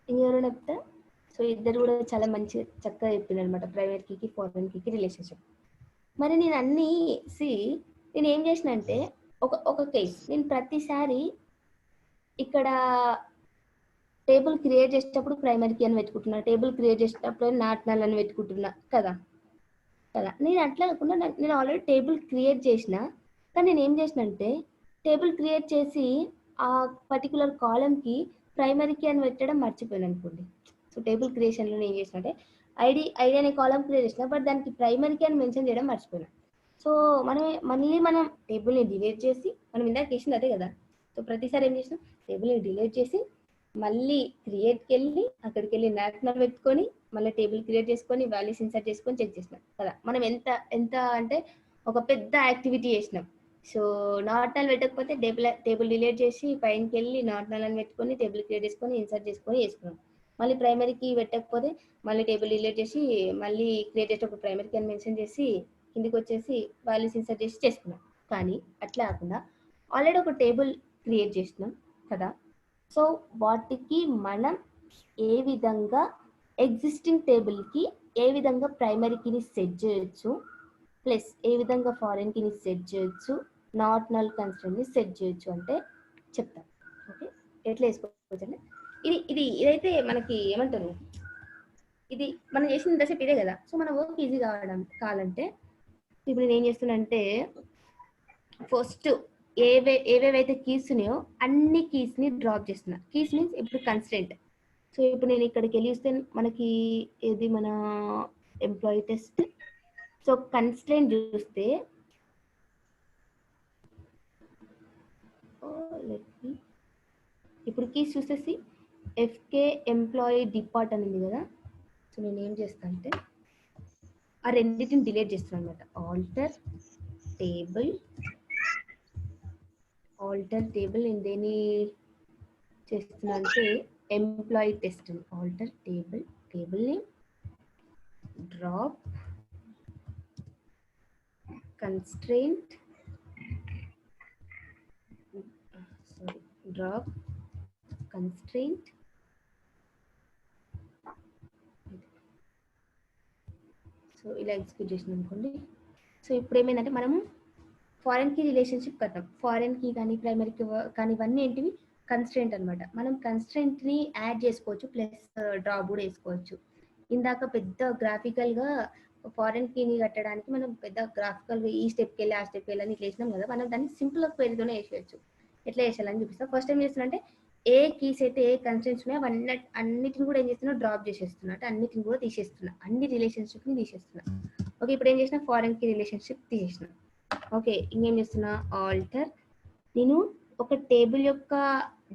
ఇంకెవరైనా చెప్తా? సో ఇద్దరు కూడా చాలా మంచి చక్కగా చెప్పింది అనమాట ప్రైవేట్ కీకి ఫారెన్ కీకి రిలేషన్షిప్. మరి నేను ఏం చేసిన అంటే ఒక కేస్ నేను ప్రతిసారి ఇక్కడ టేబుల్ క్రియేట్ చేసేటప్పుడు ప్రైమరీ కీ అని పెట్టుకుంటున్నా, టేబుల్ క్రియేట్ చేసేటప్పుడు నాట్ నల్ అని పెట్టుకుంటున్నా కదా. నేను అట్లా కాకుండా నేను ఆల్రెడీ టేబుల్ క్రియేట్ చేసిన, కానీ నేను ఏం చేసిన అంటే టేబుల్ క్రియేట్ చేసి ఆ పర్టికులర్ కాలంకి ప్రైమరీ కీ అని పెట్టడం మర్చిపోయాను అనుకోండి. సో టేబుల్ క్రియేషన్లో ఏం చేసిన అంటే ఐడి అనే కాలం క్రియేట్ చేసిన, బట్ దానికి ప్రైమరీ కీ అని మెన్షన్ చేయడం మర్చిపోయినా. సో మనం టేబుల్ని డిలీట్ చేసి, మనం ఇందాక చేసింది అదే కదా. సో ప్రతిసారి ఏం చేసినాం, టేబుల్ని డిలీట్ చేసి మళ్ళీ క్రియేట్కి వెళ్ళి అక్కడికి వెళ్ళి నార్మల్ పెట్టుకొని మళ్ళీ టేబుల్ క్రియేట్ చేసుకొని వాల్యూస్ ఇన్సర్ట్ చేసుకొని చెక్ చేసినాం కదా. మనం ఎంత ఎంత అంటే ఒక పెద్ద యాక్టివిటీ చేసినాం. సో నార్మల్ పెట్టకపోతే టేబుల్ డిలీట్ చేసి పైనకి వెళ్ళి నార్మల్ అని పెట్టుకొని టేబుల్ క్రియేట్ చేసుకొని ఇన్సర్ట్ చేసుకొని వేసుకున్నాం. మళ్ళీ ప్రైమరీకి పెట్టకపోతే మళ్ళీ టేబుల్ డిలీట్ చేసి మళ్ళీ క్రియేట్ చేసేటప్పుడు ప్రైమరీకి అని మెన్షన్ చేసి కిందికి వచ్చేసి వాల్యూస్ ఇన్సర్ట్ చేసి చేసుకున్నాం. కానీ అట్లా కాకుండా ఆల్రెడీ ఒక టేబుల్ క్రియేట్ చేసినాం కదా. సో వాటికి మనం ఏ విధంగా ఎగ్జిస్టింగ్ టేబుల్కి ఏ విధంగా ప్రైమరీ కీని సెట్ చేయొచ్చు, ప్లస్ ఏ విధంగా ఫారెన్ కీని సెట్ చేయొచ్చు, నాట్ నల్ కన్స్ట్రెంట్ని సెట్ చేయొచ్చు అంటే చెప్తాం. ఓకే, ఎట్లా వేసుకోవచ్చు అంటే ఇదైతే మనకి ఏమంటారు, ఇది మనం చేసిన ఇంతసేపు ఇదే కదా. సో మన వర్క్ ఈజీ కావాలంటే ఇప్పుడు నేను ఏం చేస్తున్నా అంటే ఫస్ట్ ఏవేవైతే కీస్ ఉన్నాయో అన్ని కీస్ ని డ్రాప్ చేస్తున్నా. కీస్ మీన్స్ ఇప్పుడు కన్స్టెంట్. సో ఇప్పుడు నేను ఇక్కడికి వెళ్ళి చూస్తే మనకి ఏది మన ఎంప్లాయీ టెస్ట్. సో కన్స్టెంట్ చూస్తే ఇప్పుడు కీస్ చూసేసి ఎఫ్కే ఎంప్లాయీ డిపార్ట్ అని ఉంది కదా. సో నేను ఏం చేస్తాను అంటే ఆ రెండింటిని డిలీట్ చేస్తున్నాను అనమాట. ఆల్టర్ టేబుల్ నేను దేని చేస్తున్నా అంటే employee test. Alter table name drop constraint so ఇలా ఎగ్జిక్యూట్ చేసిన అనుకోండి. సో ఇప్పుడు ఏమైందంటే మనము ఫారెన్ కీ రిలేషన్షిప్ కట్టాం. ఫారెన్ కీ కానీ ప్రైమరీ కీ కానీ ఇవన్నీ ఏంటివి కన్స్ట్రెంట్ అనమాట. మనం కన్స్ట్రెంట్ ని యాడ్ చేసుకోవచ్చు, ప్లస్ డ్రాప్ కూడా వేసుకోవచ్చు. ఇందాక పెద్ద గ్రాఫికల్ గా ఫారెన్ కీని కట్టడానికి మనం పెద్ద గ్రాఫికల్ ఈ స్టెప్కి వెళ్ళి ఆ స్టెప్కి వెళ్ళి ఇట్లా వేసినాం కదా. మనం దాన్ని సింపుల్ క్వెరీతోనే వేసేయచ్చు. ఎట్లా వేసేయాలని చూపిస్తాం. ఫస్ట్ ఏం చేస్తున్నా అంటే ఏ కీస్ అయితే ఏ కన్స్ట్రెంట్స్ ఉన్నాయో అన్నిటిని కూడా ఏం చేస్తున్నా డ్రాప్ చేసేస్తున్నా, అంటే అన్నిటిని కూడా తీసేస్తున్నా, అన్ని రిలేషన్షిప్ ని తీసేస్తున్నా. ఓకే, ఇప్పుడు ఏం చేసిన ఫారెన్ కీ రిలేషన్షిప్ తీసేసిన. ఓకే, ఇంకేం చేస్తున్నా ఆల్టర్ నేను ఒక టేబుల్ యొక్క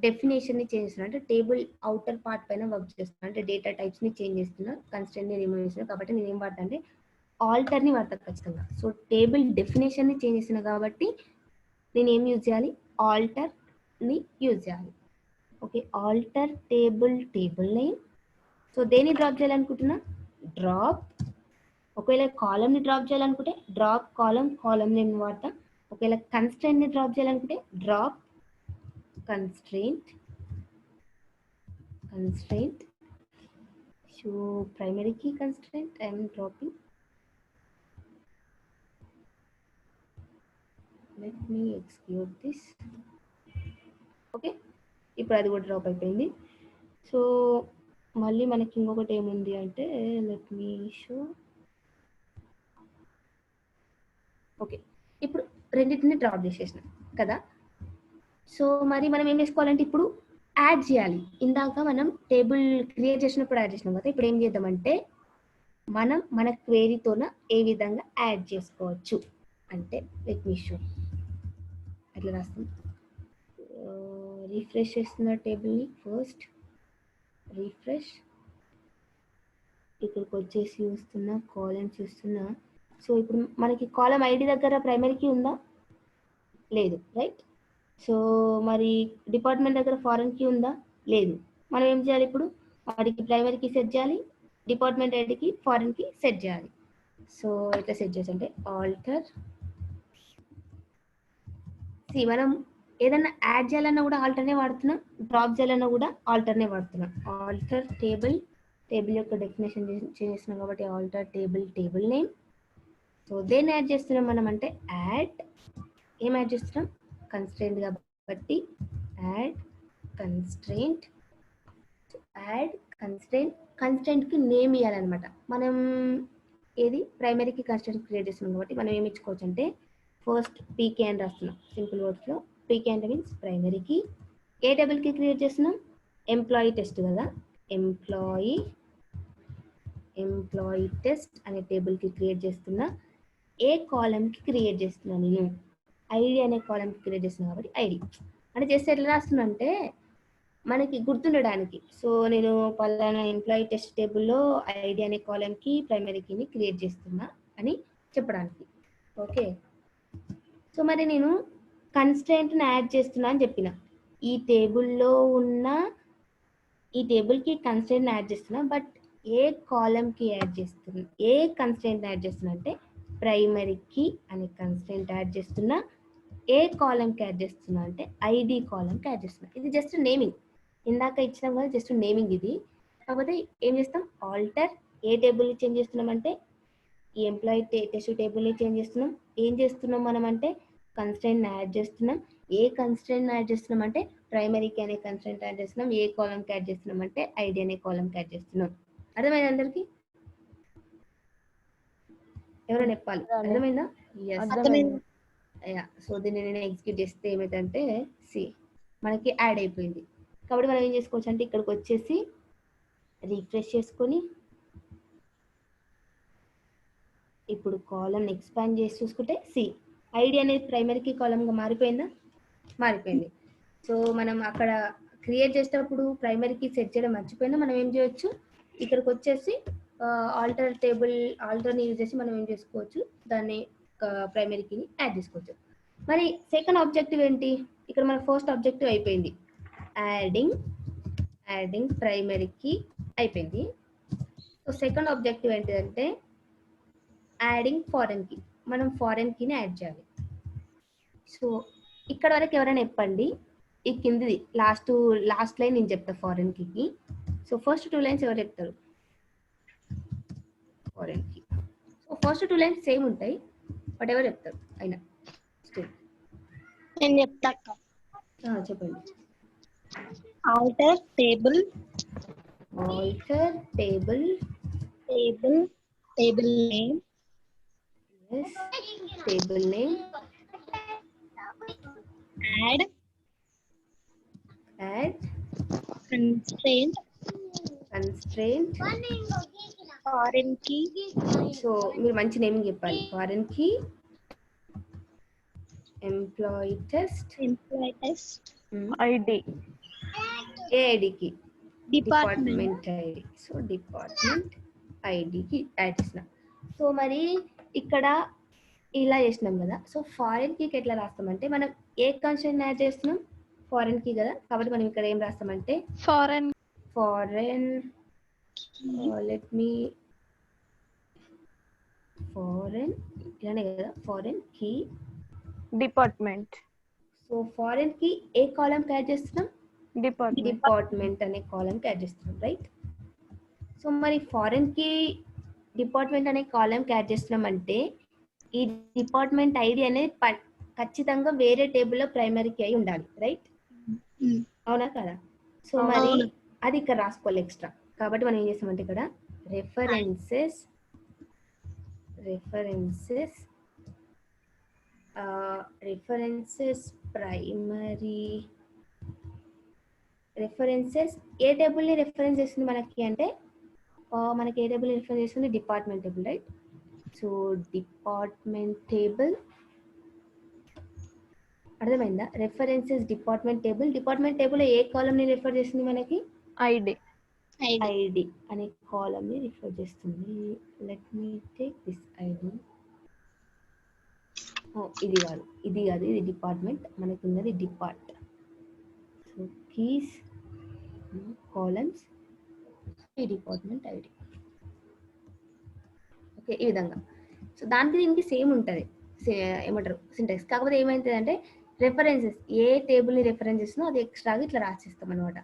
డెఫినేషన్ ని చేంజ్ చేస్తున్నా, అంటే టేబుల్ అవుటర్ పార్ట్ పైన వర్క్ చేస్తున్నా, అంటే డేటా టైప్స్ ని చేంజ్ చేస్తున్నా, కన్స్టెంట్ ని రిమూవ్ చేస్తున్నా. కాబట్టి నేను ఏం వాడతా అంటే ఆల్టర్ ని వాడతా ఖచ్చితంగా. సో టేబుల్ డెఫినేషన్ ని చేంజ్ చేస్తున్నా కాబట్టి నేను ఏం యూజ్ చేయాలి, ఆల్టర్ ని యూజ్ చేయాలి. Okay, alter table name. So దేన్ని డ్రాప్ చేయాలనుకుంటున్నా, డ్రాప్. ఒకవేళ కాలమ్ ని డ్రాప్ చేయాలనుకుంటే డ్రాప్ కాలమ్ నేమ్ వాడతా. ఒకవేళ కన్స్ట్రెంట్ ని డ్రాప్ చేయాలనుకుంటే drop constraint. So primary key constraint I'm dropping. Let me execute this. Okay, ఇప్పుడు అది కూడా డ్రాప్ అయిపోయింది. సో మళ్ళీ మనకి ఇంకొకటి ఏముంది అంటే లెట్ మీ షో. ఓకే, ఇప్పుడు రెండింటిని డ్రాప్ చేసేసిన కదా. సో మరి మనం ఏం చేసుకోవాలంటే ఇప్పుడు యాడ్ చేయాలి. ఇందాక మనం టేబుల్ క్రియేట్ చేసినప్పుడు యాడ్ చేసినాం కదా. ఇప్పుడు ఏం చేద్దామంటే మనం మన క్వేరీతోన ఏ విధంగా యాడ్ చేసుకోవచ్చు అంటే లెట్ మీ షో. అట్లా రాస్తాం. రిఫ్రెష్ చేస్తున్న టేబుల్ని ఫస్ట్ రిఫ్రెష్. ఇక్కడికి వచ్చేసి చూస్తున్నా కాలమ్ చూస్తున్నా. సో ఇప్పుడు మనకి కాలమ్ ఐడి దగ్గర ప్రైమరీ కీ ఉందా, లేదు, రైట్. సో మరి డిపార్ట్మెంట్ దగ్గర ఫారెన్ కీ ఉందా, లేదు. మనం ఏం చేయాలి, ఇప్పుడు వాడికి ప్రైమరీ కీ సెట్ చేయాలి, డిపార్ట్మెంట్ ఐడికి ఫారెన్ కీ సెట్ చేయాలి. సో ఎట్లా సెట్ చేసి అంటే ఆల్టర్. మనం ఏదైనా యాడ్ చేయాలన్నా కూడా ఆల్టర్నే వాడుతున్నాం, డ్రాప్ చేయాలన్నా కూడా ఆల్టర్నే వాడుతున్నాం. ఆల్టర్ టేబుల్ యొక్క డెఫినేషన్ చేస్తున్నాం కాబట్టి ఆల్టర్ టేబుల్ నేమ్. సో దేన్ని యాడ్ చేస్తున్నాం మనం అంటే యాడ్. ఏం యాడ్ చేస్తున్నాం, కన్స్ట్రెయింట్ కాబట్టి యాడ్ కన్స్ట్రెయింట్. కన్స్ట్రెయింట్ కి నేమ్ ఇవ్వాలన్నమాట. మనం ఏది ప్రైమరీకి కన్స్ట్రెయింట్ క్రియేట్ చేస్తున్నాం కాబట్టి మనం ఏమి ఇచ్చుకోవచ్చు అంటే ఫస్ట్ పీకే అని రాస్తున్నాం. సింపుల్ వర్డ్స్ లో పీకే అంటే మీన్స్ ప్రైమరీకి. ఏ టేబుల్ కి క్రియేట్ చేస్తున్నాం, ఎంప్లాయీ టెస్ట్ కదా. ఎంప్లాయీ టెస్ట్ అనే టేబుల్ కి క్రియేట్ చేస్తున్నా. ఏ కాలమ్ కి క్రియేట్ చేస్తున్నా, నేను ఐడి అనే కాలమ్ కి క్రియేట్ చేస్తున్నా కాబట్టి ఐడి అంటే చేస్తే ఎట్లా రాస్తున్నా అంటే మనకి గుర్తుండడానికి. సో నేను పలానా ఎంప్లాయీ టెస్ట్ టేబుల్లో ఐడి అనే కాలమ్కి ప్రైమరీ కీని క్రియేట్ చేస్తున్నా అని చెప్పడానికి. ఓకే, సో మరి నేను కన్స్ట్రెయింట్ని యాడ్ చేస్తున్నా అని చెప్పిన. ఈ టేబుల్లో ఉన్న ఈ టేబుల్కి కన్స్ట్రెయింట్ని యాడ్ చేస్తున్నా, బట్ ఏ కాలమ్కి యాడ్ చేస్తున్నా, ఏ కన్స్ట్రెయింట్ని యాడ్ చేస్తున్నా అంటే ప్రైమరీ కీ అనే కన్స్ట్రెయింట్ యాడ్ చేస్తున్నా. ఏ కాలమ్కి యాడ్ చేస్తున్నా అంటే ఐడి కాలమ్కి యాడ్ చేస్తున్నా. ఇది జస్ట్ నేమింగ్, ఇందాక ఇచ్చినాం కదా జస్ట్ నేమింగ్ ఇది. కాకపోతే ఏం చేస్తాం, ఆల్టర్ ఏ టేబుల్ని చేంజ్ చేస్తున్నామంటే ఈ ఎంప్లాయీ టెస్ట్ టేబుల్ని చేంజ్ చేస్తున్నాం. ఏం చేస్తున్నాం మనం అంటే కన్స్ట్రెయింట్ని యాడ్ చేస్తున్నాం. ఏ కన్స్ట్రెయింట్ని యాడ్ చేస్తున్నాం అంటే ప్రైమరీకి అనే కన్స్ట్రెయింట్ యాడ్ చేస్తున్నాం. ఏ కాలమ్కి యాడ్ చేస్తున్నాం అంటే ఐడి అనే కాలమ్కి యాడ్ చేస్తున్నాం. అర్థమైంది అందరికి? ఎవరైనా చెప్పాలి, అర్థమైందా? సో దీన్ని నేను ఎగ్జిక్యూట్ చేస్తే ఏమైందంటే మనకి యాడ్ అయిపోయింది. కాబట్టి మనం ఏం చేసుకోవచ్చు అంటే ఇక్కడికి వచ్చేసి రిఫ్రెష్ చేసుకొని ఇప్పుడు కాలమ్ ఎక్స్పాండ్ చేసి చూసుకుంటే ఐడి అనేది ప్రైమరీకి కాలమ్గా మారిపోయిందా? మారిపోయింది. సో మనం అక్కడ క్రియేట్ చేసేటప్పుడు ప్రైమరీకి సెట్ చేయడం మర్చిపోయినా మనం ఏం చేయొచ్చు, ఇక్కడికి వచ్చేసి ఆల్టర్ని యూజ్ చేసి మనం ఏం చేసుకోవచ్చు, దాన్ని ప్రైమరీకి యాడ్ చేసుకోవచ్చు. మరి సెకండ్ ఆబ్జెక్టివ్ ఏంటి? ఇక్కడ మన ఫస్ట్ ఆబ్జెక్టివ్ అయిపోయింది, యాడింగ్ ప్రైమరీకి అయిపోయింది. సో సెకండ్ ఆబ్జెక్టివ్ ఏంటిదంటే యాడింగ్ ఫారెన్ కీ. మనం ఫారెన్ కీని యాడ్ చేయాలి. సో ఇక్కడ వరకు ఎవరైనా చెప్పండి, ఈ కిందిది లాస్ట్ లైన్ నేను చెప్తా ఫారెన్ కీకి. సో ఫస్ట్ 2 లైన్స్ ఎవరు చెప్తారు? Foreign key. So first 2 lines same ఉంటాయి, బట్ ఎవరు చెప్తారు అయినా నేను చెప్తా. చెప్పండి. Alter table name. Table name. Add constraint foreign key. So మీరు మంచి నేమింగ్ చెప్పాలి. Foreign key, employee test ID, ఏఐడికి డిపార్ట్మెంట్ ఐడి. సో డిపార్ట్మెంట్ ఐడికి యాడ్ చేసిన. సో మరి ఇక్కడ ఇలా చేసినాం కదా. సో ఫారెన్ కీకి ఎట్లా రాస్తామంటే మనం ఏ కన్స్ట్రెయింట్ యాడ్ చేస్తున్నాం, ఫారెన్ కీ కదా. కాబట్టి మనం ఇక్కడ ఏం రాస్తామంటే ఫారెన్ లెట్ మీ ఇలానే కదా, foreign key department. So foreign కి ఏ కాలమ్ యాడ్ చేస్తున్నాం, డిపార్ట్మెంట్ అనే కాలమ్ యాడ్ చేస్తున్నాం, రైట్? సో మరి ఫారెన్ కి డిపార్ట్మెంట్ అనే కాలమ్ యాడ్ చేస్తున్నాం అంటే ఈ డిపార్ట్మెంట్ ఐడి అనేది ఖచ్చితంగా వేరే టేబుల్లో ప్రైమరీకి అయి ఉండాలి, రైట్? అవునా కదా? సో మరి అది ఇక్కడ రాసుకోవాలి ఎక్స్ట్రా. కాబట్టి మనం ఏం చేస్తామంటే ఇక్కడ రెఫరెన్సెస్ ప్రైమరీ ఏ టేబుల్ని రెఫరెన్స్ చేస్తుంది మనకి అంటే మనకి ఏ టేబుల్ రిఫరెన్స్ చేస్తుంది, department table, right? So department table, అర్థమైందా? రెఫరెన్సెస్ డిపార్ట్మెంట్ టేబుల్ ఏ కాలమ్ ని రిఫర్ చేస్తుంది మనకి, ఐడి అనే కాలమ్ ని రిఫర్ చేస్తుంది. Let me take this ID. ఇది కాదు ఇది డిపార్ట్మెంట్, మనకి ఉన్నది డిపార్ట్. సో కీస్ కాలమ్స్ ఈ డిపార్ట్మెంట్ ఐడి. ఓకే, ఈ విధంగా. సో దానికి దీనికి సేమ్ ఉంటుంది, ఏమంటారు సింటాక్స్. కాకపోతే ఏమైతుంది అంటే రెఫరెన్సెస్ ఏ టేబుల్ని రిఫరెన్స్ చేస్తుందో అది ఎక్స్ట్రాగా ఇట్లా రాసిస్తాం అనమాట.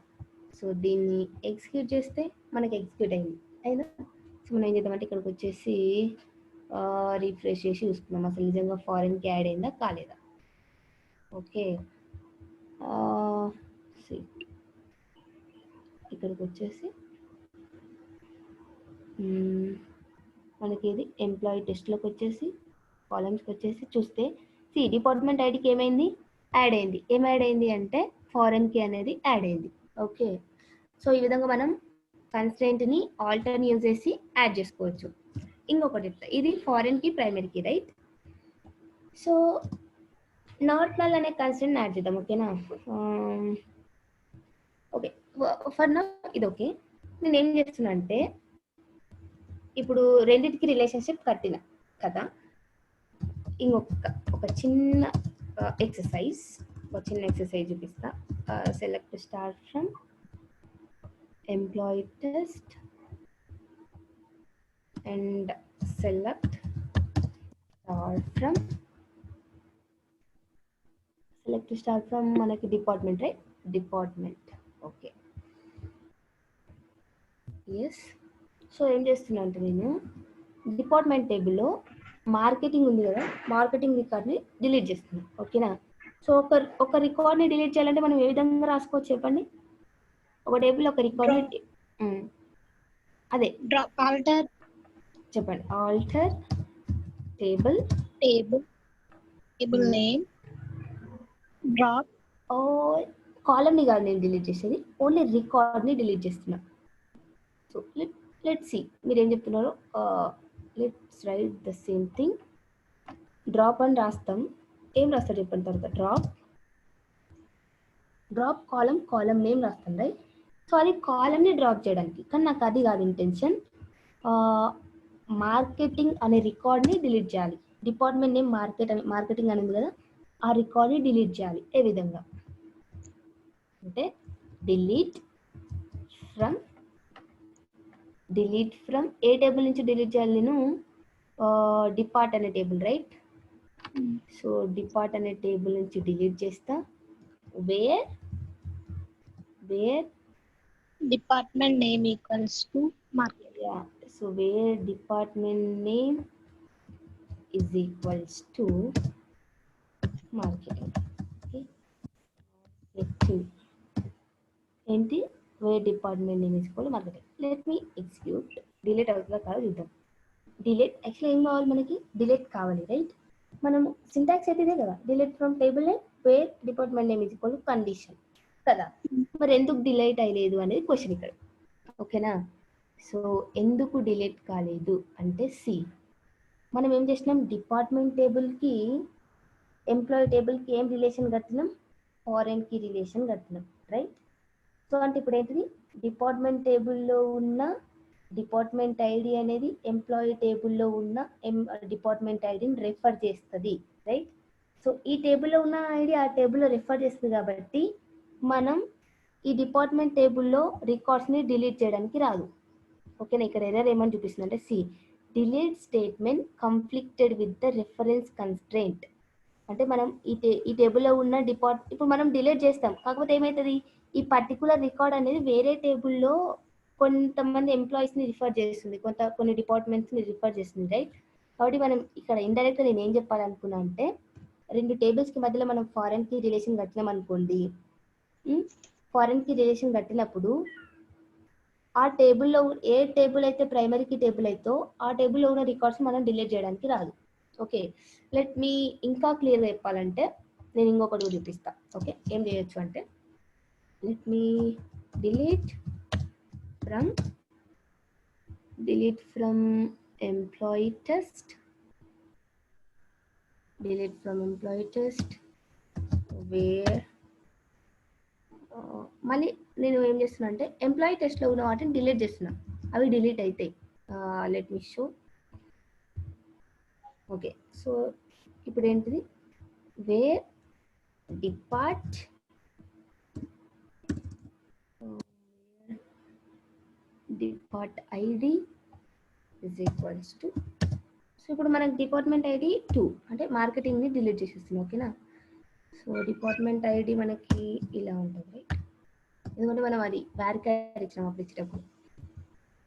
సో దీన్ని ఎగ్జిక్యూట్ చేస్తే మనకి ఎగ్జిక్యూట్ అయినా. సో మనం ఏం చేద్దామంటే ఇక్కడికి వచ్చేసి రిఫ్రెష్ చేసి చూసుకున్నాం అసలు నిజంగా ఫారెన్కి యాడ్ అయిందా కాలేదా. ఓకే, ఇక్కడికి వచ్చేసి మనకి ఇది ఎంప్లాయీ టెస్ట్లోకి వచ్చేసి కాలమ్స్కి వచ్చేసి చూస్తే డిపార్ట్మెంట్ ఐడికి ఏమైంది, యాడ్ అయింది. ఏం యాడ్ అయింది అంటే ఫారెన్ కీ అనేది యాడ్ అయింది. ఓకే, సో ఈ విధంగా మనం కన్స్ట్రెయింట్ని ఆల్టర్ని యూజ్ చేసి యాడ్ చేసుకోవచ్చు. ఇంకొకటి చెప్తా, ఇది foreign key primary key, right? So not null అనే కన్స్ట్రెయింట్ యాడ్ చేద్దాం. ఓకేనా? ఓకే, ఫర్ నా ఇది ఓకే. నేను ఏం చేస్తున్నా అంటే ఇప్పుడు రెండింటికి రిలేషన్షిప్ కట్టిన కదా, ఒక చిన్న ఎక్సర్సైజ్ చూపిస్తా. Select star from employee test and select star from మనకి department, right? Department. Okay, yes. So ఏం చేస్తున్నా అంటే నేను డిపార్ట్మెంట్ టేబుల్లో మార్కెటింగ్ ఉంది కదా, మార్కెటింగ్ రికార్డ్ని డిలీట్ చేస్తున్నాను. ఓకేనా? సో ఒక రికార్డ్ని డిలీట్ చేయాలంటే మనం ఏ విధంగా రాసుకోవచ్చు చెప్పండి? ఒక టేబుల్ ఒక రికార్డ్ని అదే ఆల్టర్ చెప్పండి. Alter table name drop. కాలమ్ని కాదు నేను డిలీట్ చేసేది, ఓన్లీ రికార్డ్ని డిలీట్ చేస్తున్నా. సో లెట్స్ సీ మీరు ఏం చెప్తున్నారో. Let's write the same thing. Drop అని రాస్తాం. ఏం రాస్తారు చెప్పండి తర్వాత? డ్రాప్ కాలం నేమ్ రాస్తాం, రైట్? సో అది కాలంని డ్రాప్ చేయడానికి, కానీ నాకు అది కాదు ఇంటెన్షన్. మార్కెటింగ్ అనే రికార్డ్ని డిలీట్ చేయాలి. డిపార్ట్మెంట్ నేమ్ మార్కెటింగ్ అని ఉంది కదా, ఆ రికార్డ్ని డిలీట్ చేయాలి. ఏ విధంగా అంటే డిలీట్ ఫ్రమ్ ఏ టేబుల్ నుంచి డిలీట్ చేయాలి నేను? డిపార్ట్ అనే టేబుల్, రైట్? సో డిపార్ట్ అనే టేబుల్ నుంచి డిలీట్ చేస్తా. Where department name equals to market. So where department name is equals to marketing. ఏంటి? Where department name is equal to marketing. Let me execute. Delete అవుతుందా కాదు చూద్దాం. డిలీట్ యాక్చువల్లీ ఏం కావాలి మనకి? డిలీట్ కావాలి, రైట్? మనం సింటాక్స్ అయితే ఇదే కదా, delete from table name wear department name is equal to condition కదా. మరి ఎందుకు డిలీట్ అయ్యలేదు అనేది క్వశ్చన్ ఇక్కడ. ఓకేనా? సో ఎందుకు డిలీట్ కాలేదు అంటే సి, మనం ఏం చేసినాం? డిపార్ట్మెంట్ టేబుల్కి ఎంప్లాయీ టేబుల్కి ఏం రిలేషన్ కట్టినాం? ఫారెన్కి రిలేషన్ కట్టినాం, రైట్? సో అంటే ఇప్పుడు ఏంటిది? డిపార్ట్మెంట్ టేబుల్లో ఉన్న డిపార్ట్మెంట్ ఐడి అనేది ఎంప్లాయీ టేబుల్లో ఉన్న డిపార్ట్మెంట్ ఐడిని రెఫర్ చేస్తుంది, రైట్? సో ఈ టేబుల్లో ఉన్న ఐడి ఆ టేబుల్లో రెఫర్ చేస్తుంది కాబట్టి మనం ఈ డిపార్ట్మెంట్ టేబుల్లో రికార్డ్స్ని డిలీట్ చేయడానికి రాదు. ఓకేనా? ఇక్కడ ఎర్రర్ ఏమని చూపిస్తుంది అంటే see, delete statement conflicted with the reference constraint. అంటే మనం ఈ టేబుల్లో ఉన్న ఇప్పుడు మనం డిలీట్ చేస్తాం, కాకపోతే ఏమవుతుంది? ఈ పర్టికులర్ రికార్డ్ అనేది వేరే టేబుల్లో కొంతమంది ఎంప్లాయీస్ని రిఫర్ చేస్తుంది, కొన్ని డిపార్ట్మెంట్స్ని రిఫర్ చేస్తుంది, రైట్? కాబట్టి మనం ఇక్కడ ఇండైరెక్ట్గా నేను ఏం చెప్పాలనుకున్నా అంటే, రెండు టేబుల్స్కి మధ్యలో మనం ఫారెన్కి రిలేషన్ కట్టినాం అనుకోండి. ఫారెన్కి రిలేషన్ కట్టినప్పుడు ఆ టేబుల్లో ఏ టేబుల్ అయితే ప్రైమరీకి టేబుల్ అయితే ఆ టేబుల్లో ఉన్న రికార్డ్స్ మనం డిలీట్ చేయడానికి రాదు. ఓకే, లెట్ మీ ఇంకా క్లియర్గా చెప్పాలంటే నేను ఇంకొకటి చూపిస్తా. ఓకే, ఏం చేయొచ్చు అంటే let me delete from employee test where మళ్ళీ నేను ఏం చేస్తున్నా అంటే ఎంప్లాయీ టెస్ట్లో ఉన్న వాటిని డిలీట్ చేస్తున్నా, అవి డిలీట్ అవుతాయి. Let me show. Okay, so ఇప్పుడు ఏంటిది? Where depart ID is equals to. So ఇప్పుడు మనకి డిపార్ట్మెంట్ ఐడి 2 అంటే మార్కెటింగ్ని డిలీట్ చేసేస్తున్నాం. ఓకేనా? సో డిపార్ట్మెంట్ ఐడి మనకి ఇలా ఉంటుంది, రైట్? ఎందుకంటే మనం అది వ్యారికేర్ ఇచ్చినాం అప్పుడు ఇచ్చేటప్పుడు.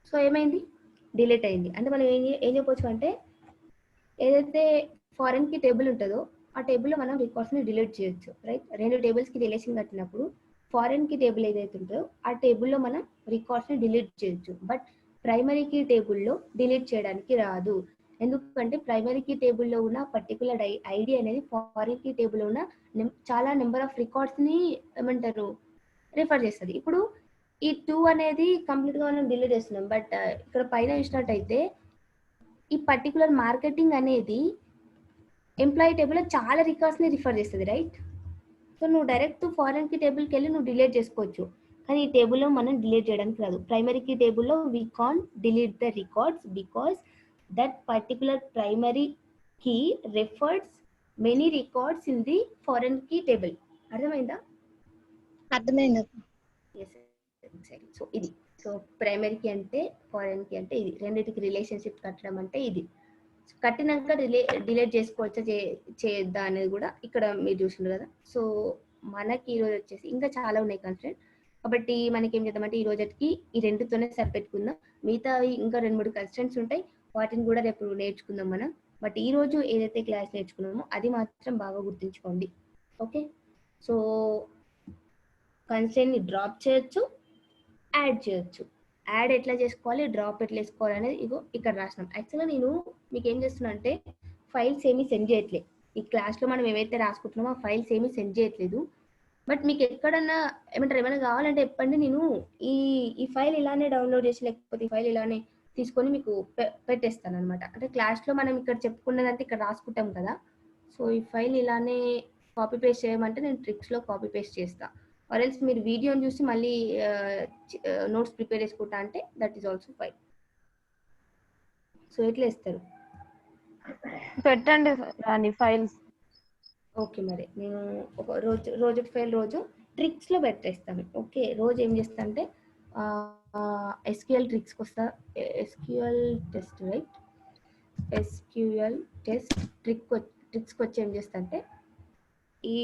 సో ఏమైంది? డిలీట్ అయింది. అంటే మనం ఏం చెప్పొచ్చు అంటే ఏదైతే ఫారెన్కి టేబుల్ ఉంటుందో ఆ టేబుల్లో మనం రికార్డ్స్ని డిలీట్ చేయొచ్చు, రైట్? రెండు టేబుల్స్కి రిలేషన్ కట్టినప్పుడు ఫారెన్కి టేబుల్ ఏదైతే ఉంటుందో ఆ టేబుల్లో మనం రికార్డ్స్ని డిలీట్ చేయొచ్చు. బట్ ప్రైమరీకి టేబుల్లో డిలీట్ చేయడానికి రాదు. ఎందుకంటే ప్రైమరీకి టేబుల్లో ఉన్న పర్టికులర్ ఐడి అనేది ఫారెన్కి టేబుల్లో ఉన్న చాలా నెంబర్ ఆఫ్ రికార్డ్స్ని ఏమంటారు రిఫర్ చేస్తుంది. ఇప్పుడు ఈ 2 అనేది కంప్లీట్గా మనం డిలీట్ చేస్తున్నాం. బట్ ఇక్కడ పైన చూసినట్టయితే ఈ పర్టికులర్ మార్కెటింగ్ అనేది ఎంప్లాయీ టేబుల్లో చాలా రికార్డ్స్ని రిఫర్ చేస్తుంది, రైట్? సో నువ్వు డైరెక్ట్ ఫారెన్కి టేబుల్కి వెళ్ళి నువ్వు డిలీట్ చేసుకోవచ్చు. కానీ ఈ టేబుల్లో మనం డిలీట్ చేయడానికి రాదు. ప్రైమరీ కీ టేబుల్లో we can delete the records because that particular primary key refers many records in the foreign key table. అర్థమైందా? అర్థమైంది. సో ఇది, సో ప్రైమరీ కీ అంటే ఫారెన్ కీ అంటే ఇది, రెండింటికి రిలేషన్షిప్ కట్టడం అంటే ఇది. కట్టినాక డిలీట్ చేసుకోవచ్చా చేయొద్దా అనేది కూడా ఇక్కడ మీరు చూసిండ్రు కదా. సో మనకి ఈ రోజు వచ్చేసి ఇంకా చాలా ఉన్నాయి కన్స్ట్రెంట్, కాబట్టి మనకి ఏం చేద్దామంటే ఈ రోజుకి ఈ రెండుతోనే సరిపెట్టుకుందాం. మిగతా ఇంకా 2-3 కన్స్ట్రెంట్స్ ఉంటాయి, వాటిని కూడా రేపు నేర్చుకుందాం మనం. బట్ ఈ రోజు ఏదైతే క్లాస్ నేర్చుకున్నామో అది మాత్రం బాగా గుర్తుంచుకోండి. ఓకే, సో కన్స్ట్రెంట్ ని డ్రాప్ చేయొచ్చు, యాడ్ చేయొచ్చు. యాడ్ ఎట్లా చేసుకోవాలి, డ్రాప్ ఎట్లా చేసుకోవాలి అనేది ఇగో ఇక్కడ రాసినాం. యాక్చువల్గా నేను మీకు ఏం చేస్తున్నా అంటే ఫైల్స్ ఏమీ సెండ్ చేయట్లేదు. ఈ క్లాస్లో మనం ఏవైతే రాసుకుంటున్నామో ఆ ఫైల్స్ ఏమీ సెండ్ చేయట్లేదు. బట్ మీకు ఎక్కడన్నా ఏమైనా కావాలంటే చెప్పండి, నేను ఈ ఫైల్ ఇలానే డౌన్లోడ్ చేసి లేకపోతే ఈ ఫైల్ ఇలానే తీసుకొని మీకు పెట్టేస్తాను అనమాట. అంటే క్లాస్లో మనం ఇక్కడ చెప్పుకున్నదంటే ఇక్కడ రాసుకుంటాం కదా. సో ఈ ఫైల్ ఇలానే కాపీ పేస్ట్ చేయమంటే నేను ట్రిక్స్లో కాపీ పేస్ట్ చేస్తాను. ఆర్ ఎల్స్ మీరు వీడియోని చూసి మళ్ళీ నోట్స్ ప్రిపేర్ చేసుకుంటా అంటే that is also file. So ఎట్లా ఇస్తారు పెట్టండి ఫైల్స్. ఓకే, మరి నేను ఒక రోజు ఫైల్ రోజు ట్రిక్స్లో పెట్టేస్తాను. ఓకే, రోజు ఏం చేస్తా అంటే ఎస్క్యూఎల్ ట్రిక్స్కి వస్తా, SQL test right, SQL test ట్రిక్స్కి వచ్చి ఏం చేస్తా అంటే ఈ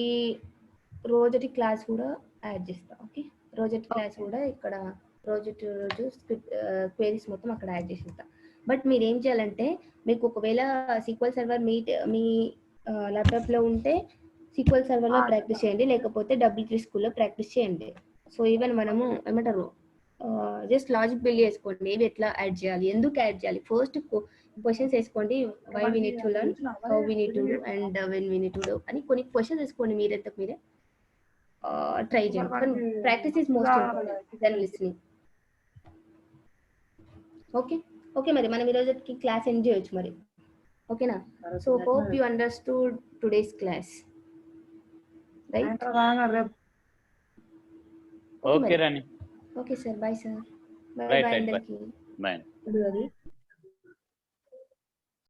రోజుటి క్లాస్ కూడా యాడ్ చేస్తా. ఓకే, రోజుటి క్లాస్ కూడా ఇక్కడ రోజు క్వైరీస్ మొత్తం అక్కడ యాడ్ చేసేస్తా. బట్ మీరు ఏం చేయాలంటే మీకు ఒకవేళ సీక్వెల్ సర్వర్ మీ ల్యాప్టాప్లో ఉంటే సీక్వెల్ సర్వర్లో ప్రాక్టీస్ చేయండి, లేకపోతే WT స్కూల్లో ప్రాక్టీస్ చేయండి. సో ఈవెన్ మనము ఏమంటారు జస్ట్ లాజిక్ బిల్డ్ చేసుకోండి, ఏవి ఎట్లా యాడ్ చేయాలి, ఎందుకు యాడ్ చేయాలి, ఫస్ట్ క్వశ్చన్స్ వేసుకోండి. Why we need to learn, how we need to do and when we need to do అని కొన్ని క్వశ్చన్స్ వేసుకోండి. మీరే ట్రై చేయండి. కానీ practice is most important than listening. Okay మరి మనం ఈరోజుకి క్లాస్ ఎండ్ చేయొచ్చు మరి. ఓకేనా? So hope you understood today's class right? Okay Rani. Okay sir, bye sir. Right bye right అందరికి. బాయ్.